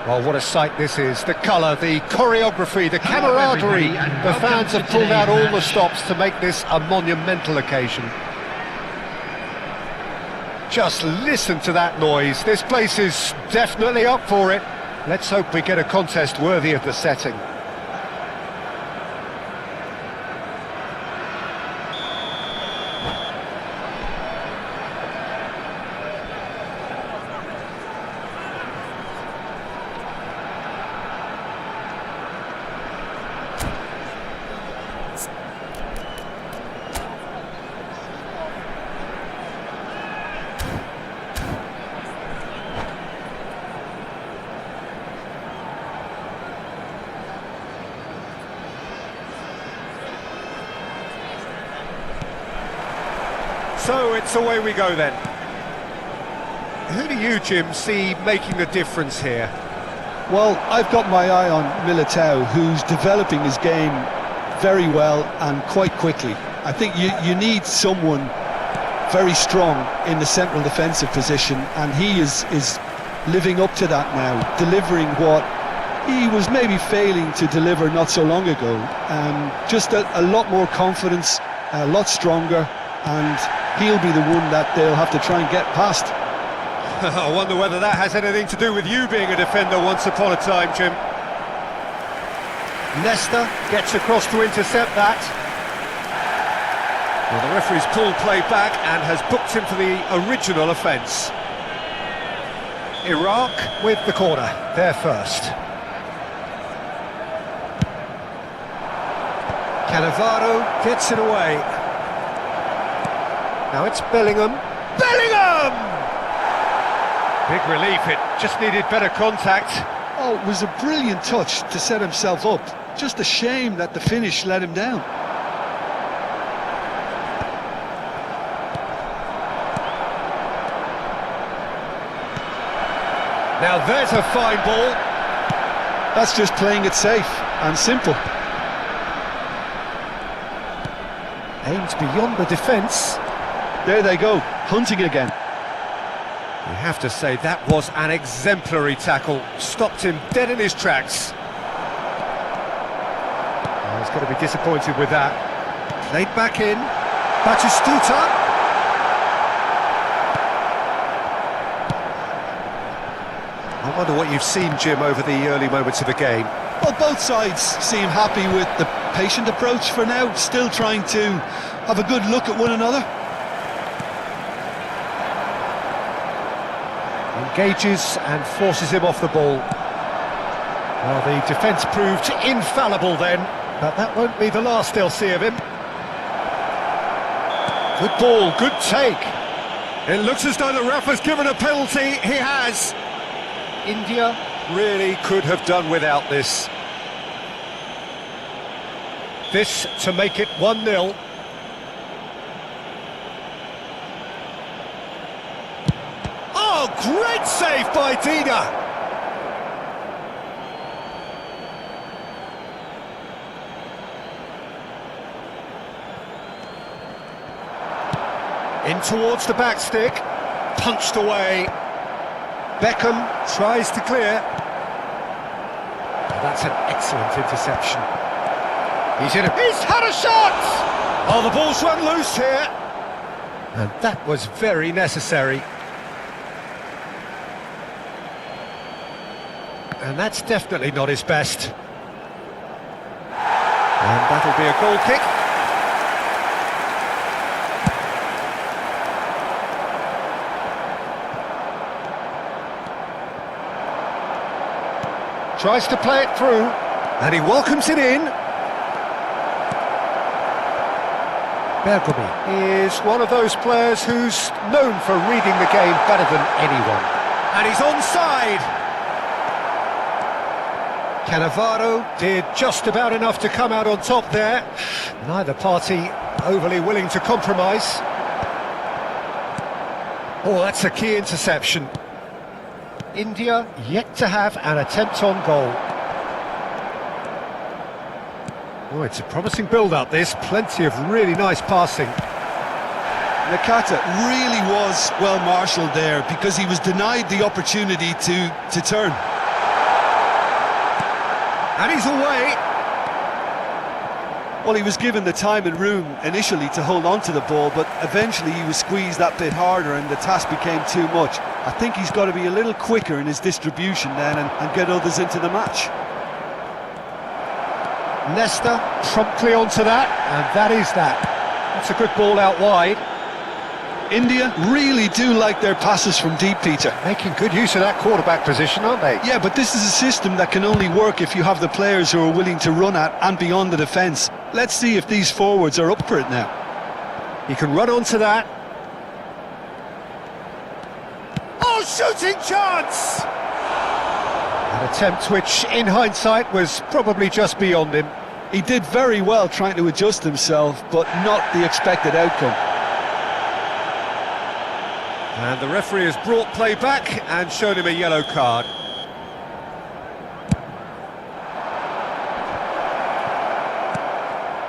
Well, what a sight this is. The colour, the choreography, the camaraderie. The fans have pulled out all the stops to make this a monumental occasion. Just listen to that noise. This place is definitely up for it. Let's hope we get a contest worthy of the setting. So it's away we go then. Who do you, Jim, see making the difference here? Well, I've got my eye on Militao, who's developing his game very well and quite quickly. I think you need someone very strong in the central defensive position, and he is living up to that now, delivering what he was maybe failing to deliver not so long ago. Just a lot more confidence, a lot stronger, and he'll be the one that they'll have to try and get past. I wonder whether that has anything to do with you being a defender once upon a time, Jim. Leicester gets across to intercept that. Well, the referee's pulled play back and has booked him for the original offence. Iraq with the corner, there first. Cannavaro gets it away. Now it's Bellingham. Bellingham! Big relief, it just needed better contact. Oh, it was a brilliant touch to set himself up. Just a shame that the finish let him down. Now there's a fine ball. That's just playing it safe and simple. Aims beyond the defence. There they go, hunting again. You have to say that was an exemplary tackle. Stopped him dead in his tracks. Oh, he's going to be disappointed with that. Played back in. Batistuta. I wonder what you've seen, Jim, over the early moments of the game. Well, both sides seem happy with the patient approach for now, still trying to have a good look at one another. Engages and forces him off the ball. Well, the defence proved infallible then, but that won't be the last they'll see of him. Good ball, good take. It looks as though the ref has given a penalty. He has. India really could have done without this. This to make it 1-0. Oh, great save by Dina! In towards the back stick, punched away. Beckham tries to clear. That's an excellent interception. He's had a shot! Oh, the ball's run loose here. And that was very necessary. And that's definitely not his best. And that'll be a goal kick. Tries to play it through, and he welcomes it in. Bergomi is one of those players who's known for reading the game better than anyone. And he's onside. Cannavaro did just about enough to come out on top there. Neither party overly willing to compromise. Oh, that's a key interception. India yet to have an attempt on goal. Oh, it's a promising build-up, this. Plenty of really nice passing. Nakata really was well marshalled there because he was denied the opportunity to turn. And he's away. Well, he was given the time and room initially to hold on to the ball, but eventually he was squeezed that bit harder and the task became too much. I think he's got to be a little quicker in his distribution then and get others into the match. Nesta promptly onto that, and that is that. That's a good ball out wide. India really do like their passes from deep, Peter. Making good use of that quarterback position, aren't they? Yeah, but this is a system that can only work if you have the players who are willing to run at and beyond the defence. Let's see if these forwards are up for it now. He can run onto that. Oh, shooting chance! An attempt which, in hindsight, was probably just beyond him. He did very well trying to adjust himself, but not the expected outcome. And the referee has brought play back and shown him a yellow card.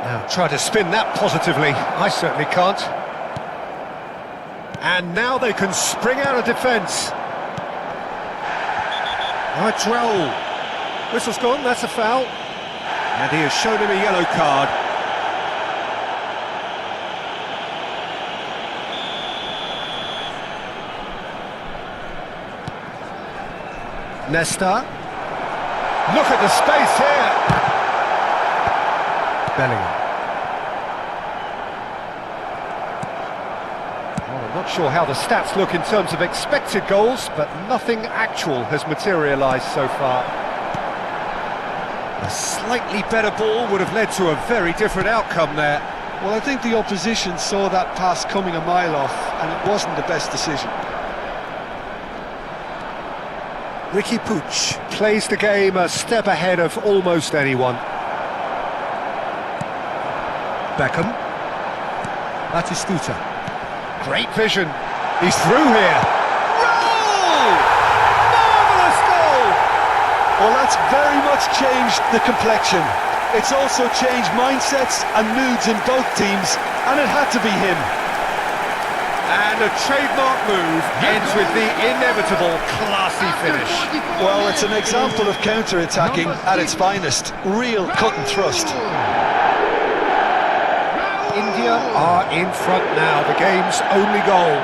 Now try to spin that positively. I certainly can't. And now they can spring out of defence. Oh, it's Raul. Whistle's gone, that's a foul. And he has shown him a yellow card. Nesta. Look at the space here. Bellingham. Well, I'm not sure how the stats look in terms of expected goals, but nothing actual has materialised so far. A slightly better ball would have led to a very different outcome there. Well, I think the opposition saw that pass coming a mile off, and it wasn't the best decision. Ricky Puig plays the game a step ahead of almost anyone. Beckham. Batistuta. Great vision. He's through here. Goal! Marvellous goal! Well, that's very much changed the complexion. It's also changed mindsets and moods in both teams, and it had to be him. And a trademark move ends with the inevitable classy finish. Well, it's an example of counter-attacking at its finest. Real cut and thrust. India are in front now, the game's only goal.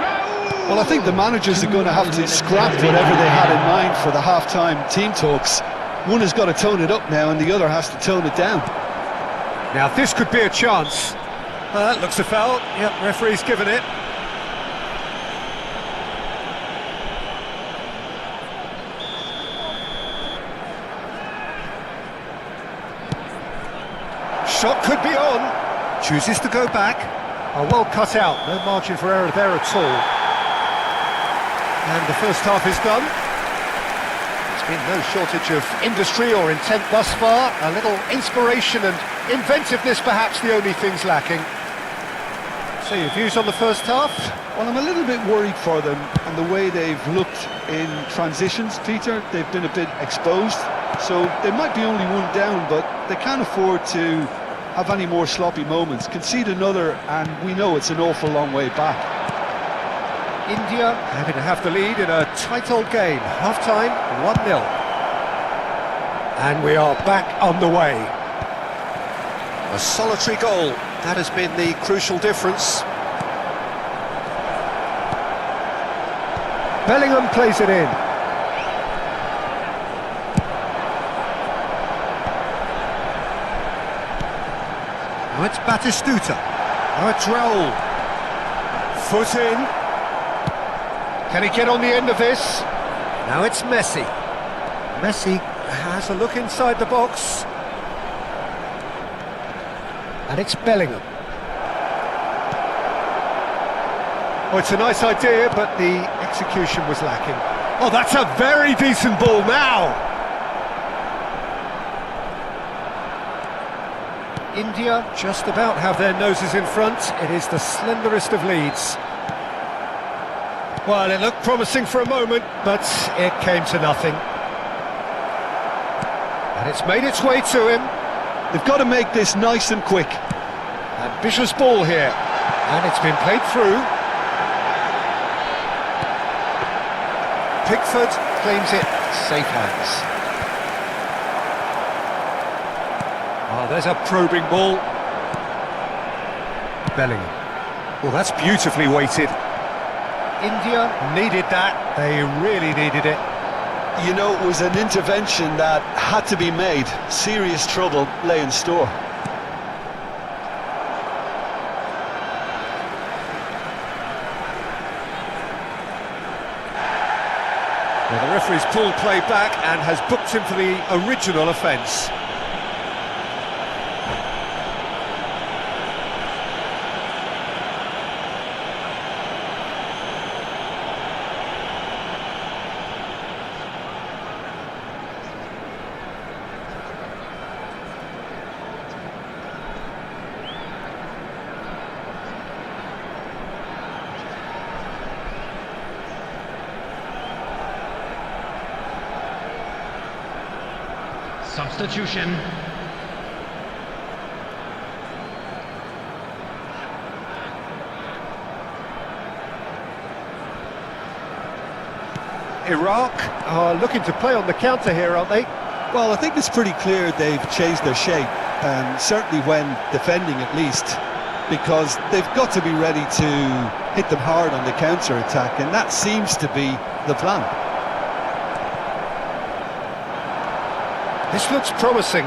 Well, I think the managers are going to have to scrap whatever they had in mind for the half-time team talks. One has got to tone it up now and the other has to tone it down. Now this could be a chance. That looks a foul. Yep, referee's given it. Shot could be on. Chooses to go back. Oh, well cut out. No margin for error there at all. And the first half is done. There's been no shortage of industry or intent thus far. A little inspiration and inventiveness perhaps the only things lacking. So your views on the first half? Well, I'm a little bit worried for them and the way they've looked in transitions, Peter. They've been a bit exposed. So they might be only one down, but they can't afford to have any more sloppy moments. Concede another and we know it's an awful long way back. India having to have the lead in a tight old game. Half-time, 1-0. And we are back on the way. A solitary goal. That has been the crucial difference. Bellingham plays it in. Now it's Batistuta. Now it's Raul. Foot in. Can he get on the end of this? Now it's Messi. Messi has a look inside the box. And it's Bellingham. Oh, it's a nice idea, but the execution was lacking. Oh, that's a very decent ball now! India just about have their noses in front. It is the slenderest of leads. Well, it looked promising for a moment, but it came to nothing. And it's made its way to him. They've got to make this nice and quick. Ambitious ball here. And it's been played through. Pickford claims it. Safe hands. Oh, there's a probing ball. Bellingham. Well, that's beautifully weighted. India needed that. They really needed it. You know, it was an intervention that had to be made. Serious trouble lay in store. Well, the referee's pulled play back and has booked him for the original offence. Substitution. Iraq are looking to play on the counter here, aren't they? Well, I think it's pretty clear they've changed their shape, certainly when defending at least, because they've got to be ready to hit them hard on the counter-attack, and that seems to be the plan. This looks promising.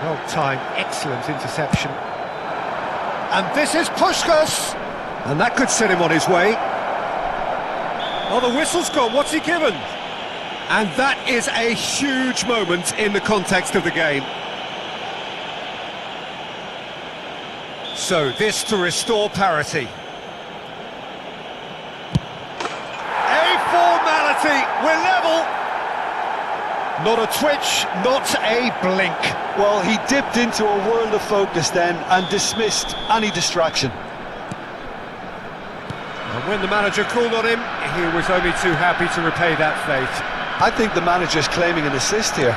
Well timed, excellent interception. And this is Puskás! And that could set him on his way. Oh, the whistle's gone, what's he given? And that is a huge moment in the context of the game. So, this to restore parity. A formality, we're level! Not a twitch, not a blink. Well, he dipped into a world of focus then and dismissed any distraction. And when the manager called on him, he was only too happy to repay that faith. I think the manager's claiming an assist here.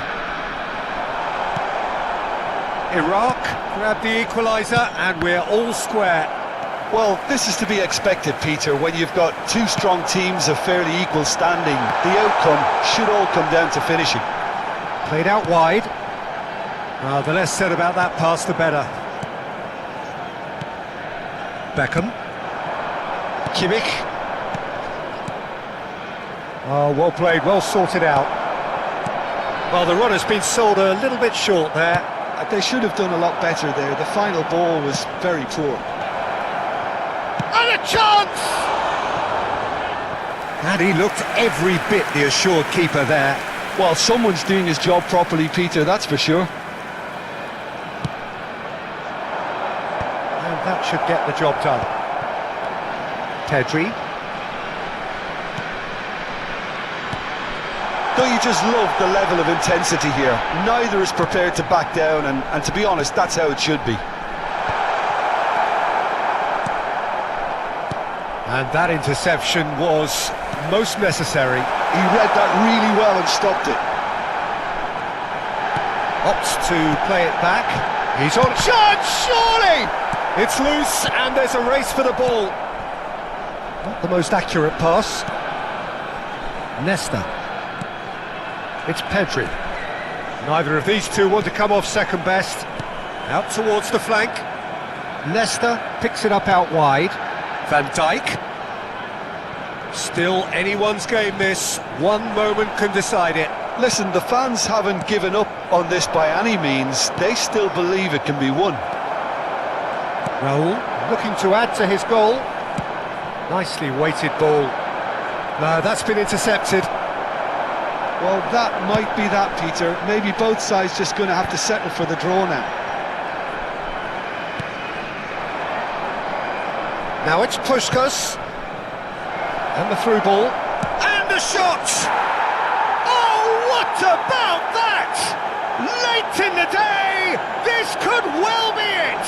Iraq grabbed the equaliser and we're all square. Well, this is to be expected, Peter. When you've got two strong teams of fairly equal standing, the outcome should all come down to finishing. Played out wide. The less said about that pass, the better. Beckham. Kimmich. Oh, well played, well sorted out. Well, the run has been sold a little bit short there. They should have done a lot better there. The final ball was very poor. And a chance! And he looked every bit the assured keeper there. Well, someone's doing his job properly, Peter, that's for sure. And that should get the job done. Pedri. Don't you just love the level of intensity here? Neither is prepared to back down, and to be honest, that's how it should be. And that interception was most necessary. He read that really well and stopped it. Opts to play it back. He's on chance, surely! It's loose and there's a race for the ball. Not the most accurate pass. Nesta. It's Pedri. Neither of these two want to come off second best. Out towards the flank. Nesta picks it up out wide. Van Dijk. Still anyone's game this. One moment can decide it. Listen, the fans haven't given up on this by any means. They still believe it can be won. Raúl looking to add to his goal. Nicely weighted ball. No, that's been intercepted. Well, that might be that, Peter. Maybe both sides just going to have to settle for the draw now. Now it's Puskás. And the through ball. And the shot! Oh, what about that? Late in the day, this could well be it!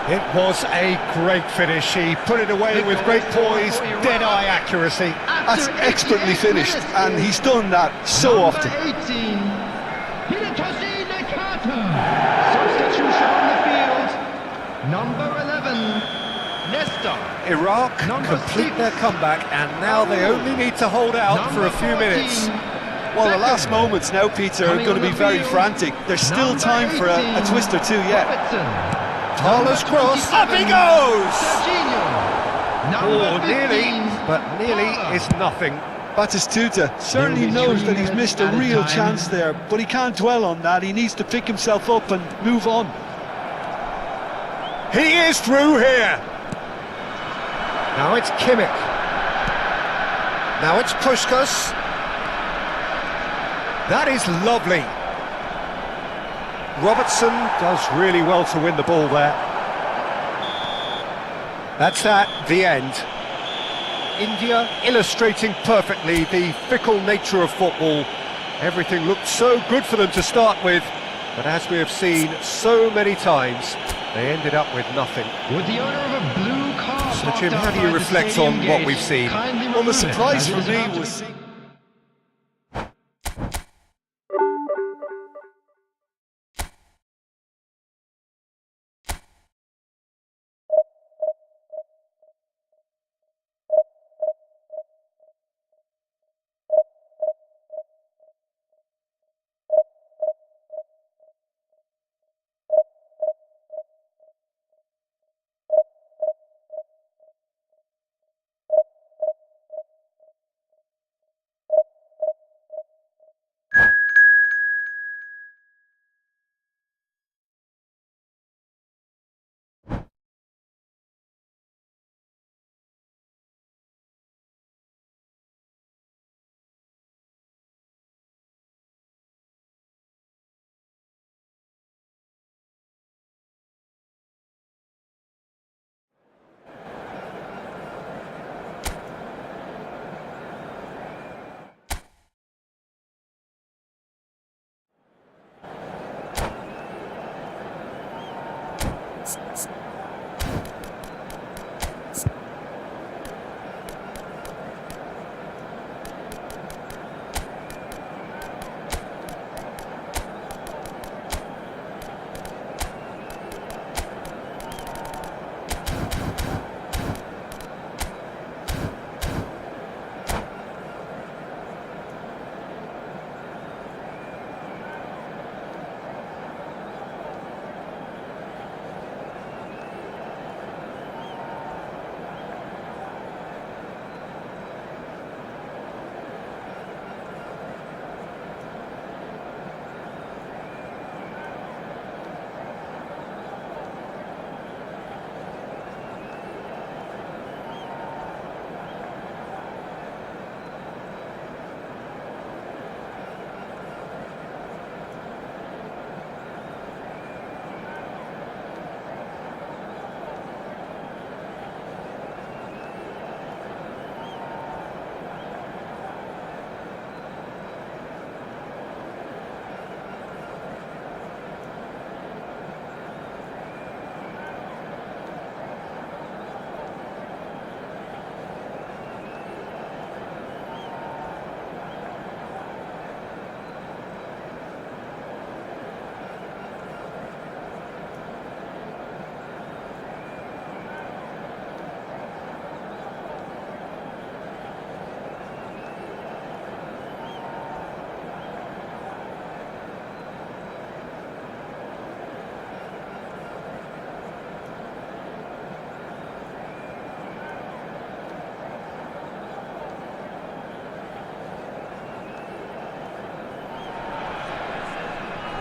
It was a great finish. He put it away with great poise, dead-eye accuracy. That's expertly finished, and he's done that so often. Number 18, Hidetoshi Nakata. Substitution on the field. Number 11, Nesta. Iraq complete their comeback, and now they only need to hold out for a few minutes. Well, the last moments now, Peter, are going to be very frantic. There's still time for a twist or two yet. Carlos cross, up he goes! Oh, nearly, 15, but nearly is nothing. Batistuta certainly knows that he's missed a real chance there, but he can't dwell on that. He needs to pick himself up and move on. He is through here. Now it's Kimmich. Now it's Puskás. That is lovely. Robertson does really well to win the ball there. That's the end. India illustrating perfectly the fickle nature of football. Everything looked so good for them to start with, but as we have seen so many times, they ended up with nothing. With the owner of a blue car. So Jim, how do you reflect on what we've seen? Well, the surprise for me was...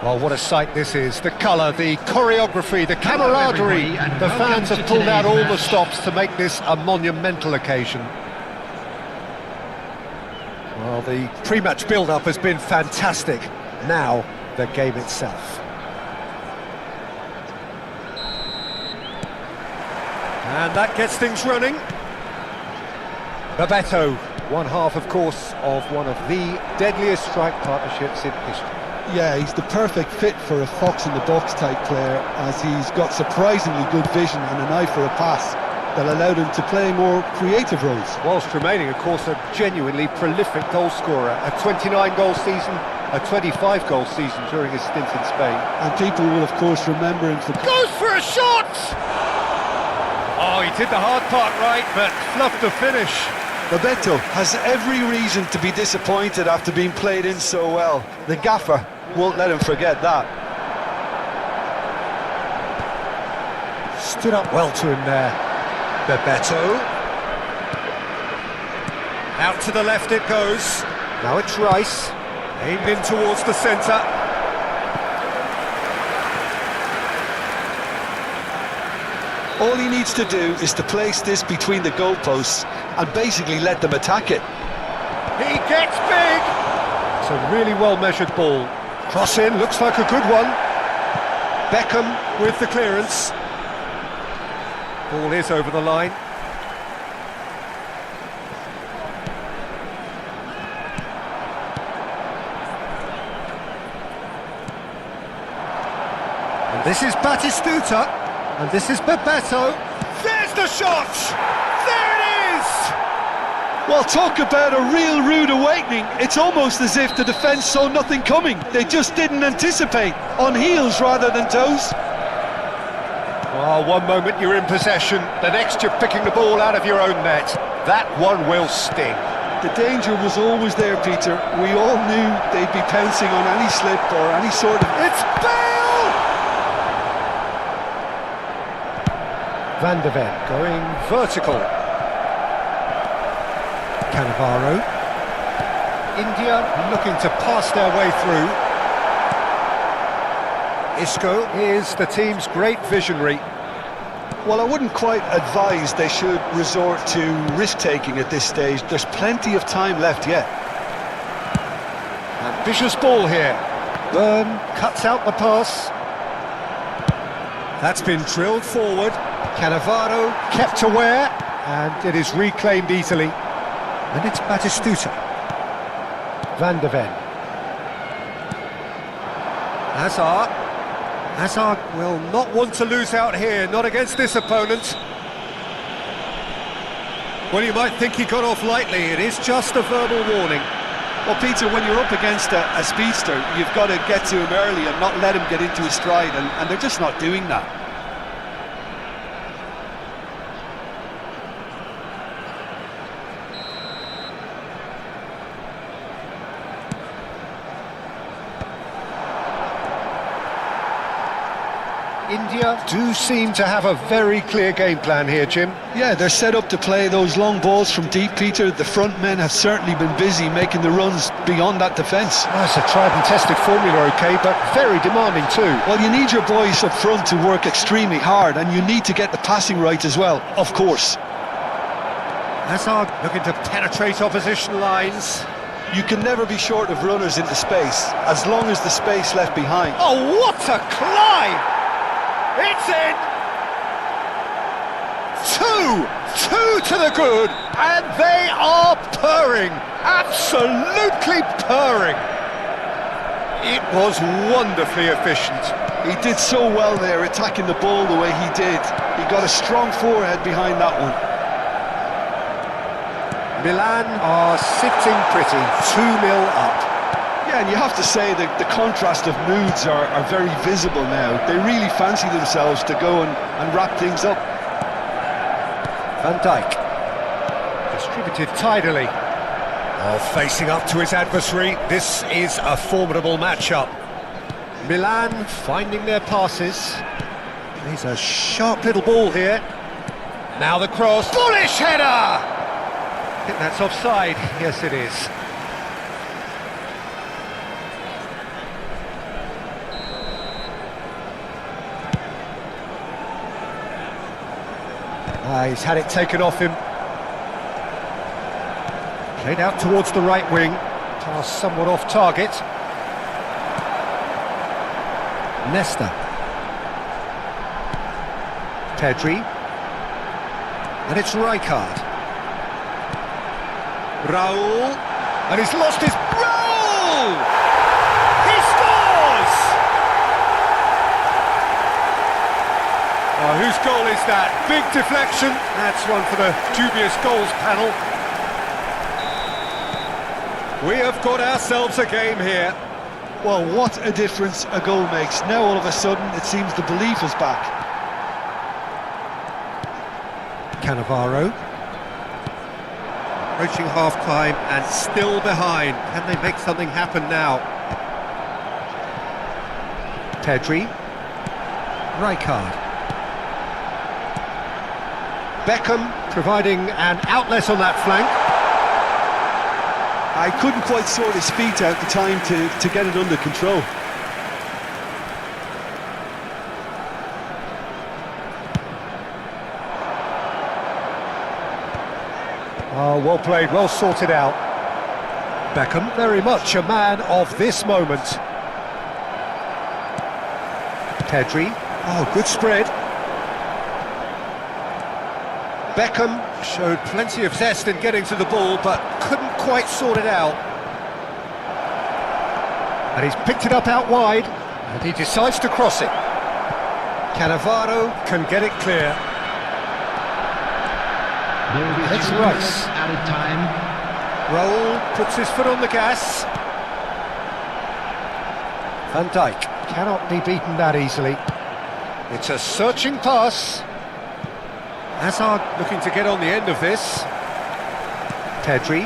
Well, what a sight this is. The colour, the choreography, the camaraderie. The fans have pulled out all the stops to make this a monumental occasion. Well, the pre-match build-up has been fantastic. Now, the game itself. And that gets things running. Bebeto, one half, of course, of one of the deadliest strike partnerships in history. Yeah, he's the perfect fit for a fox-in-the-box type player, as he's got surprisingly good vision and an eye for a pass that allowed him to play more creative roles. Whilst remaining, of course, a genuinely prolific goal scorer. A 29-goal season, a 25-goal season during his stint in Spain. And people will, of course, remember him for... Goes for a shot! Oh, he did the hard part right, but fluffed the finish. Bebeto has every reason to be disappointed after being played in so well. The gaffer won't let him forget that. Stood up well to him there. Bebeto. Out to the left it goes. Now it's Rice. Aimed in towards the centre. All he needs to do is to place this between the goalposts and basically let them attack it. He gets big! It's a really well-measured ball. Cross in, looks like a good one. Beckham with the clearance. Ball is over the line. And this is Batistuta. And this is Bebeto. There's the shot! There it is! Well, talk about a real rude awakening. It's almost as if the defence saw nothing coming. They just didn't anticipate. On heels rather than toes. Oh, one moment you're in possession, the next you're picking the ball out of your own net. That one will sting. The danger was always there, Peter. We all knew they'd be pouncing on any slip or any sort of... It's Bale! Van de Ven going vertical. Cannavaro. India looking to pass their way through. Isco is the team's great visionary. Well, I wouldn't quite advise they should resort to risk-taking at this stage. There's plenty of time left yet. Ambitious ball here. Byrne cuts out the pass. That's been drilled forward. Cannavaro kept aware, and it is reclaimed easily. And it's Batistuta. Van de Ven. Hazard. Hazard will not want to lose out here, not against this opponent. Well, you might think he got off lightly, it is just a verbal warning. Well, Peter, when you're up against a speedster, you've got to get to him early and not let him get into his stride, and they're just not doing that. India do seem to have a very clear game plan here, Jim. Yeah, they're set up to play those long balls from deep, Peter. The front men have certainly been busy making the runs beyond that defence. That's a tried and tested formula, OK, but very demanding too. Well, you need your boys up front to work extremely hard, and you need to get the passing right as well, of course. Hazard looking to penetrate opposition lines. You can never be short of runners into space, as long as the space left behind. Oh, what a climb! It's in! Two to the good, and they are purring, absolutely purring. It was wonderfully efficient. He did so well there, attacking the ball the way he did. He got a strong forehead behind that one. Milan are sitting pretty, 2-0 up. Yeah, and you have to say that the contrast of moods are very visible now. They really fancy themselves to go and wrap things up. Van Dijk, distributed tidily. Oh, facing up to his adversary, this is a formidable matchup. Milan finding their passes. There's a sharp little ball here. Now the cross. Bullish header! I think that's offside. Yes, it is. He's had it taken off him. Played out towards the right wing. Pass somewhat off target. Nesta. Pedri. And it's Rijkaard. Raul. And he's lost his... Raul! He scores! Oh, whose goal is that? Big deflection. That's one for the dubious goals panel. We have got ourselves a game here. Well, what a difference a goal makes. Now all of a sudden it seems the belief is back. Cannavaro. Approaching half-time and still behind. Can they make something happen now? Pedri. Rijkaard. Beckham providing an outlet on that flank. I couldn't quite sort his feet out the time to get it under control. Oh, well played, well sorted out. Beckham, very much a man of this moment. Pedri. Oh, good spread. Beckham showed plenty of zest in getting to the ball, but couldn't quite sort it out. And he's picked it up out wide, and he decides to cross it. Cannavaro can get it clear. It's Rice. Added time. Raul puts his foot on the gas. Van Dijk cannot be beaten that easily. It's a searching pass. Hazard looking to get on the end of this. Pedri.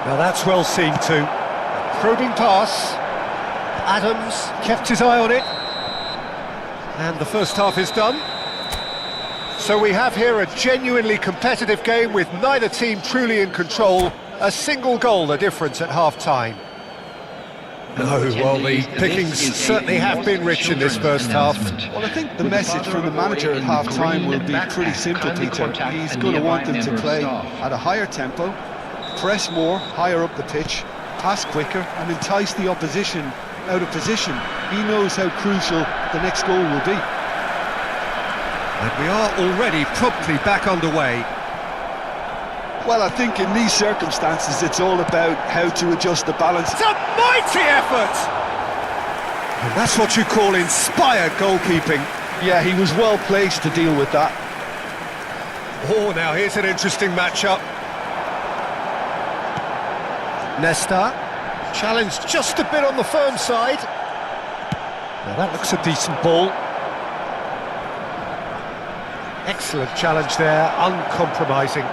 Now that's well seen too. A probing pass. Adams kept his eye on it. And the first half is done. So we have here a genuinely competitive game with neither team truly in control. A single goal the difference at half-time. No, well, the pickings certainly have been rich in this first half. Well, I think the message from the manager at half-time will be pretty simple, Peter. He's going to want them to play at a higher tempo, press more, higher up the pitch, pass quicker, and entice the opposition out of position. He knows how crucial the next goal will be. And we are already promptly back underway. Well, I think in these circumstances, it's all about how to adjust the balance. It's a mighty effort! And that's what you call inspired goalkeeping. Yeah, he was well placed to deal with that. Oh, now here's an interesting matchup. Nesta, challenged just a bit on the firm side. Now that looks a decent ball. Excellent challenge there, uncompromising.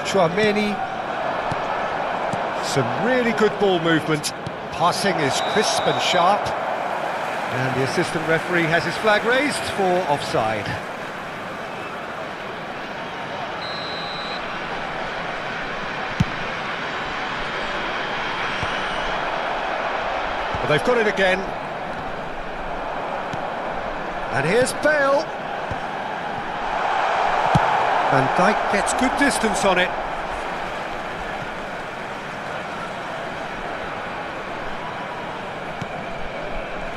Chouameni. Some really good ball movement. Passing is crisp and sharp. And the assistant referee has his flag raised for offside. Well, they've got it again. And here's Bale. Van Dijk gets good distance on it.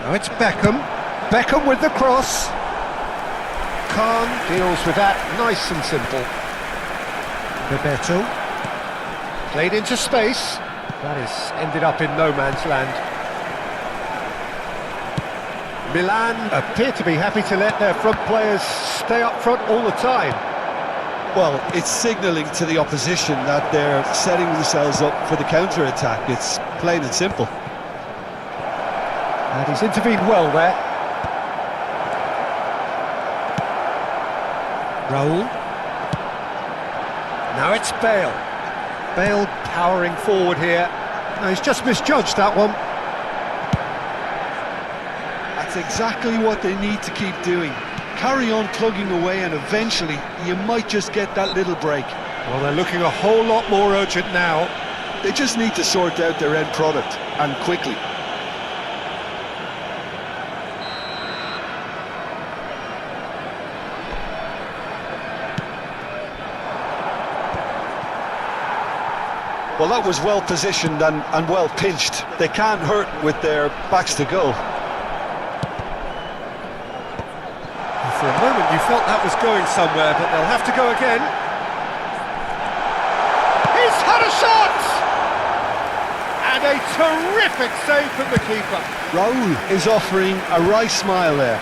Now it's Beckham. Beckham with the cross. Khan deals with that nice and simple. Bebeto. Played into space. That is ended up in no man's land. Milan appear to be happy to let their front players stay up front all the time. Well, it's signalling to the opposition that they're setting themselves up for the counter-attack. It's plain and simple. And he's intervened well there. Raul. Now it's Bale. Bale powering forward here. No, he's just misjudged that one. That's exactly what they need to keep doing. Carry on plugging away and eventually you might just get that little break. Well, they're looking a whole lot more urgent now. They just need to sort out their end product, and quickly. Well, that was well positioned and well pinched. They can't hurt with their backs to goal. For a moment you felt that was going somewhere, but they'll have to go again. He's had a shot! And a terrific save from the keeper. Raul is offering a wry smile there.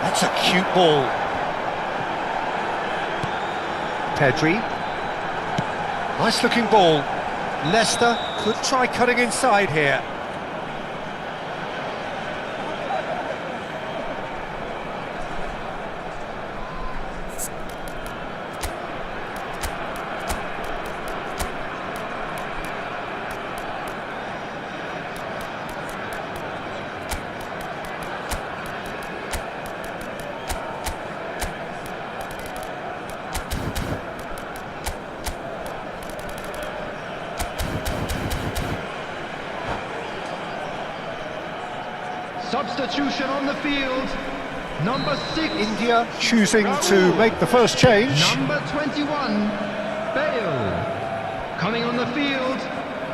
That's a cute ball. Pedri. Nice looking ball. Leicester Could try cutting inside here. Substitution on the field. Number 6. India choosing to make the first change. Number 21. Bale. Coming on the field.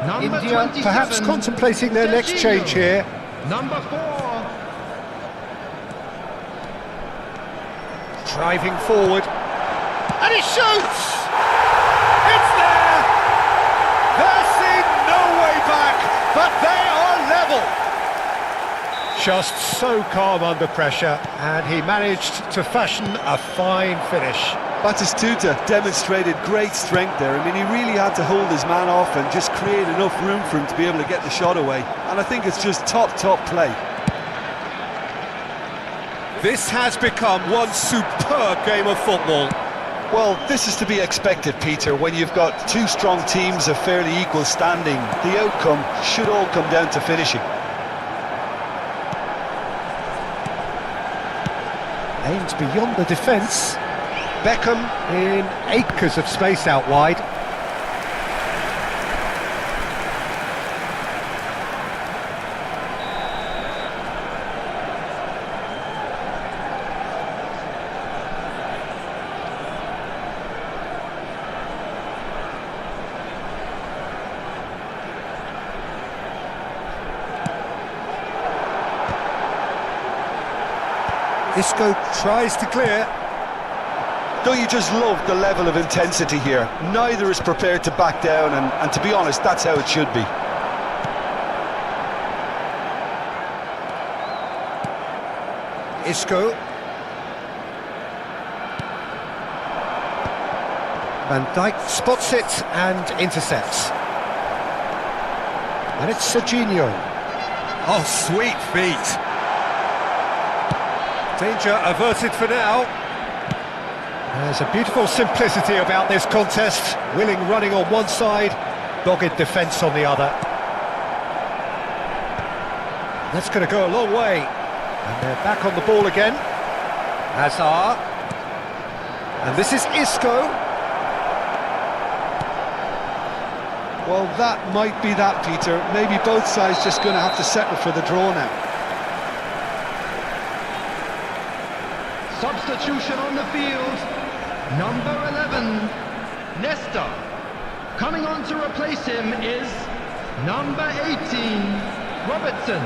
Number India 27. perhaps contemplating their next change here. Number 4. Driving forward. And he shoots! It's there! They're seeing no way back, but they are level. Just so calm under pressure, and he managed to fashion a fine finish. Batistuta demonstrated great strength there. I mean, he really had to hold his man off and just create enough room for him to be able to get the shot away. And I think it's just top play. This has become one superb game of football. Well, this is to be expected, Peter. When you've got two strong teams of fairly equal standing, the outcome should all come down to finishing. Aims beyond the defence. Beckham in acres of space out wide. Isco tries to clear. Don't you just love the level of intensity here? Neither is prepared to back down, and to be honest, that's how it should be. Isco. Van Dijk spots it and intercepts. And it's Serginho. Oh, sweet feet. Danger averted for now. There's a beautiful simplicity about this contest. Willing running on one side, dogged defence on the other. That's going to go a long way. And they're back on the ball again. Hazard. And this is Isco. Well, that might be that, Peter. Maybe both sides just going to have to settle for the draw now. Substitution on the field. Number 11, Nesta. Coming on to replace him is number 18, Robertson.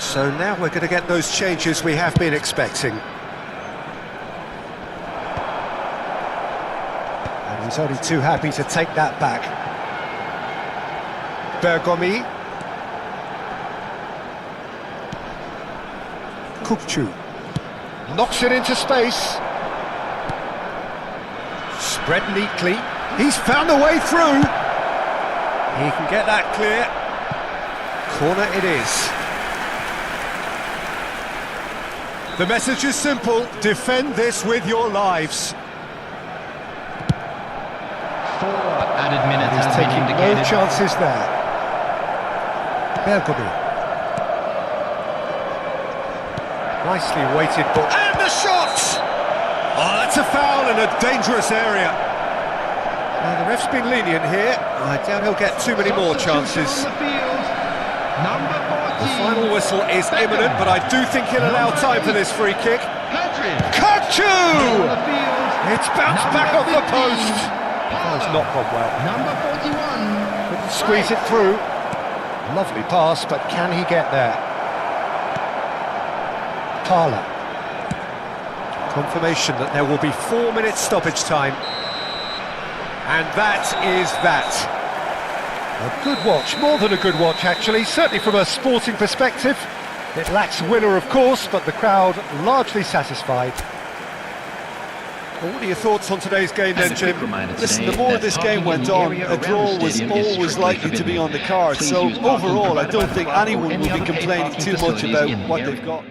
So now we're going to get those changes we have been expecting. And he's only too happy to take that back. Bergomi. Kupchu. Knocks it into space. Spread neatly. He's found a way through. He can get that clear. Corner it is. The message is simple: defend this with your lives. 4 added minutes He's has been taking indicated. no chances there. Bergomi. Nicely weighted ball. And the shot! Oh, that's a foul in a dangerous area. The ref's been lenient here. I doubt he'll get too many more chances. On the field, number 14. The final whistle is imminent, but I do think he'll allow time for this free kick. Kachu! On the field, It's bounced back off the post. Oh, it's not gone well. number 41. Couldn't squeeze it through. Lovely pass, but can he get there? Parla. Confirmation that there will be 4 minutes stoppage time. And that is that. A good watch, more than a good watch actually, certainly from a sporting perspective. It lacks winner of course, but the crowd largely satisfied. Well, what are your thoughts on today's game then, Jim? Listen, the more this game went on, a draw was always likely to be on the cards. So overall, I don't think anyone will be complaining too much about what they've got.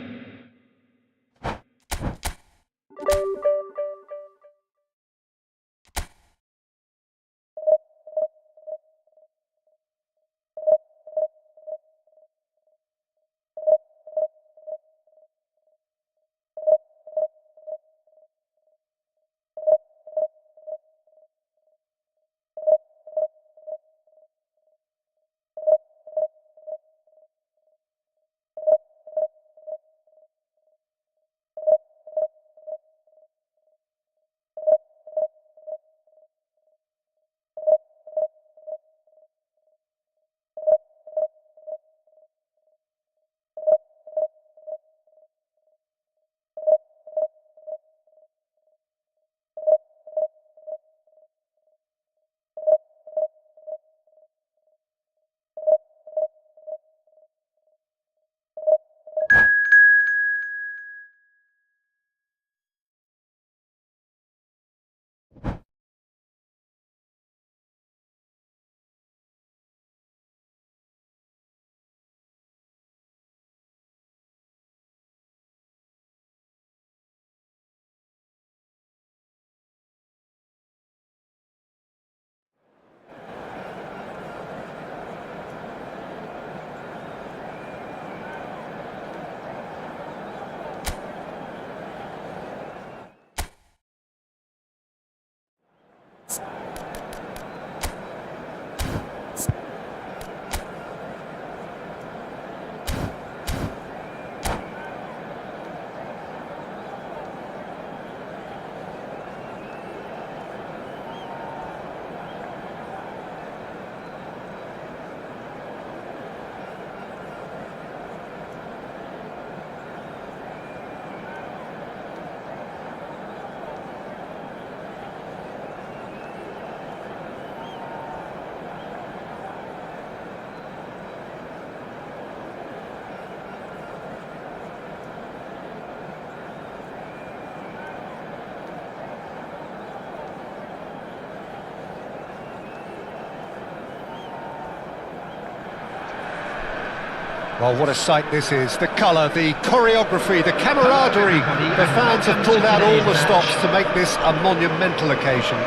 Well, what a sight this is. The colour, the choreography, the camaraderie. The fans have pulled out all the stops to make this a monumental occasion.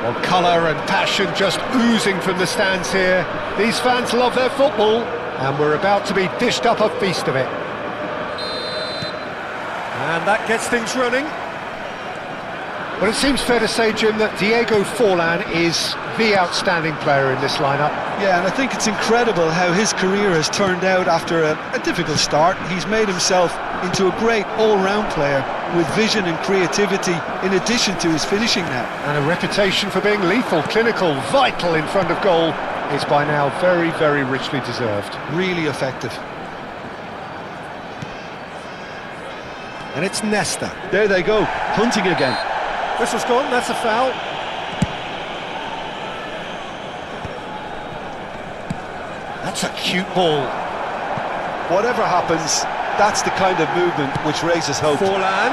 Well, colour and passion just oozing from the stands here. These fans love their football, and we're about to be dished up a feast of it. And that gets things running. Well, it seems fair to say, Jim, that Diego Forlan is the outstanding player in this lineup. Yeah, and I think it's incredible how his career has turned out after a difficult start. He's made himself into a great all-round player with vision and creativity in addition to his finishing now. And a reputation for being lethal, clinical, vital in front of goal is by now very, very richly deserved. Really effective. And it's Nesta. There they go, punting again. Whistle's gone, that's a foul. That's a cute ball. Whatever happens, that's the kind of movement which raises hope. Forlan.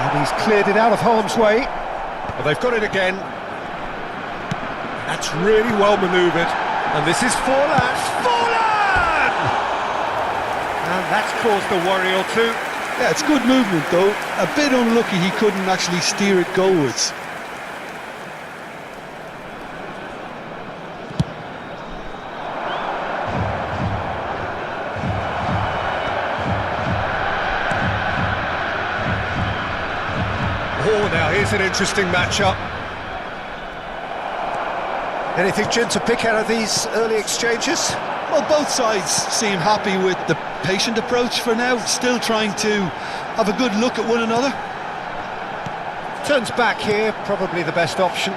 And he's cleared it out of harm's way. But they've got it again. That's really well manoeuvred. And this is Forlan. Forlan! And that's caused a worry or two. Yeah, it's good movement though. A bit unlucky he couldn't actually steer it goalwards. Oh, now here's an interesting matchup. Anything, Jim, to pick out of these early exchanges? Well, both sides seem happy with the patient approach for now, still trying to have a good look at one another. Turns back here, probably the best option.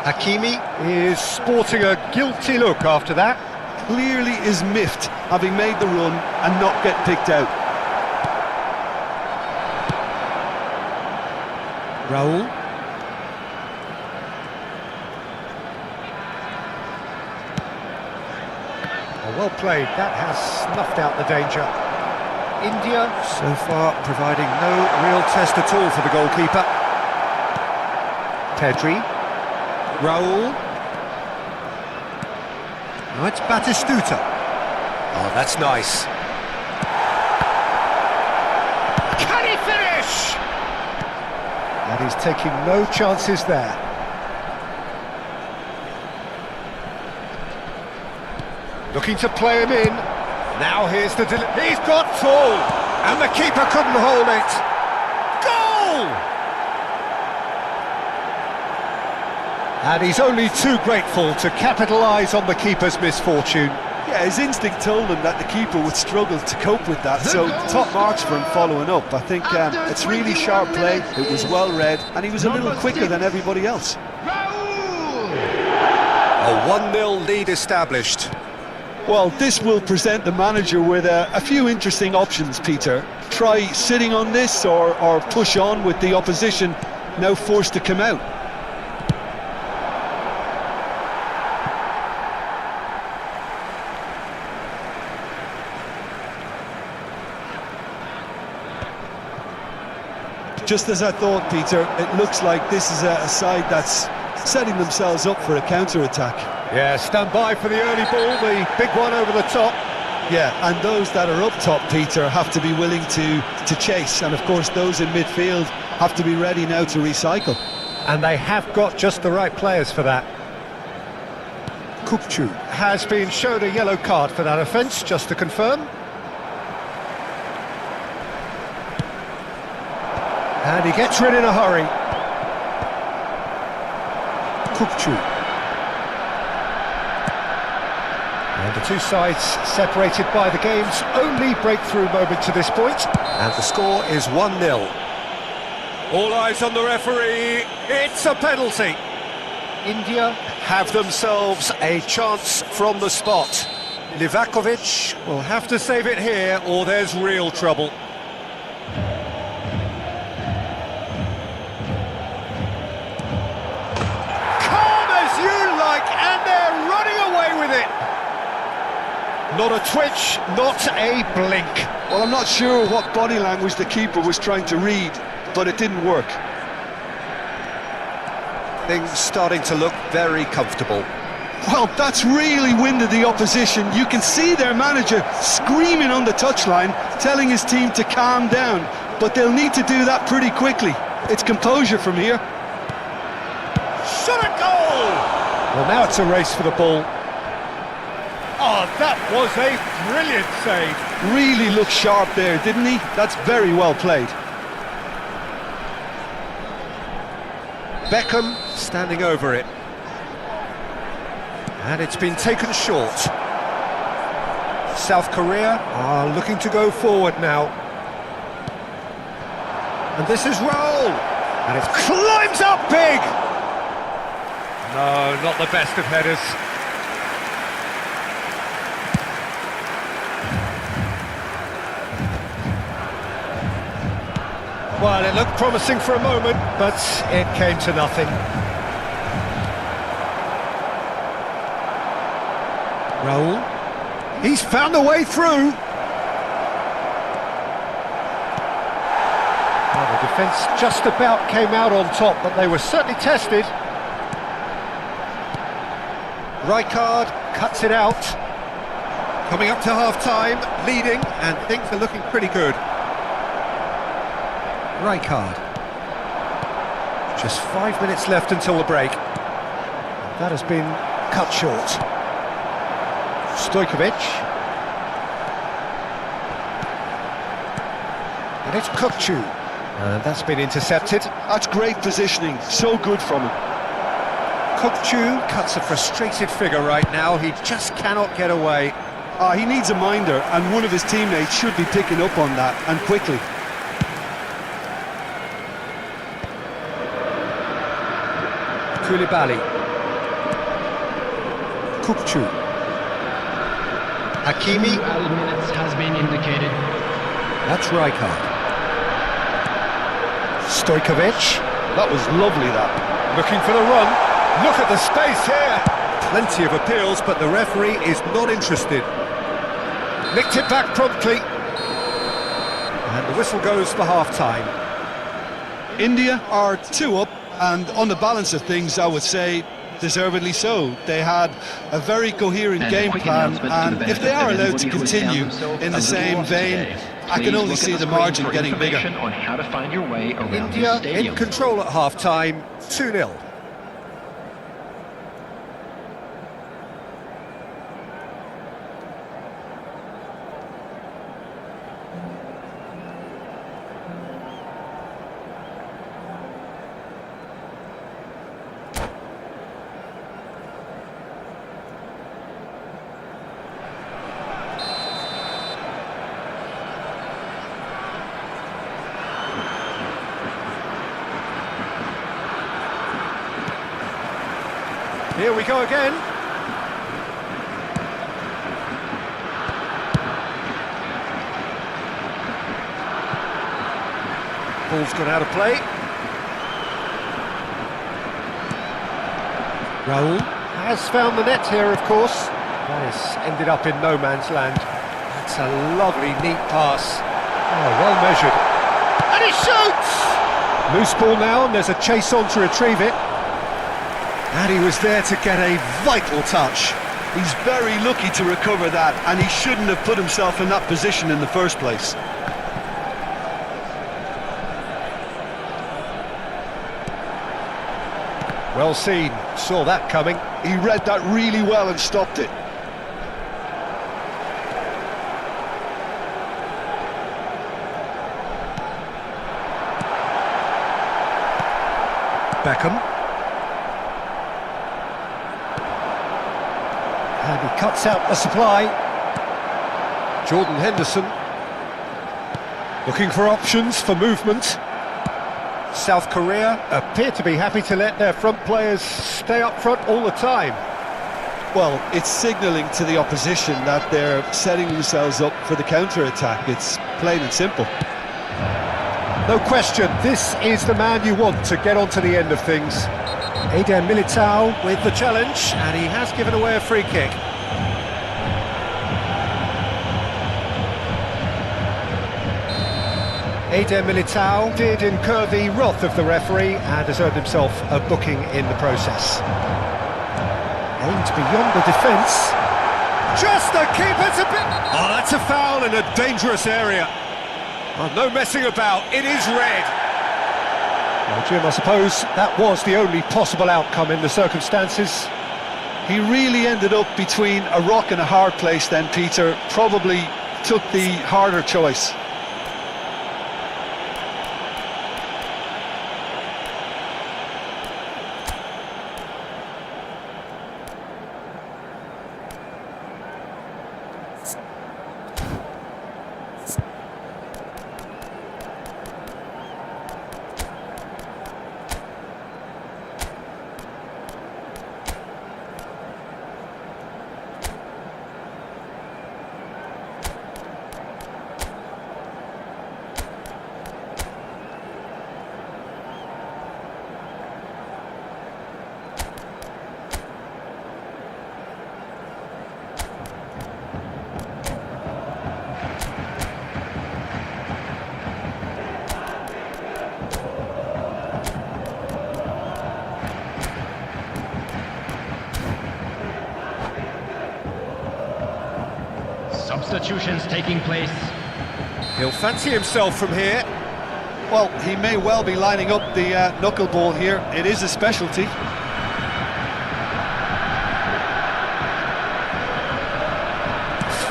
Hakimi is sporting a guilty look after that. Clearly is miffed, having made the run and not get picked out. Raul. Well played, that has snuffed out the danger. India, so far, providing no real test at all for the goalkeeper. Pedri. Raul. Now it's Batistuta. Oh, that's nice. Can he finish? And he's taking no chances there. Looking to play him in. Now here's the... He's got full! And the keeper couldn't hold it. Goal! And he's only too grateful to capitalise on the keeper's misfortune. Yeah, his instinct told him that the keeper would struggle to cope with that, so top marks for him following up. I think it's really sharp play, it was well read, and he was a little quicker than everybody else. A 1-0 lead established. Well, this will present the manager with a few interesting options, Peter. Try sitting on this or push on with the opposition now forced to come out. Just as I thought, Peter, it looks like this is a side that's setting themselves up for a counter-attack. Yeah, stand by for the early ball, the big one over the top. Yeah, and those that are up top, Peter, have to be willing to chase, and of course those in midfield have to be ready now to recycle. And they have got just the right players for that. Kupchu has been shown a yellow card for that offence, just to confirm. And he gets rid in a hurry. Kupchu. And the two sides separated by the game's only breakthrough moment to this point. And the score is 1-0. All eyes on the referee. It's a penalty. India have themselves a chance from the spot. Livakovic will have to save it here or there's real trouble. Calm as you like, and they're running away with it. Not a twitch, not a blink. Well, I'm not sure what body language the keeper was trying to read, but it didn't work. Things starting to look very comfortable. Well, that's really winded the opposition. You can see their manager screaming on the touchline, telling his team to calm down, but they'll need to do that pretty quickly. It's composure from here. Shot a goal! Well, now it's a race for the ball. Oh, that was a brilliant save. Really looked sharp there, didn't he? That's very well played. Beckham standing over it. And it's been taken short. South Korea are looking to go forward now. And this is Raul. And it climbs up big. No, not the best of headers. Well, it looked promising for a moment, but it came to nothing. Raul. He's found a way through. Well, the defence just about came out on top, but they were certainly tested. Rijkaard cuts it out. Coming up to half-time, leading, and things are looking pretty good. Rijkaard. Just 5 minutes left until the break. That has been cut short. Stojkovic. And it's Kukçu. And that's been intercepted. That's great positioning, so good from him. Kukçu cuts a frustrated figure right now. He just cannot get away. He needs a minder, and one of his teammates should be picking up on that, and quickly. Koulibaly. Kukçu. Hakimi. Added minutes has been indicated. That's Rijkaard. Stojkovic. That was lovely, that. Looking for the run. Look at the space here. Plenty of appeals, but the referee is not interested. Nicked it back promptly. And the whistle goes for half-time. India are 2 up, and on the balance of things, I would say deservedly so. They had a very coherent game plan, and if they are allowed to continue in the same vein, I can only see the margin getting bigger. On how to find your way around India the stadium. in control at half-time, 2-0. Here we go again. Ball's gone out of play. Raul has found the net here, of course. This ended up in no man's land. That's a lovely, neat pass. Oh, well measured. And he shoots! Loose ball now, and there's a chase on to retrieve it. And he was there to get a vital touch. He's very lucky to recover that, and he shouldn't have put himself in that position in the first place. Well seen, saw that coming. He read that really well and stopped it. Beckham. And he cuts out the supply. Jordan Henderson. Looking for options for movement. South Korea appear to be happy to let their front players stay up front all the time. Well, it's signalling to the opposition that they're setting themselves up for the counter-attack. It's plain and simple. No question, this is the man you want to get on to the end of things. Eder Militao with the challenge, and he has given away a free kick. Eder Militao did incur the wrath of the referee and has earned himself a booking in the process. Aimed beyond the defence. Just the keeper's a bit... Oh, that's a foul in a dangerous area. Oh, no messing about, it is red. Well, Jim, I suppose that was the only possible outcome in the circumstances. He really ended up between a rock and a hard place then, Peter. Probably took the harder choice. Substitutions taking place. He'll fancy himself from here. Well, he may well be lining up the knuckleball here. It is a specialty.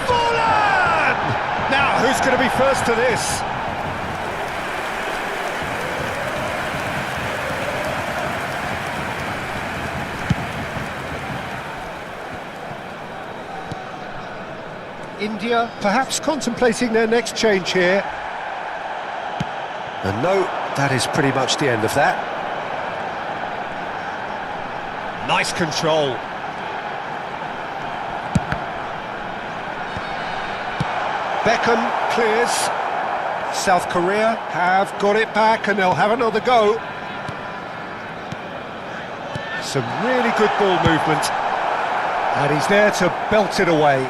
Fallen! Now, who's going to be first to this? India perhaps contemplating their next change here. And no, that is pretty much the end of that. Nice control. Beckham clears. South Korea have got it back and they'll have another go. Some really good ball movement. And he's there to belt it away.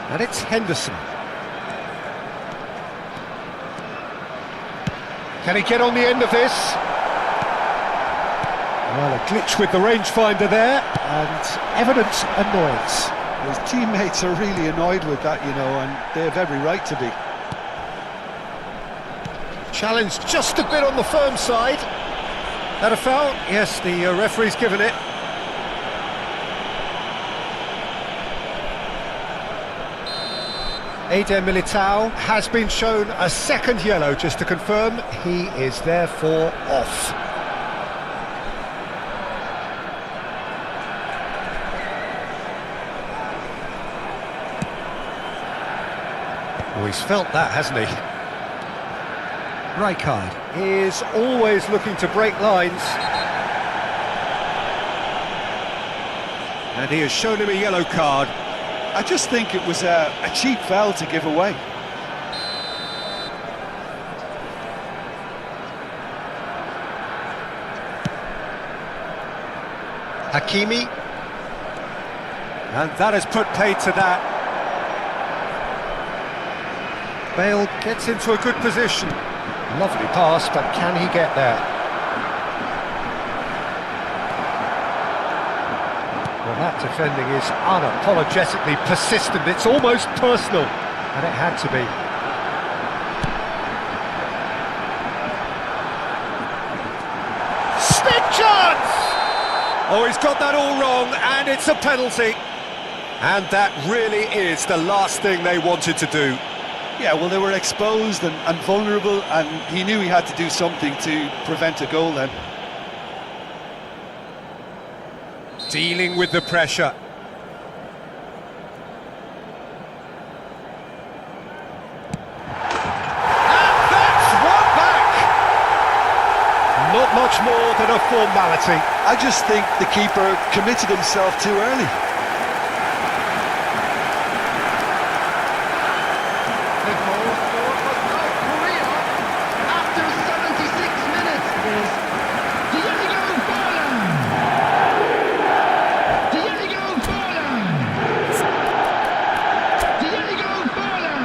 And it's Henderson. Can he get on the end of this? Well, a glitch with the rangefinder there, and evident annoyance. His teammates are really annoyed with that, you know, and they have every right to be. Challenge just a bit on the firm side. That a foul? Yes, the referee's given it. Eder Militao has been shown a second yellow, just to confirm. He is therefore off. Oh, he's felt that, hasn't he? Rijkaard is always looking to break lines. And he has shown him a yellow card. I just think it was a cheap foul to give away. Hakimi. And that has put paid to that. Bale gets into a good position. Lovely pass, but can he get there? Well, that defending is unapologetically persistent. It's almost personal, and it had to be. Stick chance! Oh, he's got that all wrong, and it's a penalty. And that really is the last thing they wanted to do. Yeah, well, they were exposed and vulnerable, and he knew he had to do something to prevent a goal then. Dealing with the pressure. And that's one back! Not much more than a formality. I just think the keeper committed himself too early. The goal for South Korea after 76 minutes is Diego Forlan. Diego Forlan. Diego Forlan.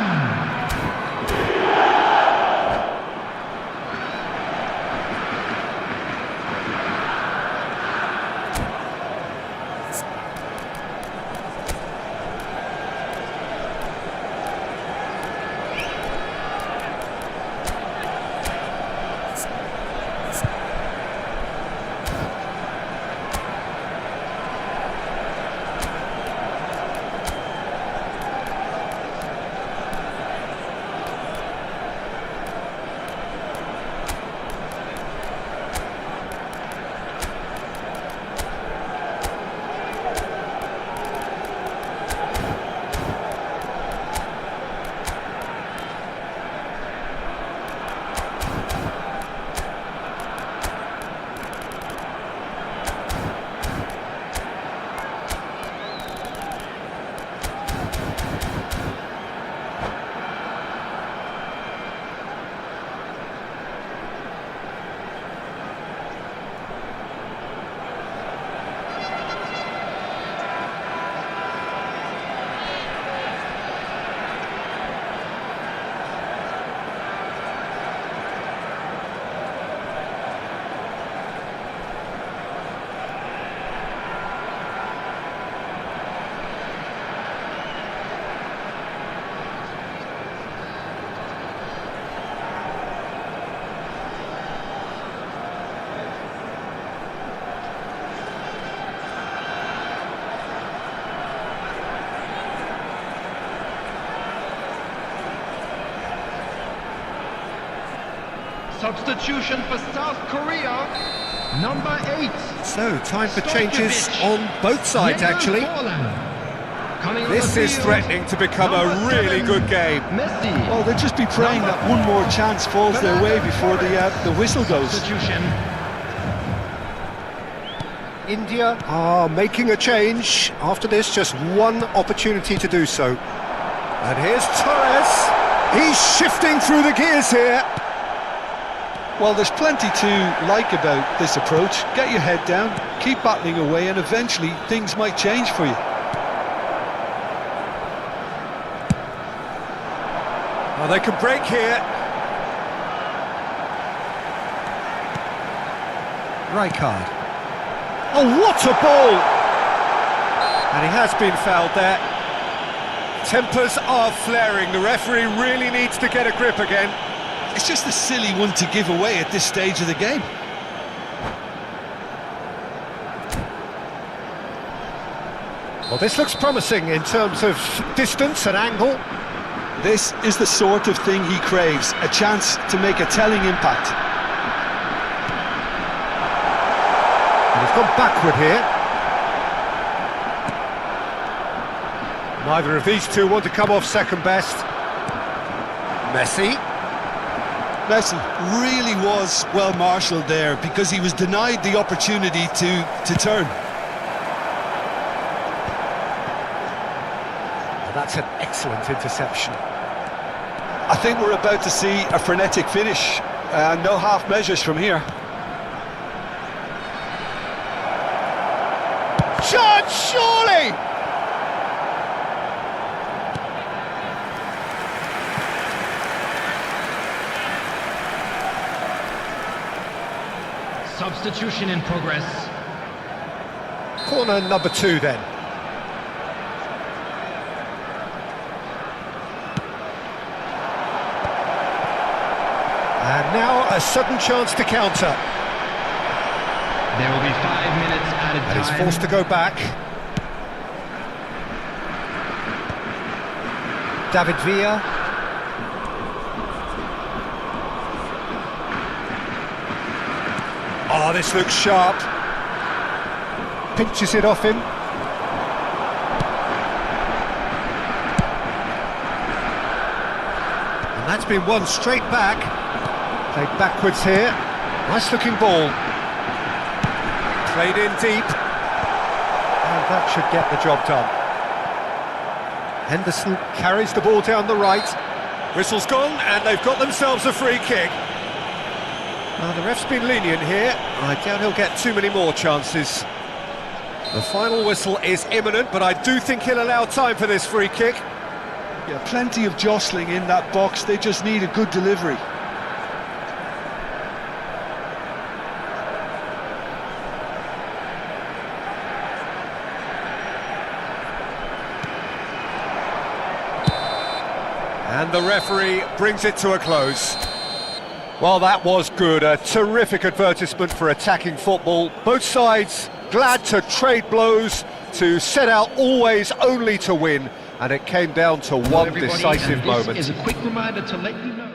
Substitution for South Korea. Number 8. So, time for changes on both sides, actually. Coming on This the is field, threatening to become a number really 7, good game. Messi. Well, they'll just be praying that one more chance falls their way before the whistle goes. Substitution. India are making a change. After this, just one opportunity to do so. And here's Torres. He's shifting through the gears here. Well, there's plenty to like about this approach. Get your head down, keep battling away, and eventually things might change for you. Oh, they can break here. Rijkaard. Oh, what a ball! And he has been fouled there. Tempers are flaring. The referee really needs to get a grip again. It's just a silly one to give away at this stage of the game. Well, this looks promising in terms of distance and angle. This is the sort of thing he craves, a chance to make a telling impact. And he's gone backward here. Neither of these two want to come off second best. Messi. Messi really was well marshalled there because he was denied the opportunity to turn. Well, that's an excellent interception. I think we're about to see a frenetic finish, no half measures from here. Chance, surely! Substitution in progress. Corner number 2 then. And now a sudden chance to counter. There will be 5 minutes added And he's time. forced to go back. David Villa. Oh, this looks sharp. Pinches it off him. And that's been won straight back. Played backwards here. Nice looking ball. Played in deep. And that should get the job done. Henderson carries the ball down the right. Whistle's gone, and they've got themselves a free kick. Now, the ref's been lenient here. I doubt he'll get too many more chances. The final whistle is imminent, but I do think he'll allow time for this free kick. Yeah, plenty of jostling in that box. They just need a good delivery. And the referee brings it to a close. Well, that was good. A terrific advertisement for attacking football. Both sides glad to trade blows, to set out always only to win. And it came down to one Everybody, decisive and moment. This is a quick reminder to let you know.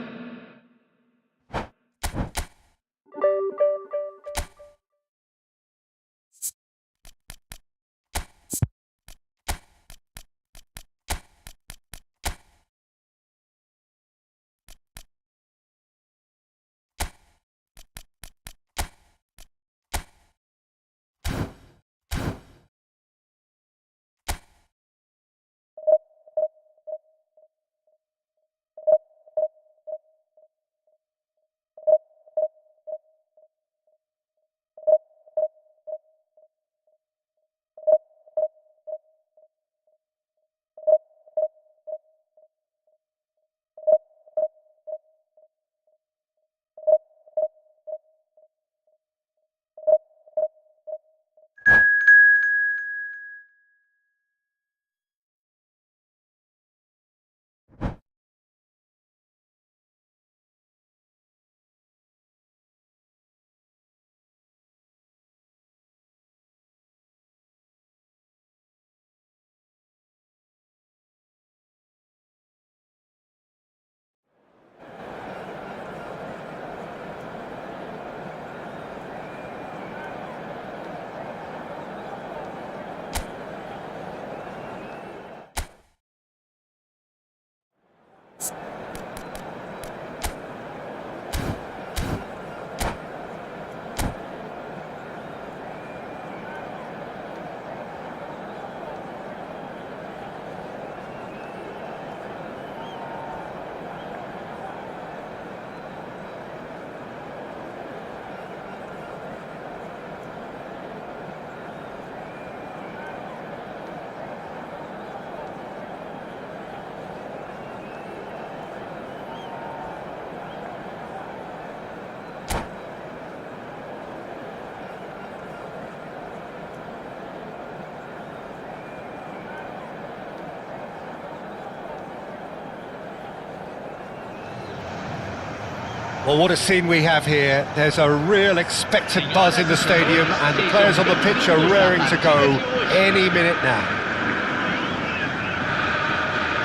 Well, what a scene we have here. There's a real expectant buzz in the stadium, and the players on the pitch are raring to go any minute now.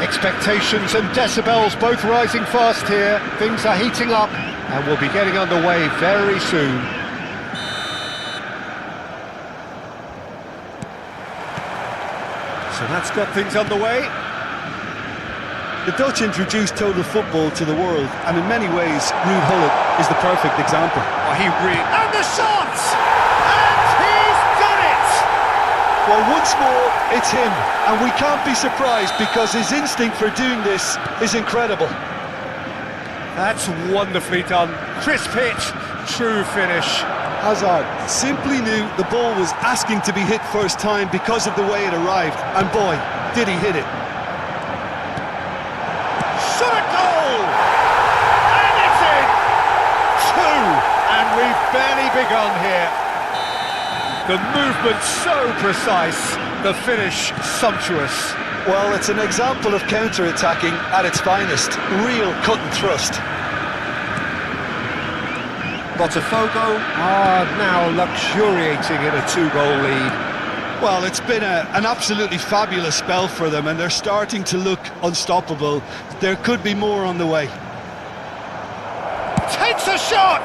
Expectations and decibels both rising fast here. Things are heating up, and we'll be getting underway very soon. So that's got things underway. The Dutch introduced total football to the world, and in many ways, Ruud Gullit is the perfect example. Oh, he really... And the shot! And he's done it! Well, once more, it's him, and we can't be surprised because his instinct for doing this is incredible. That's wonderfully done. Crisp hit, true finish. Hazard simply knew the ball was asking to be hit first time because of the way it arrived, and boy, did he hit it. Shot a goal! And it's in! Two, and we've barely begun here. The movement so precise, the finish sumptuous. Well, it's an example of counter-attacking at its finest. Real cut and thrust. Botafogo are now luxuriating in a two-goal lead. Well, it's been an absolutely fabulous spell for them, and they're starting to look unstoppable. There could be more on the way. Takes a shot!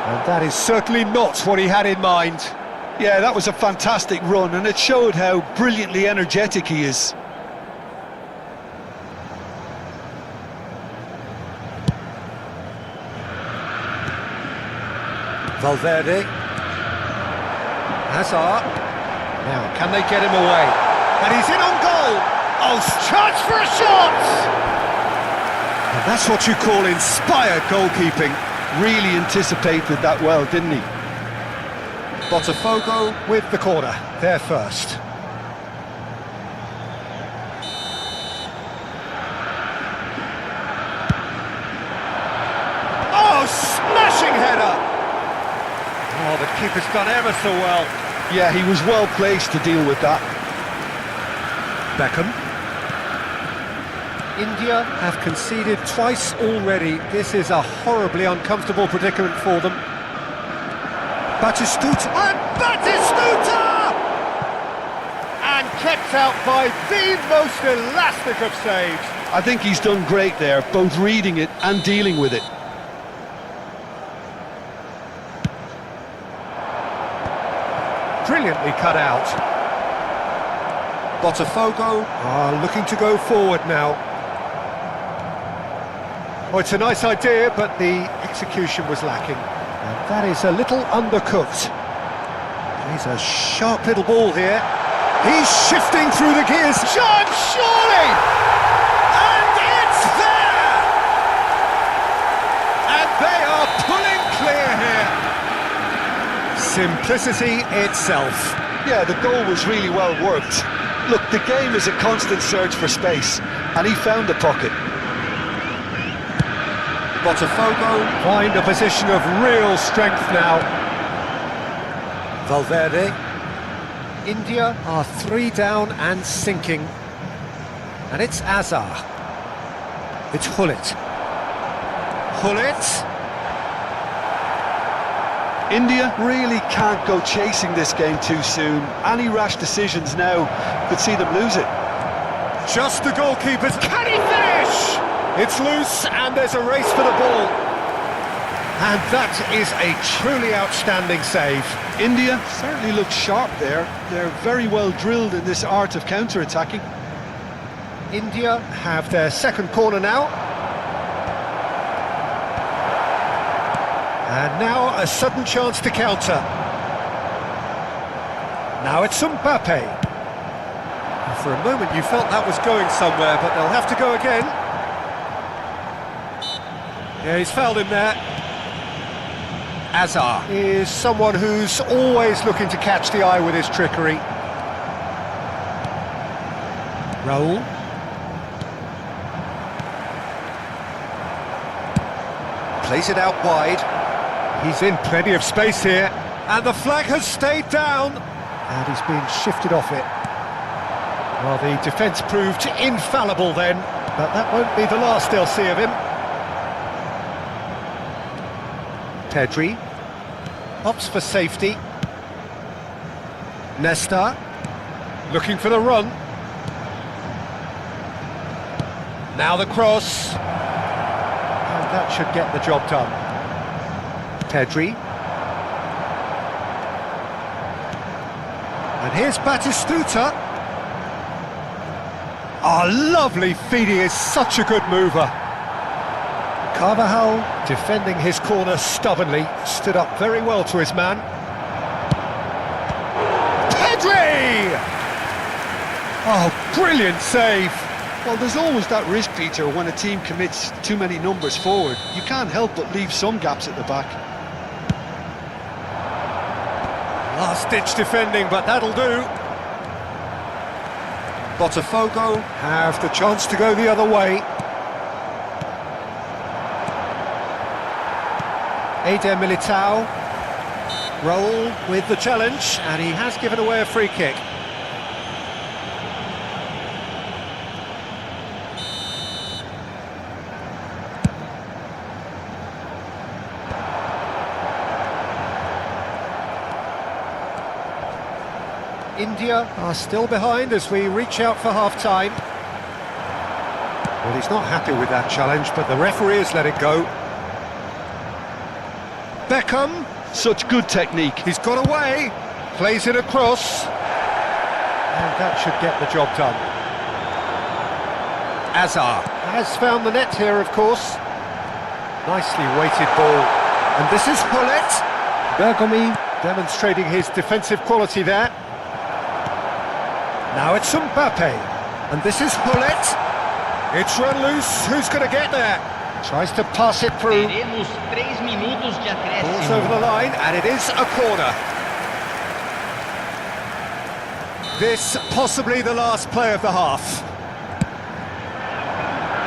And that is certainly not what he had in mind. Yeah, that was a fantastic run, and it showed how brilliantly energetic he is. Valverde. Hazard. Now, can they get him away? And he's in on goal! Oh, chance for a shot! And that's what you call inspired goalkeeping. Really anticipated that well, didn't he? Botafogo with the corner, there first. Oh, smashing header! Oh, the keeper's done ever so well. Yeah, he was well placed to deal with that. Beckham. India have conceded twice already. This is a horribly uncomfortable predicament for them. Batistuta. And Batistuta! And kept out by the most elastic of saves. I think he's done great there, both reading it and dealing with it. Brilliantly cut out. Botafogo are looking to go forward now. Oh, it's a nice idea, but the execution was lacking. And that is a little undercooked. He's a sharp little ball here. He's shifting through the gears. John, surely! And it's there! And they are pulling clear here. Simplicity itself. Yeah, the goal was really well worked. Look, the game is a constant search for space, and he found a pocket. Botafogo find a position of real strength now. Valverde. India are 3 down and sinking. And it's Azar. It's Gullit. Gullit. India really can't go chasing this game too soon. Any rash decisions now could see them lose it. Just the goalkeepers. Can he finish? It's loose and there's a race for the ball. And that is a truly outstanding save. India certainly looks sharp there. They're very well drilled in this art of counter-attacking. India have their second corner now. And now a sudden chance to counter. Now it's Mbappe. For a moment you felt that was going somewhere, but they'll have to go again. Yeah, he's fouled him there. Azar is someone who's always looking to catch the eye with his trickery. Raul. Plays it out wide. He's in plenty of space here. And the flag has stayed down. And he's been shifted off it. Well, the defence proved infallible then, but that won't be the last they'll see of him. Pedri opts for safety. Nesta looking for the run. Now the cross. And that should get the job done. Pedri. And here's Batistuta. Oh, lovely feed, he is such a good mover. Carvajal defending his corner stubbornly, stood up very well to his man. Pedri! Oh, brilliant save. Well, there's always that risk, Peter, when a team commits too many numbers forward. You can't help but leave some gaps at the back. Last-ditch defending, but that'll do. Botafogo have the chance to go the other way. Eder Militao. Raul with the challenge, and he has given away a free kick. India are still behind as we reach out for half-time. Well, he's not happy with that challenge, but the referee has let it go. Beckham, Such good technique. he's got away, plays it across, and that should get the job done. Azar has found the net here, of course. Nicely weighted ball, and this is Hullet. Bergomi demonstrating his defensive quality there. Now it's Mbappe, and this is Hullet. It's run loose, who's going to get there? Tries to pass it through. Teremos 3 minutos de Ball's acréscimo. over the line, and it is a corner. This possibly the last play of the half.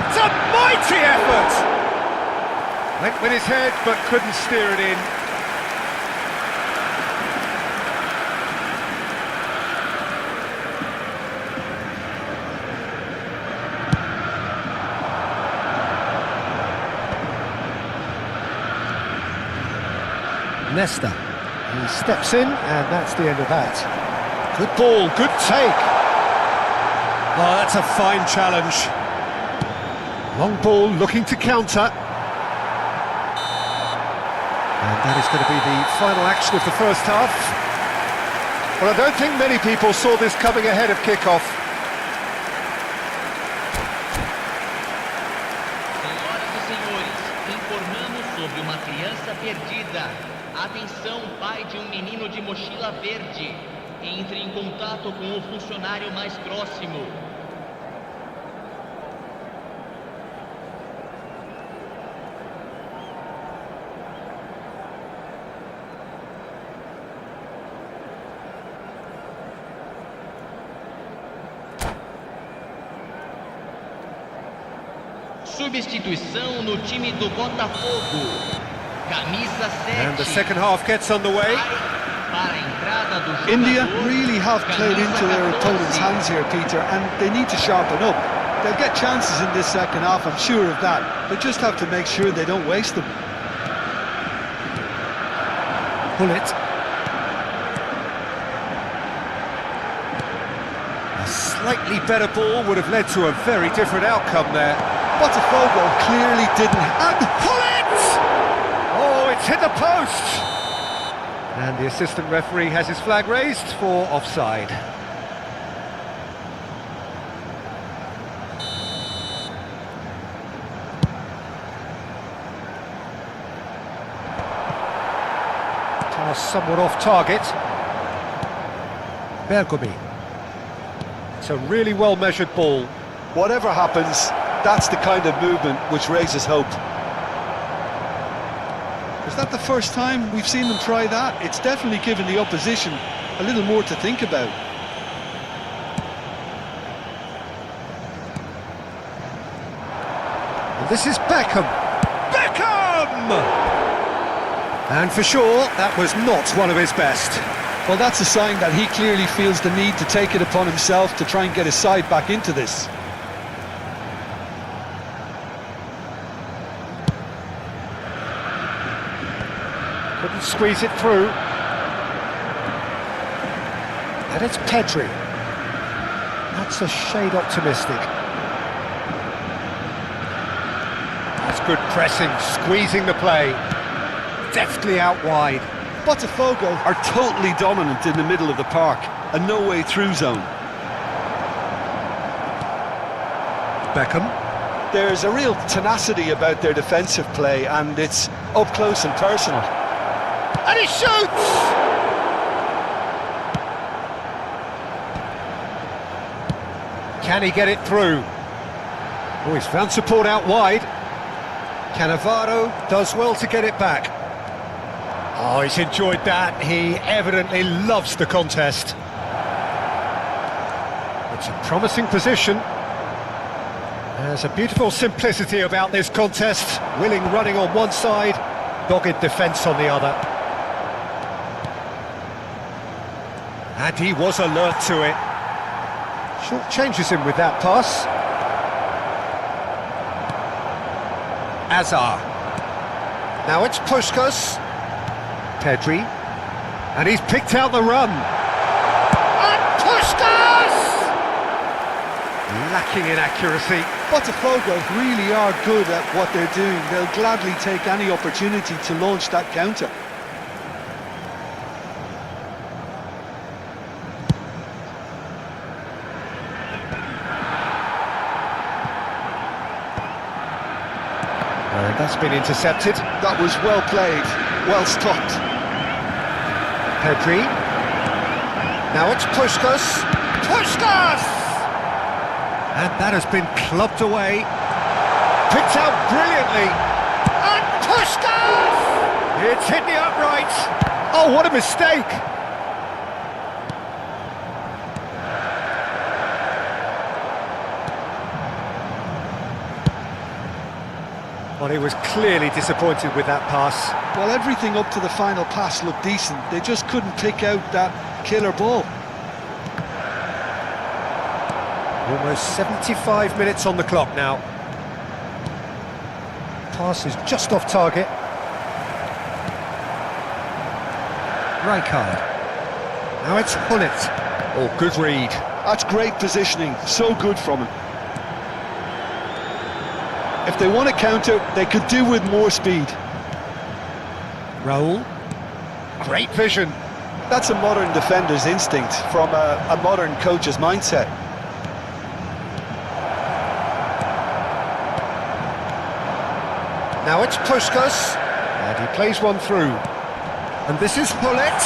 It's a mighty effort! Went with his head, but couldn't steer it in. Nesta, he steps in, and that's the end of that. Good ball, good take. Oh, that's a fine challenge. Long ball looking to counter. And that is going to be the final action of the first half. Well, I don't think many people saw this coming ahead of kickoff. Senhoras e senhores, informamos sobre uma criança perdida. Atenção, pai de um menino de mochila verde. Entre em contato com o funcionário mais próximo. Substituição no time do Botafogo. Camisa 7. And the second half gets underway. Para a entrada do jogador, India really have played into their opponent's hands here, Peter, and they need to sharpen up. They'll get chances in this second half, I'm sure of that. They just have to make sure they don't waste them. Hullet. A slightly better ball would have led to a very different outcome there. Botafogo clearly didn't. And Hullet! Oh, it's hit the post! And the assistant referee has his flag raised for offside. Pass somewhat off target. Bergomi. It's a really well-measured ball. Whatever happens, that's the kind of movement which raises hope. Is that the first time we've seen them try that? It's definitely given the opposition a little more to think about. And this is Beckham. Beckham! And for sure, that was not one of his best. Well, that's a sign that he clearly feels the need to take it upon himself to try and get his side back into this. Couldn't squeeze it through. And it's Pedri. That's a shade optimistic. That's good pressing, squeezing the play. Deftly out wide. Botafogo are totally dominant in the middle of the park, a no-way through zone. Beckham. There's a real tenacity about their defensive play, and it's up close and personal. And he shoots! Can he get it through? Oh, he's found support out wide. Cannavaro does well to get it back. Oh, he's enjoyed that. He evidently loves the contest. It's a promising position. There's a beautiful simplicity about this contest. Willing running on one side, dogged defence on the other. And he was alert to it. Short changes him with that pass. Azar. Now it's Puskás. Pedri. And he's picked out the run. And Puskás! Lacking in accuracy. Botafogo really are good at what they're doing. They'll gladly take any opportunity to launch that counter. That's been intercepted. That was well played, well stopped. Pedri. Now it's Puskás. Puskás! And that has been clubbed away. Picked out brilliantly. And Puskás! It's hit the uprights. Oh, what a mistake! Well, he was clearly disappointed with that pass. Well, everything up to the final pass looked decent. They just couldn't pick out that killer ball. Almost 75 minutes on the clock now. Pass is just off target. Rijkaard. Now it's Gullit. Oh, good read. That's great positioning, so good from him. If they want to counter, they could do with more speed. Raúl. Great vision. That's a modern defender's instinct from a modern coach's mindset. Now it's Puskás. And he plays one through. And this is Gullit.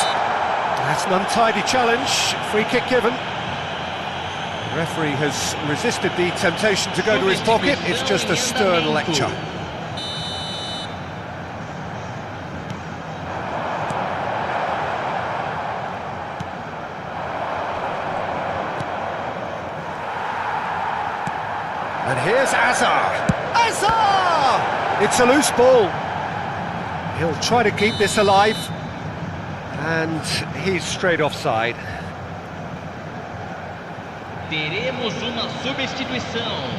That's an untidy challenge. Free kick given. The referee has resisted the temptation to go to his pocket. It's just a stern lecture. And here's Azar. Azar! It's a loose ball. He'll try to keep this alive. And he's straight offside. Teremos uma substituição.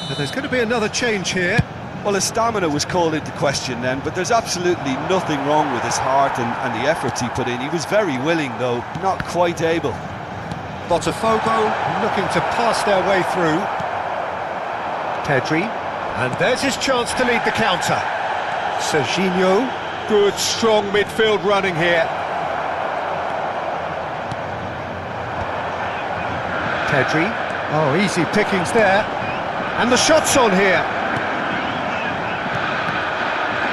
So there's going to be another change here. Well, his stamina was called into question then, but there's absolutely nothing wrong with his heart and the efforts he put in. He was very willing, though, not quite able. Botafogo looking to pass their way through. Pedri. And there's his chance to lead the counter. Serginho. Good, strong midfield running here. Pedri. Oh, easy pickings there. And the shot's on here.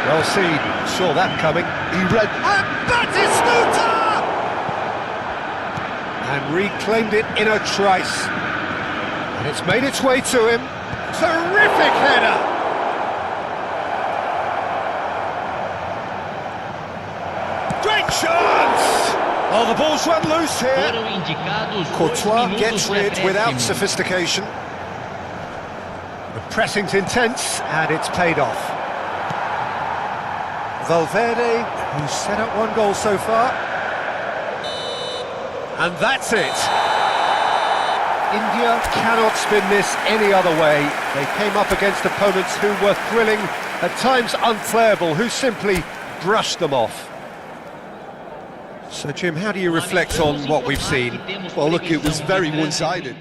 Well seen. Saw that coming. He read. And Batistuta! And reclaimed it in a trice. And it's made its way to him. Terrific header! Great chance! Oh, the ball's run loose here. Foram indicados 2 Courtois minutos gets de rid without acréscimo. sophistication. The pressing's intense, and it's paid off. Valverde, who's set up 1 goal so far. And that's it. India cannot spin this any other way. They came up against opponents who were thrilling, at times unplayable, who simply brushed them off. So, Jim, how do you reflect on what we've seen? Well, look, it was very one-sided.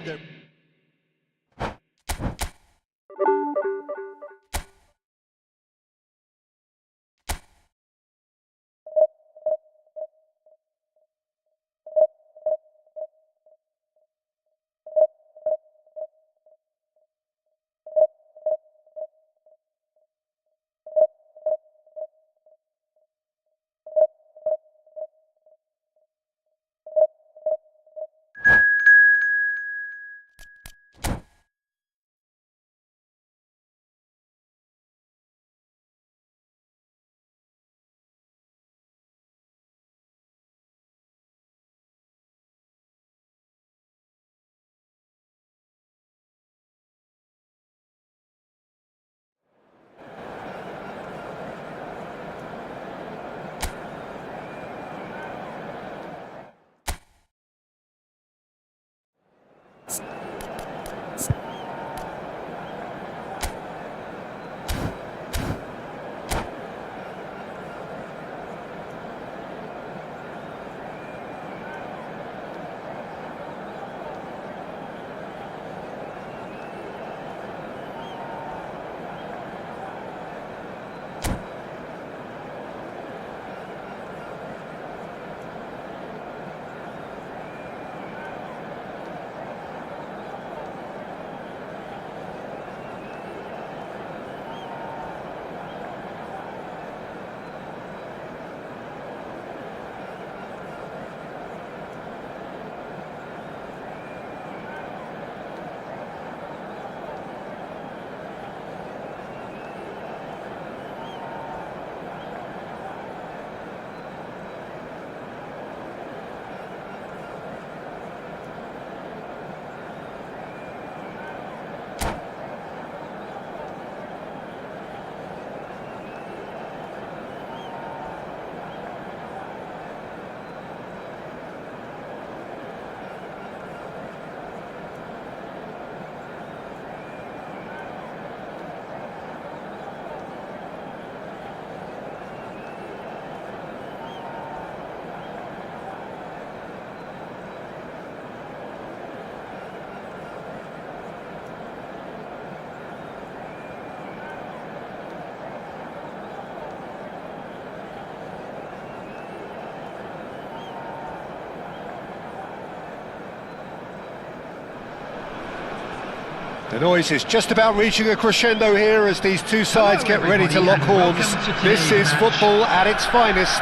The noise is just about reaching a crescendo here as these two sides get ready to lock horns. This is football at its finest.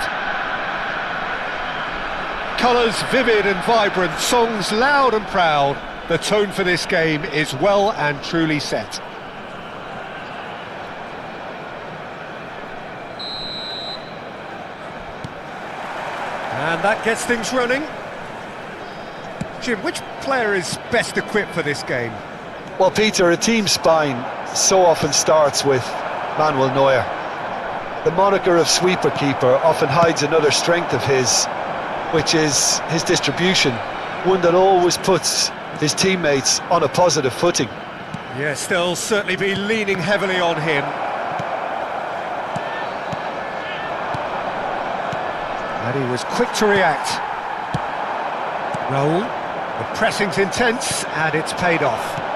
Colours vivid and vibrant, songs loud and proud. The tone for this game is well and truly set. And that gets things running. Jim, which player is best equipped for this game? Well, Peter, a team spine so often starts with Manuel Neuer. The moniker of sweeper keeper often hides another strength of his, which is his distribution, one that always puts his teammates on a positive footing. Yes, they'll certainly be leaning heavily on him. And he was quick to react. Raul, the pressing's intense and it's paid off.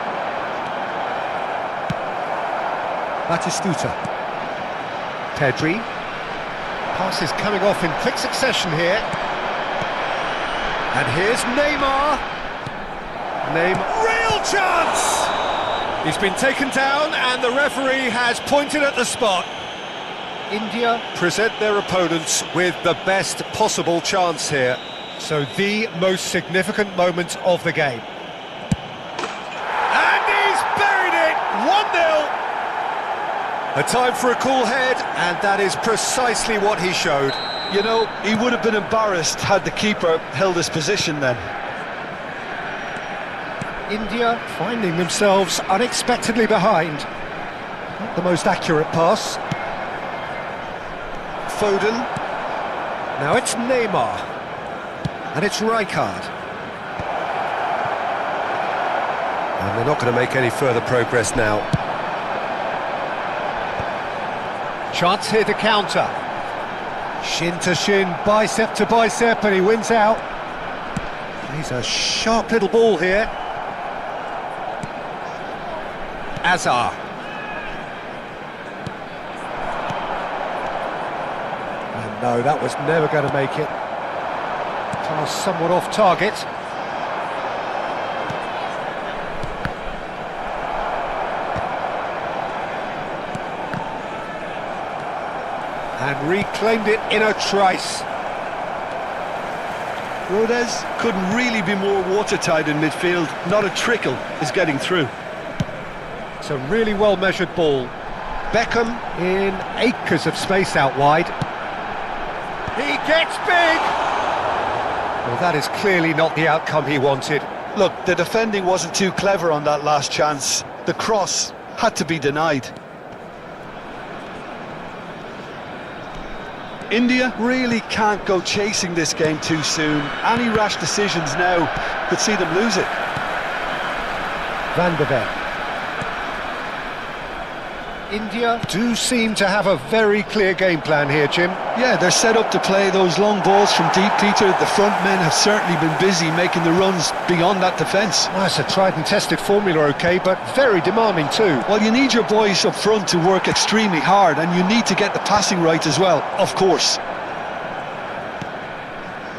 Batistuta. Pedri. Passes coming off in quick succession here. And here's Neymar. Real chance! He's been taken down and the referee has pointed at the spot. India present their opponents with the best possible chance here. So the most significant moment of the game. And he's buried it! 1-0! A time for a cool head, and that is precisely what he showed. You know, he would have been embarrassed had the keeper held his position then. India finding themselves unexpectedly behind. Not the most accurate pass. Foden. Now it's Neymar. And it's Rijkaard. And they're not going to make any further progress now. Chance here to counter. Shin to shin, bicep to bicep, and he wins out. He's a sharp little ball here. Azar. And no, that was never going to make it. Pass somewhat off target. And reclaimed it in a trice. Rodez couldn't really be more watertight in midfield. Not a trickle is getting through. It's a really well-measured ball. Beckham in acres of space out wide. He gets big! Well, that is clearly not the outcome he wanted. Look, the defending wasn't too clever on that last chance. The cross had to be denied. India really can't go chasing this game too soon. Any rash decisions now could see them lose it. Van der Ven. India do seem to have a very clear game plan here, Jim. Yeah, they're set up to play those long balls from deep, Peter. The front men have certainly been busy making the runs beyond that defence. Well, that's a tried and tested formula, OK, but very demanding too. Well, you need your boys up front to work extremely hard, and you need to get the passing right as well, of course.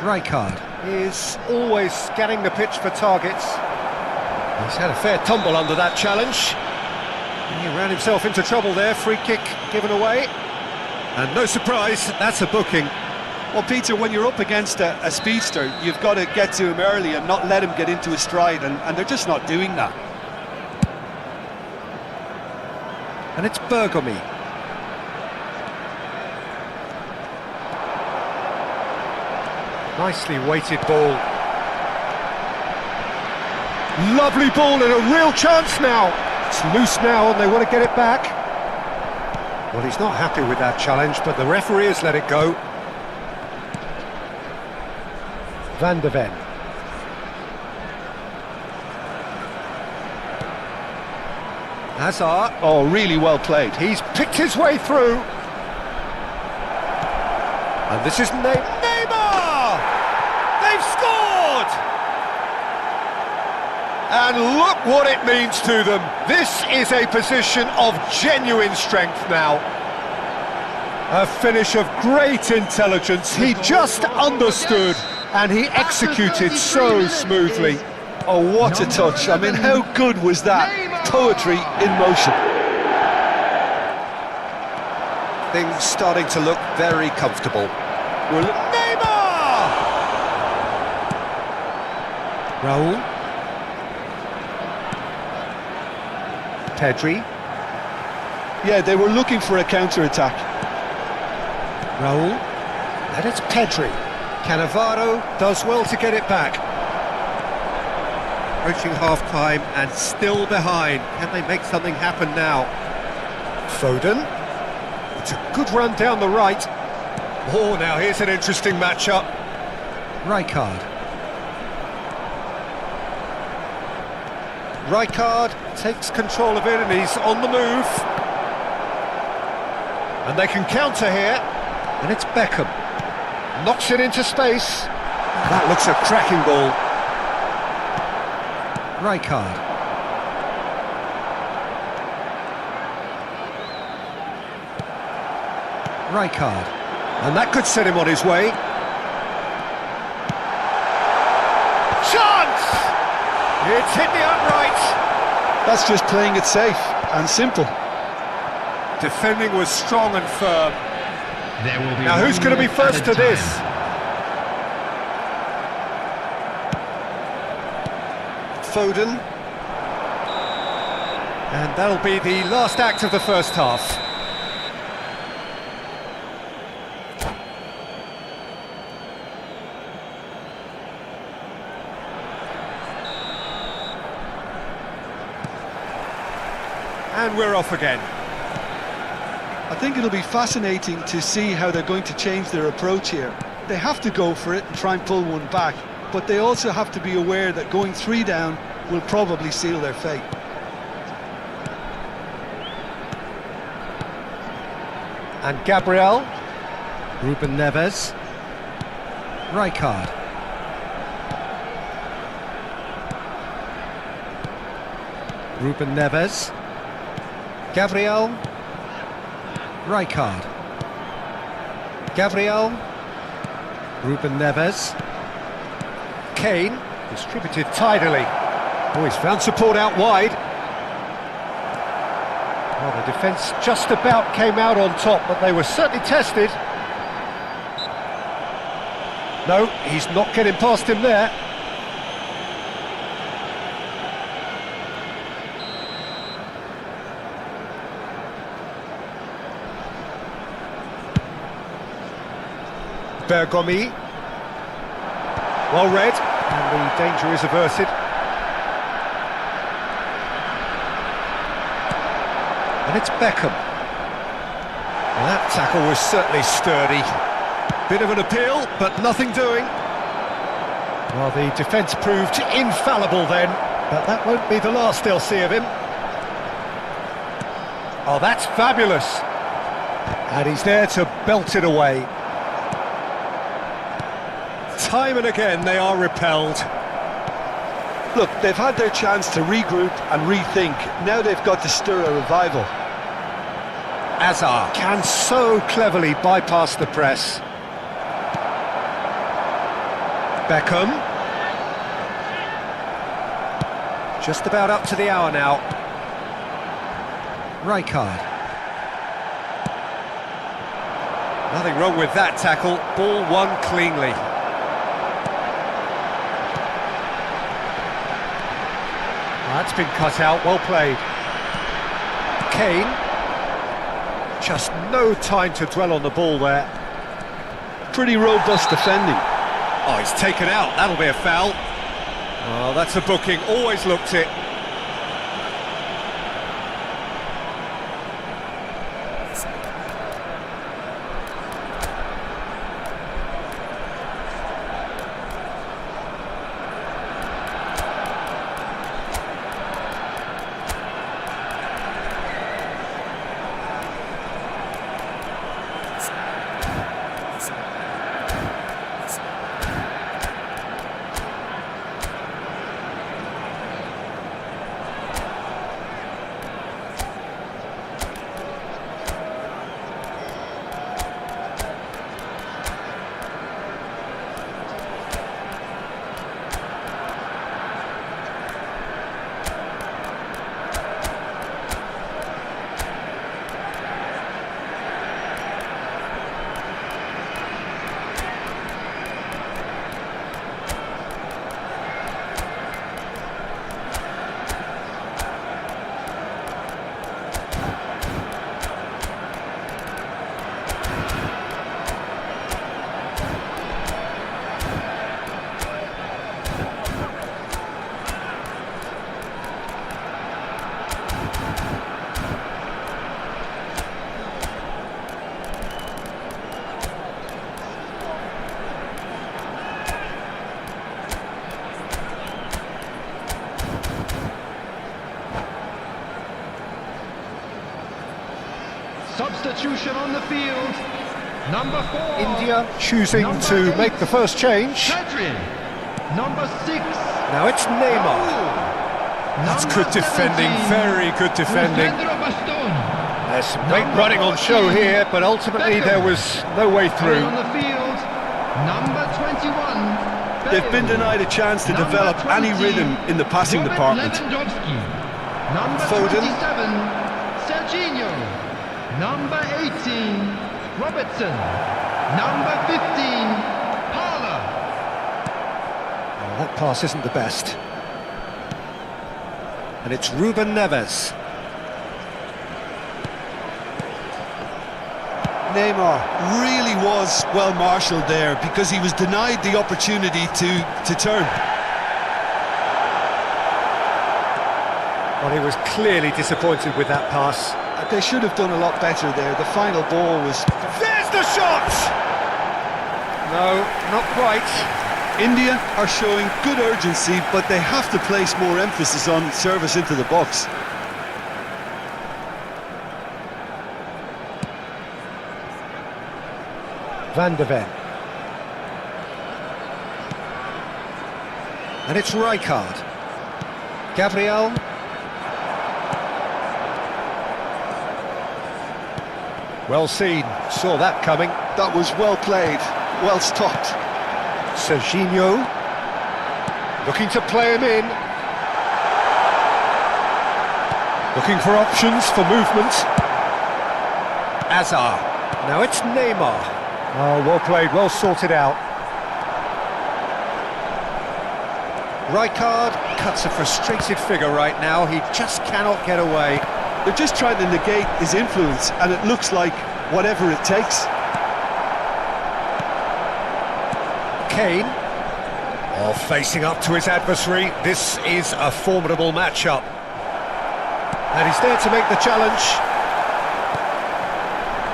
Rijkaard is always scanning the pitch for targets. He's had a fair tumble under that challenge. He ran himself into trouble there, free kick given away. And no surprise, that's a booking. Well, Peter, when you're up against a speedster, you've got to get to him early and not let him get into his stride, and they're just not doing that. And it's Bergomi. Nicely weighted ball. Lovely ball and a real chance now. It's loose now and they want to get it back. Well, he's not happy with that challenge, but the referee has let it go. Van der Ven. Hazard. Oh, really well played. He's picked his way through. And this is Neymar! They've scored! And look what it means to them. This is a position of genuine strength now. A finish of great intelligence. He just understood and he executed so smoothly. Oh, what a touch. I mean, how good was that? Poetry in motion. Things starting to look very comfortable. Neymar! Raul. Pedri. Yeah, they were looking for a counter-attack. Raul. And it's Pedri. Cannavaro does well to get it back. Approaching half-time and still behind. Can they make something happen now? Foden. It's a good run down the right. Oh, now here's an interesting matchup. Rijkaard. Rijkaard takes control of it and he's on the move. And they can counter here. And it's Beckham. Knocks it into space. That looks a cracking ball. Rijkaard. Rijkaard. And that could set him on his way. Chance! It's hit the upright. That's just playing it safe and simple. Defending was strong and firm. There will be Now who's going to be first to this? Foden. And that'll be the last act of the first half. And we're off again. I think it'll be fascinating to see how they're going to change their approach here. They have to go for it and try and pull one back, but they also have to be aware that going 3 down will probably seal their fate. And Gabriel. Ruben Neves. Rijkaard. Ruben Neves. Gabriel. Rijkaard. Gabriel. Ruben Neves. Kane. Distributed tidily. Oh, he's found support out wide. Well, the defence just about came out on top, but they were certainly tested. No, he's not getting past him there. Bergomi. Well read, and the danger is averted. And it's Beckham. Well, that tackle was certainly sturdy. Bit of an appeal, but nothing doing. Well, the defence proved infallible then, but that won't be the last they'll see of him. Oh, that's fabulous. And he's there to belt it away. Time and again they are repelled. Look, they've had their chance to regroup and rethink. Now they've got to stir a revival. Azar can so cleverly bypass the press. Beckham. Just about up to the hour now. Rijkaard. Nothing wrong with that tackle. Ball won cleanly. That's been cut out, well played. Kane. Just no time to dwell on the ball there. Pretty robust defending. Oh, he's taken out, that'll be a foul. Oh, that's a booking, always looked it. Substitution on the field. Number 4. India choosing to make the first change. Number 6. Now it's Neymar. That's good defending, very good defending. There's some great running on show here, but ultimately there was no way through. On the field. Number 21. They've been denied a chance to develop any rhythm in the passing department. Number Foden. 27. Serginho. Number 18, Robertson. Number 15, Parler. Oh, that pass isn't the best. And it's Ruben Neves. Neymar really was well marshalled there because he was denied the opportunity to turn. Well, he was clearly disappointed with that pass. They should have done a lot better there. The final ball was... There's the shot! No, not quite. India are showing good urgency, but they have to place more emphasis on service into the box. Van de Ven. And it's Rijkaard. Gabriel. Well seen, saw that coming. That was well played, well stopped. Serginho. Looking to play him in. Looking for options for movement. Azar. Now it's Neymar. Oh, well played, well sorted out. Rijkaard cuts a frustrated figure right now. He just cannot get away. They're just trying to negate his influence, and it looks like whatever it takes. Kane. Oh, facing up to his adversary. This is a formidable matchup. And he's there to make the challenge.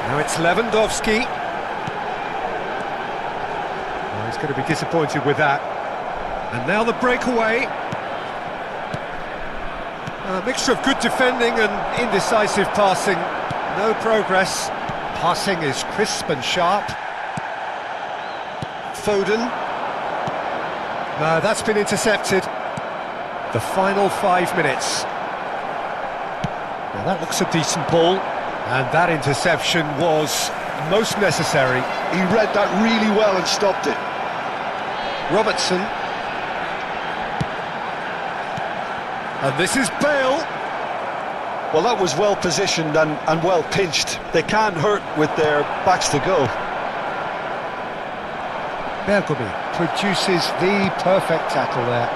Now it's Lewandowski. Oh, he's going to be disappointed with that. And now the breakaway. A mixture of good defending and indecisive passing. No progress. Passing is crisp and sharp. Foden. No, that's been intercepted. The final 5 minutes. Now that looks a decent ball. And that interception was most necessary. He read that really well and stopped it. Robertson. And this is Bale. Well, that was well positioned and well pinched. They can't hurt with their backs to go. Bergomi produces the perfect tackle there.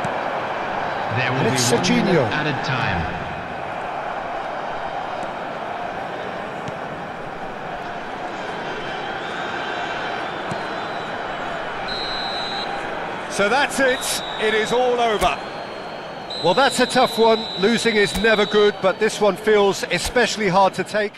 There will And be it's 1 Serginho. minute added time. So that's it. It is all over. Well, that's a tough one. Losing is never good, but this one feels especially hard to take.